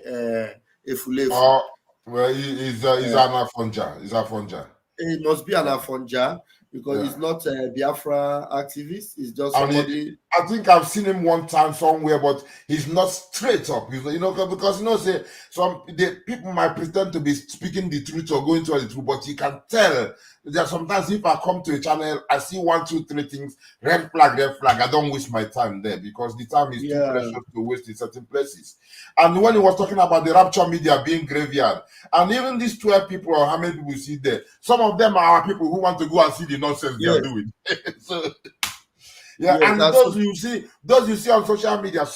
Efulefu. Well, he's an Afonja. He's Afonja. It must be an Afonja, because he's not a Biafra activist. He's just somebody. I think I've seen him one time somewhere, but he's not straight up. He's, you know, because you know, say the people might pretend to be speaking the truth or going to the truth, but you can tell. There are sometimes if I come to a channel, I see 1, 2, 3 things, red flag. I don't waste my time there, because the time is too precious to waste in certain places. And when he was talking about the Rapture Media being graveyard, and even these 12 people, or how many people you see there, some of them are our people who want to go and see the nonsense they are doing. So, and those you see on social media,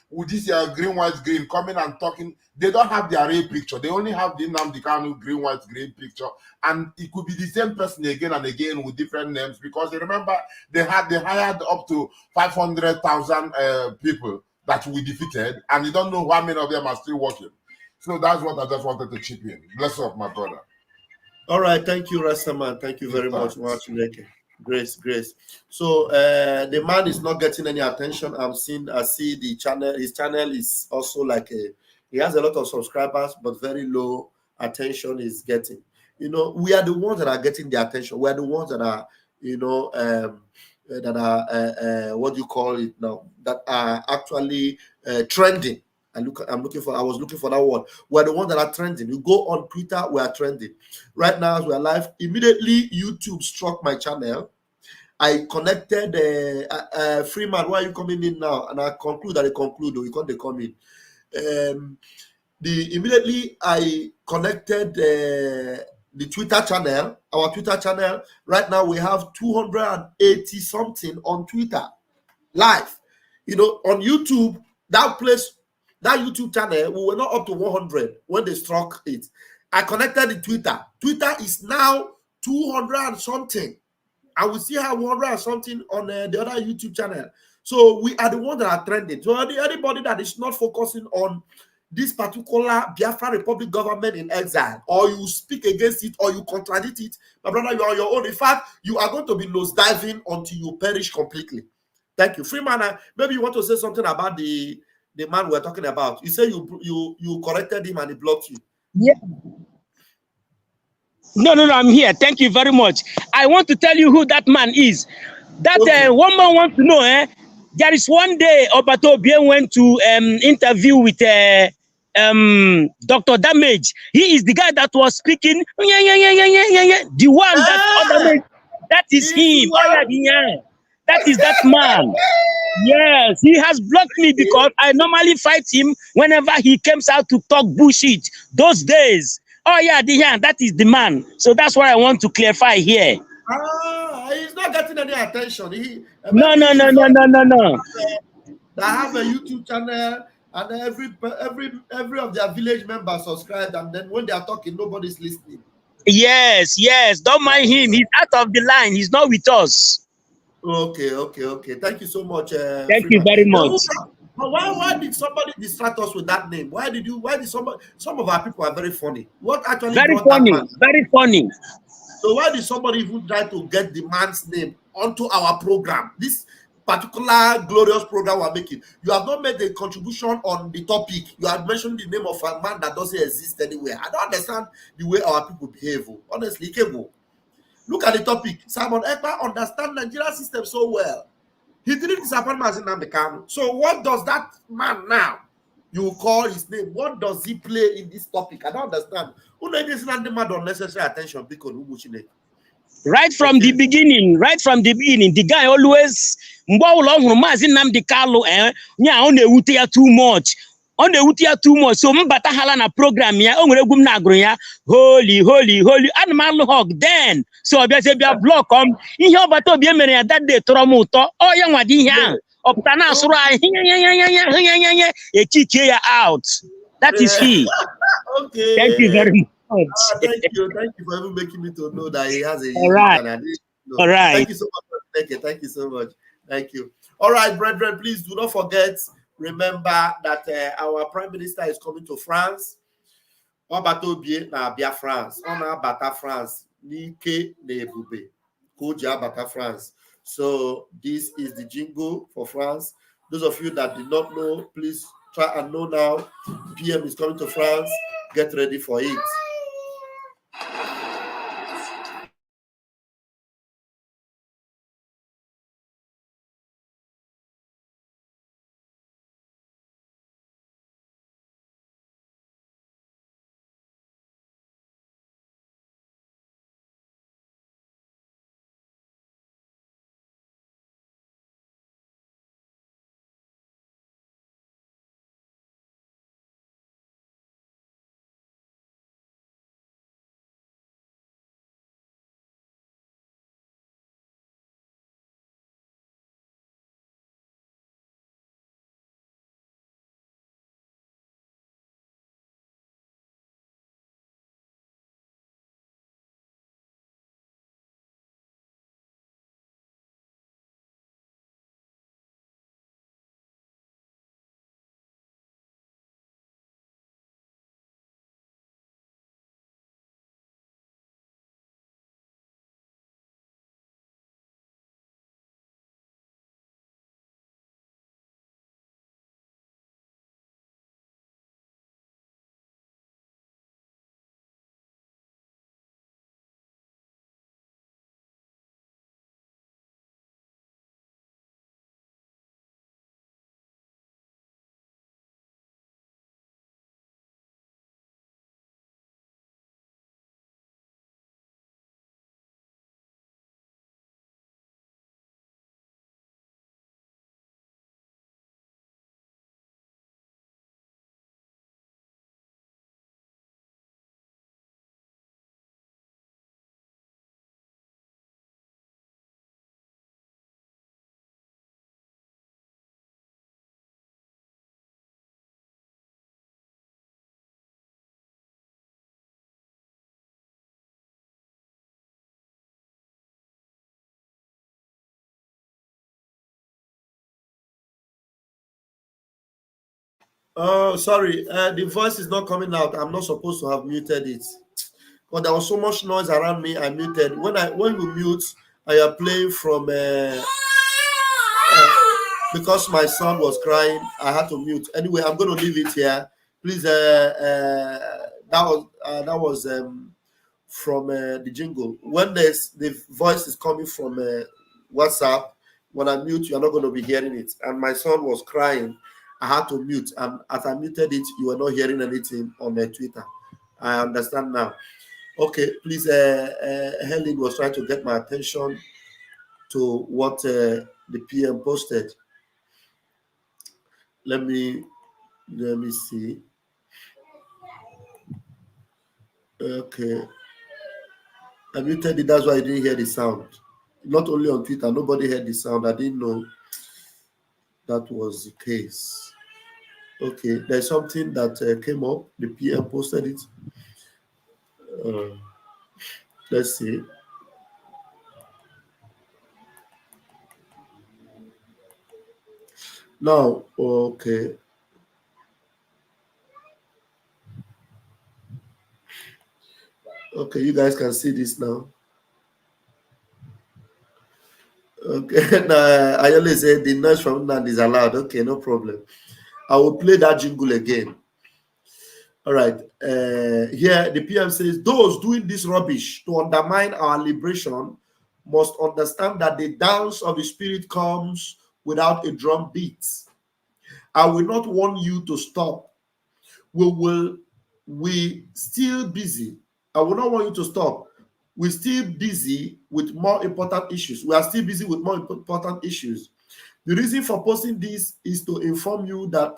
with this green, white, green coming and talking, they don't have their real picture. They only have the Nnamdi Kanu green, white, green picture, and it could be the same person again and again with different names, because they remember they hired up to 500,000 people that we defeated, and you don't know how many of them are still working. So that's what I just wanted to chip in. Bless up, my brother. All right, thank you, Rastaman. Thank you very much, Grace. So the man is not getting any attention. I see the channel. His channel is also like he has a lot of subscribers, but very low attention is getting. You know, we are the ones that are getting the attention. We are the ones that are, you know, that are what do you call it now? That are actually trending. I was looking for that word. We're the ones that are trending. You go on Twitter, we are trending. Right now, as we are live, immediately YouTube struck my channel. I connected Freeman. Why are you coming in now? And I conclude that they conclude, or you can't come in. Immediately I connected the Twitter channel, our Twitter channel. Right now we have 280 something on Twitter live. On YouTube, that YouTube channel, we were not up to 100 when they struck it. I connected the Twitter. Twitter is now 200 and something. And we still have 100 and something on the other YouTube channel. So we are the ones that are trending. So anybody that is not focusing on this particular Biafra Republic government in exile, or you speak against it, or you contradict it, my brother, you are on your own. In fact, you are going to be nosediving until you perish completely. Thank you. Freeman, maybe you want to say something about the man we're talking about. You say you corrected him and he blocked you. Yeah. No, I'm here. Thank you very much. I want to tell you who that man is. That one man wants to know. There is one day Obato Bien went to interview with Dr. Damage. He is the guy that was speaking. The one that Damage. That is him. That is that man. Yes, he has blocked me because I normally fight him whenever he comes out to talk bullshit. Those days. Oh yeah, that is the man. So that's what I want to clarify here. He's not getting any attention. No. I have a YouTube channel, and every of their village members subscribe, and then when they are talking, nobody's listening. Yes. Don't mind him. He's out of the line. He's not with us. Okay. Thank you so much. Thank you very much. Why did somebody distract us with that name? Why did some of our people are very funny? What actually very brought funny, that man? very funny. So why did somebody even try to get the man's name onto our program? This particular glorious program we're making. You have not made a contribution on the topic. You have mentioned the name of a man that doesn't exist anywhere. I don't understand the way our people behave. Honestly, Kebo. Look at the topic. Simon Ekpa understands Nigerian system so well. He didn't disappoint Mazen Namdekan. So what does that man now? You call his name. What does he play in this topic? I don't understand. Unnecessary attention. Right from the beginning, the guy always too much. On the Utia too much, so mbata hala na program ya onwere egwu m na-agụrụ ya holy animal hog then so bịa block ihe ọbata obi emere ya that day tọrọ m ụtọ ọ ya nwa dị ihe ahụ ọpụta na asụrụ anyị ekike ya out. That is he. Okay. Thank you very much. Thank you for even making me to know that he has a all right. All right. Thank you so much. Thank you so much. Thank you. All right, brethren, please do not forget. Remember that our Prime Minister is coming to France. Obato bie na Bia France. Ona Bata France. Nike Nebube. Koja Bata France. So this is the jingle for France. Those of you that did not know, please try and know now. PM is coming to France. Get ready for it. Oh, sorry. The voice is not coming out. I'm not supposed to have muted it. But there was so much noise around me. I muted. When you mute, I am playing from because my son was crying. I had to mute. Anyway, I'm going to leave it here. Please. That was from the jingle. When the voice is coming from WhatsApp, when I mute, you're not going to be hearing it. And my son was crying. I had to mute. And as I muted it, you were not hearing anything on Twitter. I understand now. Okay, please. Helen was trying to get my attention to what the PM posted. Let me see. Okay. I muted it. That's why I didn't hear the sound. Not only on Twitter, nobody heard the sound. I didn't know that was the case. Okay, there's something that came up. The PM posted it. Let's see. Now, okay. Okay, you guys can see this now. Okay, now I only said the noise from Nand is allowed. Okay, no problem. I will play that jingle again. All right. Here, the PM says, those doing this rubbish to undermine our liberation must understand that the dance of the spirit comes without a drum beat. I will not want you to stop. We still busy. I will not want you to stop. We're still busy with more important issues. We are still busy with more important issues. The reason for posting this is to inform you that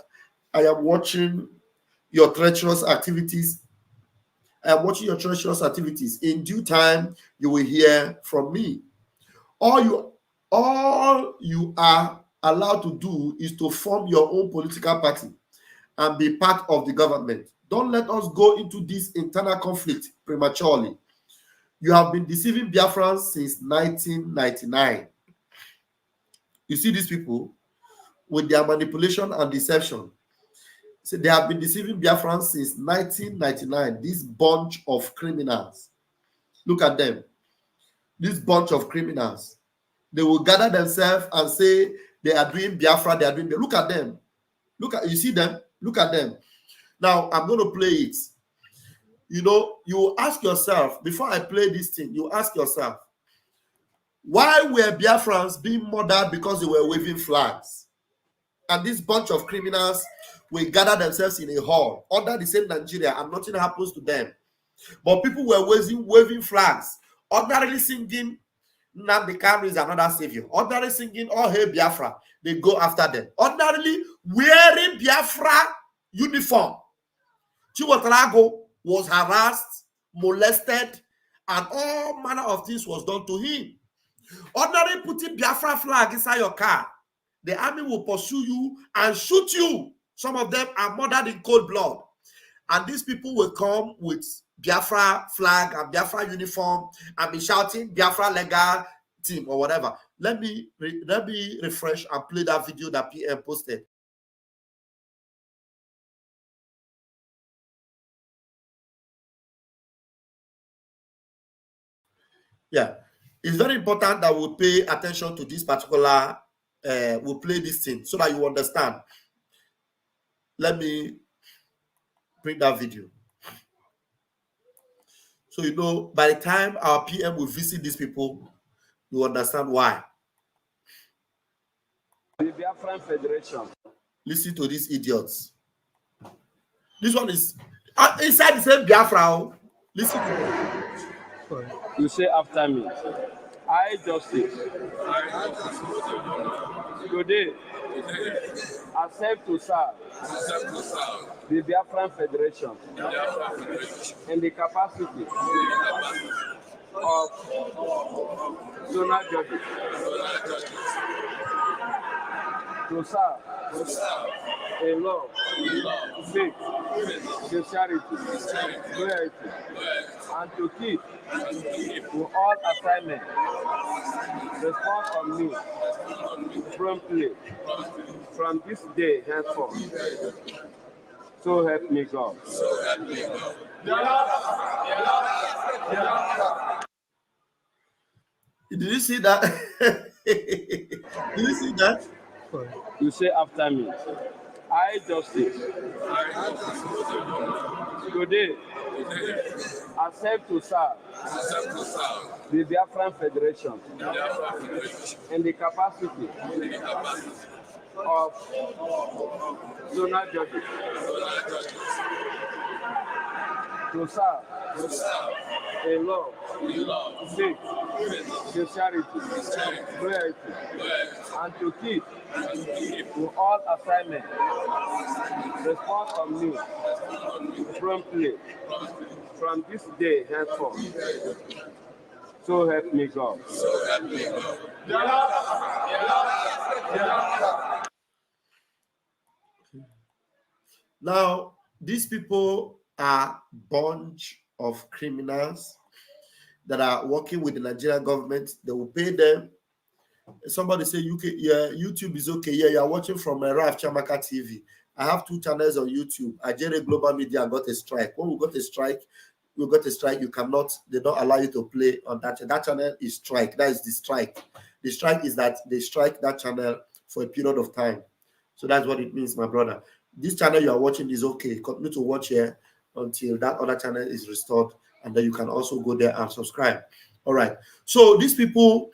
I am watching your treacherous activities. I am watching your treacherous activities. In due time, you will hear from me. All you are allowed to do is to form your own political party and be part of the government. Don't let us go into this internal conflict prematurely. You have been deceiving Biafrans since 1999. You see these people with their manipulation and deception. So they have been deceiving Biafrans since 1999. This bunch of criminals. Look at them. This bunch of criminals. They will gather themselves and say they are doing Biafra. They are doing. Look at them. You see them. Look at them. Now I'm going to play it. You know, you ask yourself before I play this thing. You ask yourself, why were Biafrans being murdered because they were waving flags? And this bunch of criminals will gather themselves in a hall under the same Nigeria, and nothing happens to them. But people were waving flags, ordinarily singing Nnamdi Kanu is another savior, ordinarily singing Oh Hey Biafra. They go after them, ordinarily wearing Biafra uniform. Chiwatarago was harassed, molested, and all manner of things was done to him. Ordinarily putting Biafra flag inside your car, the army will pursue you and shoot you. Some of them are murdered in cold blood. And these people will come with Biafra flag and Biafra uniform and be shouting Biafra legal team or whatever. Let me refresh and play that video that PM posted. Yeah, it's very important that we pay attention to this particular, we'll play this thing so that you understand. Let me bring that video. So, you know, by the time our PM will visit these people, you understand why. The Biafran Federation. Listen to these idiots. This one is inside the same Biafra. Listen to them. You say after me. I justice. Today, accept to serve the Biafran Federation in the capacity of zonal judges. To serve in law, faith, sincerity, loyalty, and to keep to all assignments respond on me promptly from this day henceforth. So help me God. So help me God. Did you see that? Did you see that? You say after me. I justice. Today, accept to serve the Biafran Federation in the capacity of zonal judges to serve in law, faith, sincerity, loyalty, and to keep to all assignments respond on me promptly from this day henceforth. So help me God. So help me God. Now, these people are bunch of criminals that are working with the Nigerian government. They will pay them. Somebody say, yeah, YouTube is okay. Yeah, you are watching from Raf Chamaka TV. I have 2 channels on YouTube. Nigeria Global Media got a strike. When we got a strike, you cannot, they don't allow you to play on that. That channel is strike. That is the strike. The strike is that they strike that channel for a period of time. So that's what it means, my brother. This channel you are watching is okay. Continue to watch here until that other channel is restored, and then you can also go there and subscribe. All right. So these people,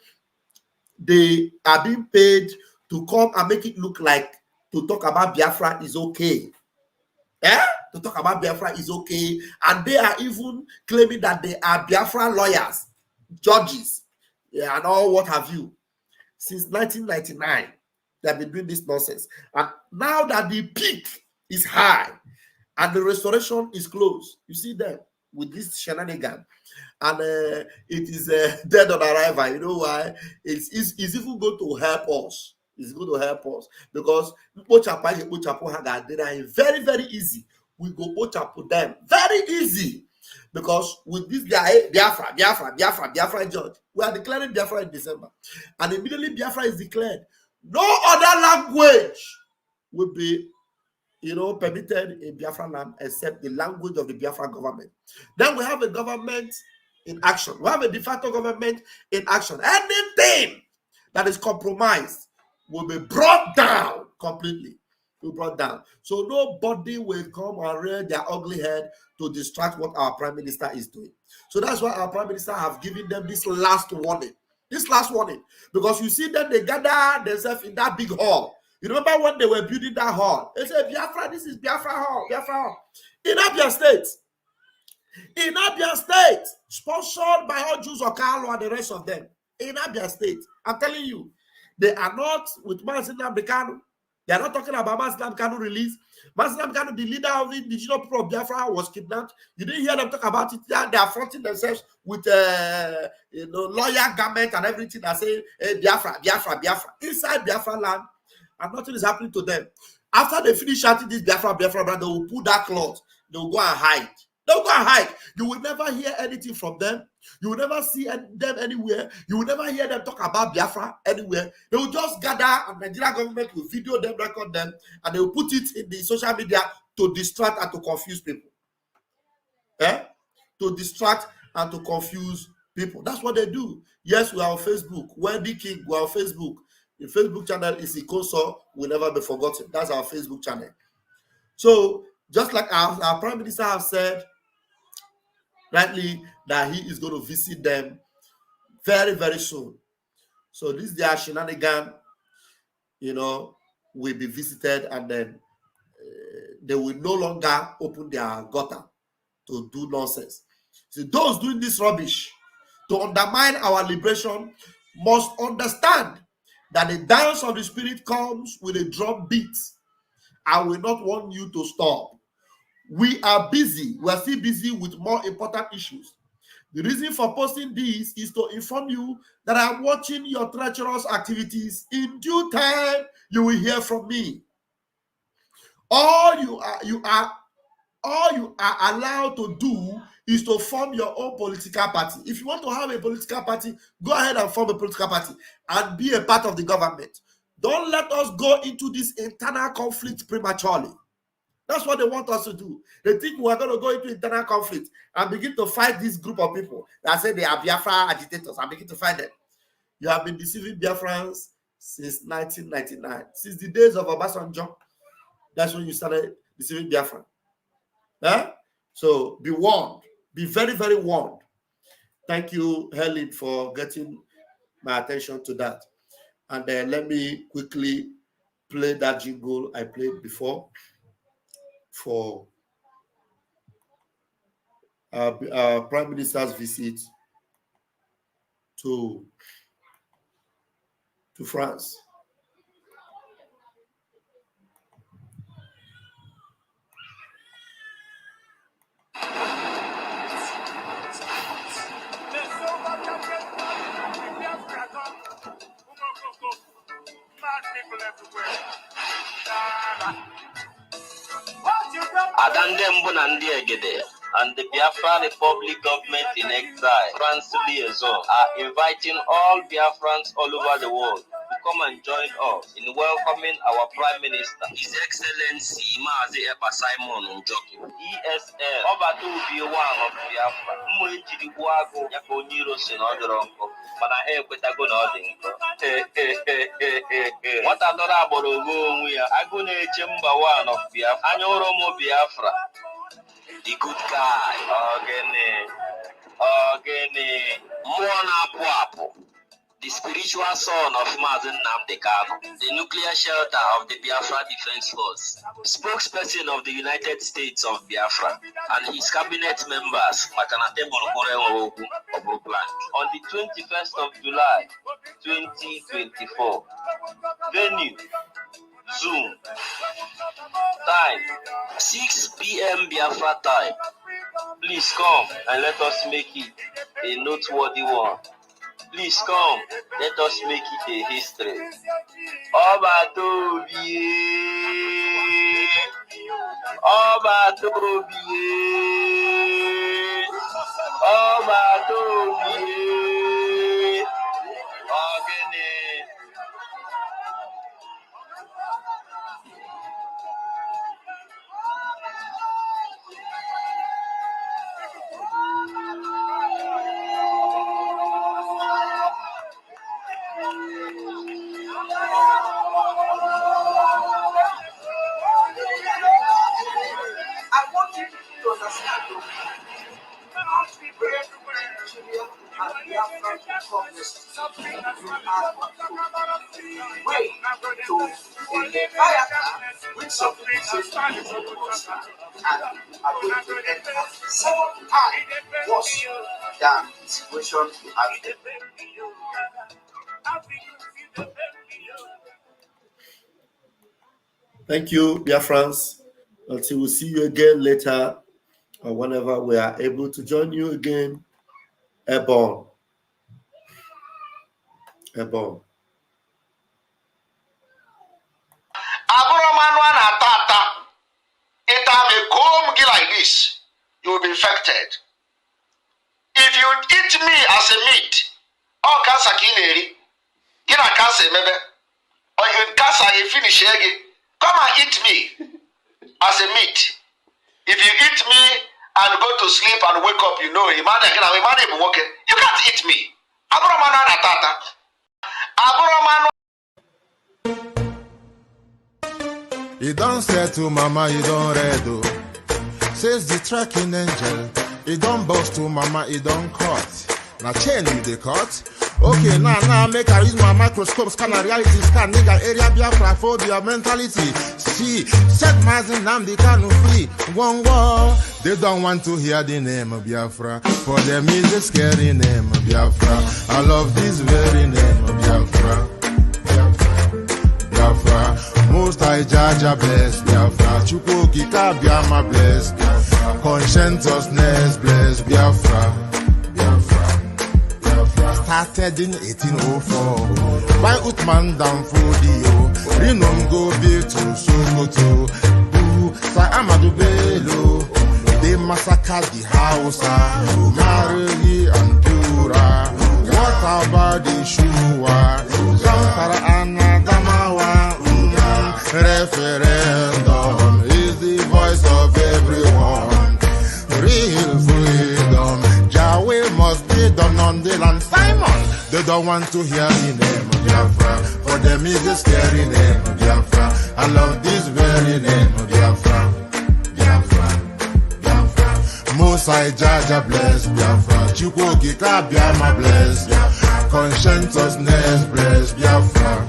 they are being paid to come and make it look like to talk about Biafra is okay. To talk about Biafra is okay. And they are even claiming that they are Biafra lawyers, judges, and all what have you. Since 1999, they have been doing this nonsense. And now that the peak is high and the restoration is close, you see them with this shenanigan. And it is dead on arrival. You know why? It's even going to help us. It's going to help us because very, very easy. We go them very easy because with this Biafra judge, we are declaring Biafra in December, and immediately Biafra is declared. No other language will be, permitted in Biafra land except the language of the Biafra government. Then we have a government in action. We have a de facto government in action. Anything that is compromised will be brought down completely. Will be brought down. So nobody will come and rear their ugly head to distract what our Prime Minister is doing. So that's why our Prime Minister have given them this last warning. This last warning. Because you see them, they gather themselves in that big hall. You remember when they were building that hall? They said, Biafra, this is Biafra Hall, Biafra Hall. In Abia State. In Abia State. Sponsored by all Jews or Carlo and the rest of them. In Abia State. I'm telling you. They are not with Mazi Nnamdi Kanu. They are not talking about Mazi Nnamdi Kanu release. Mazi Nnamdi Kanu, the leader of the indigenous people of Biafra, was kidnapped. You didn't hear them talk about it. They are fronting themselves with lawyer garment and everything. They say, hey, Biafra, Biafra, Biafra. Inside Biafra land, and nothing is happening to them. After they finish shouting this Biafra, Biafra, they will pull that cloth. They will go and hide. They'll go and hide. You will never hear anything from them. You will never see them anywhere. You will never hear them talk about Biafra anywhere. They will just gather, and the Nigerian government will video them, record them, and they will put it in the social media to distract and to confuse people. To distract and to confuse people. That's what they do. Yes, we are on Facebook. Wendy King, we are on Facebook. The Facebook channel is Ikoso, will never be forgotten. That's our Facebook channel. So, just like our Prime Minister has said, rightly, that he is going to visit them very, very soon. So this their shenanigan, will be visited, and then they will no longer open their gutter to do nonsense. So those doing this rubbish to undermine our liberation must understand that the dance of the spirit comes with a drum beat. I will not want you to stop. We are busy. We are still busy with more important issues. The reason for posting this is to inform you that I'm watching your treacherous activities. In due time, you will hear from me. All you are allowed to do is to form your own political party. If you want to have a political party, go ahead and form a political party and be a part of the government. Don't let us go into this internal conflict prematurely. That's what they want us to do. They think we're going to go into internal conflict and begin to fight this group of people that say they are Biafra agitators and begin to fight them. You have been deceiving Biafrans since 1999. Since the days of Obasanjo, that's when you started deceiving Biafra. Huh? So be warned. Be very, very warned. Thank you, Helen, for getting my attention to that. And let me quickly play that jingle I played before for Prime Minister's visit to France. Adandembo Nandiegede and the Biafra Republic government in exile, France liaison, are inviting all Biafrans all over the world to come and join us in welcoming our Prime Minister, His Excellency Mazi Ekpa Simon Njoki, ESL, Obatu Biwan of Biafra, Muichidibuago, Yakoniro Senodoronko, Manahe Petagon Odinko. What another Borogo, we are Agune Chemba one of Biafra, Anyoromo Biafra. The good guy, Ogene, Mwana Puapo, the spiritual son of Mazi Nnamdi Kanu, the nuclear shelter of the Biafra Defense Force, spokesperson of the United States of Biafra, and his cabinet members, Makanate Bolokore on the 21st of July, 2024. Venue, Zoom. Time, 6 p.m. Biafra time. Please come and let us make it a noteworthy one. Please come, let us make it a history. Obatobie, Obatobie, Obatobie, Ogene. I want you to understand, not be brave to be and Biafra Congress. You are way to a fire with some reasons and are going to end up 7 times worse than the situation you have today. Thank you, dear friends. Until we see you again later, or whenever we are able to join you again. Airborne. Airborne. Like this, you will be infected. If you eat me as a meat, or cancer kineri, get a cancer maybe, or you cancer you finish again, come and eat me as a meat. If you eat me and go to sleep and wake up, you know, you can't eat me. You don't say to mama, you don't redo. Says the tracking angel. You don't boast to mama, you don't cut. Now chain you the cut. Okay, now make I use my microscope, scan a reality scan, nigga area Biafra phobia mentality. See, set Mazi Nnamdi Kanu free. One war. They don't want to hear the name of Biafra. For them is a scary name of Biafra. I love this very name of Biafra. Biafra. Most I Jaja bless Biafra. Chukwuki Kabiama bless Biafra. Conscientiousness bless Biafra. Started in 1804 by Uthman Danfodio. Rinom go be to Sokoto. Sa Amadou Bello. They massacred the Hausa, Marili and Dura. What about the Shua? Zamfara and Adamawa. Referendum is the voice. They don't want to hear the name of Biafra. For them is the scary name of Biafra. I love this very name of Biafra. Biafra, Biafra. Most I Jaja bless Biafra. Chukwokika Biama bless. Conscientiousness bless Biafra.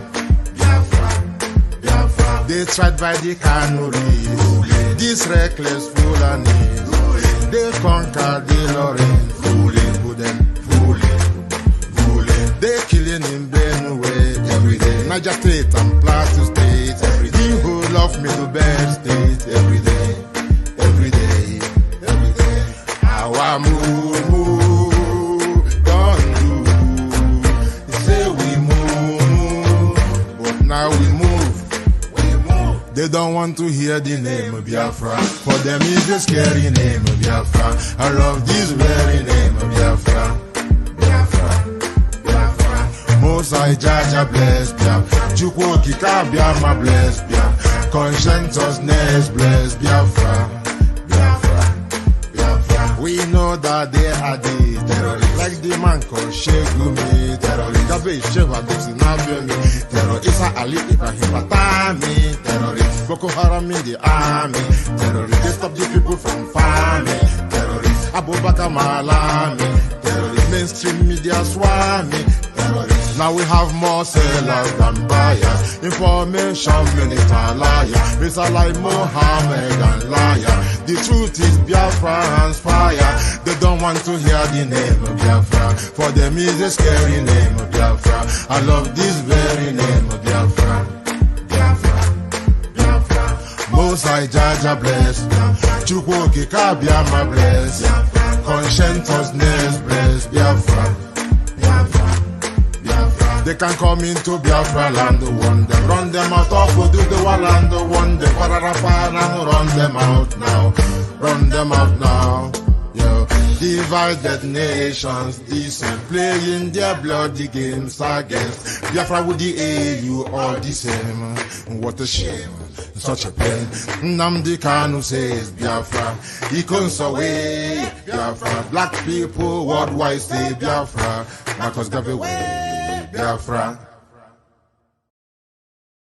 Biafra, Biafra. They tried by the canories. This reckless foolanis. They conquered the Lorraine. Fooling, they killing in Benue every day. Niger State and Plateau State every day. The whole of Middle State every day, every day, every day. Our move, don't do. They say we move, but now we move. They don't want to hear the name of Biafra. For them is the scary name of Biafra. I love this very name of Biafra. Most I Jaja bless Biafra. Chukwokika Biama bless Biafra. Conscientiousness bless Biafra. Biafra, Biafra. We know that they are the terrorists. Like the man called Shegumi terrorist. Gabe Sheva Dixinabiomi terrorist. Isa Ali Ibrahim Batami terrorist. Boko Haram in the army terrorist. They stop the people from farming terrorist. Abubakar Malami terrorist. Mainstream media swami terrorist. Now we have more sellers than buyers. Information minister liar. Mr. like Mohammed and liar. The truth is Biafra's fire. They don't want to hear the name of Biafra. For them is a scary name of Biafra. I love this very name of Biafra. Biafra, Biafra. Most I Jaja bless. Chukwokika Biama bless. Conscientiousness bless Biafra. They can come into Biafra land, run them out of the land, one day, run them out now, run them out now. Yo, divided nations, decent, playing their bloody games against Biafra with the AU, all the same. What a shame, such a pain. Nnamdi Kanu says Biafra, he comes away, Biafra. Black people worldwide say Biafra, Marcus Garvey way. Biafra,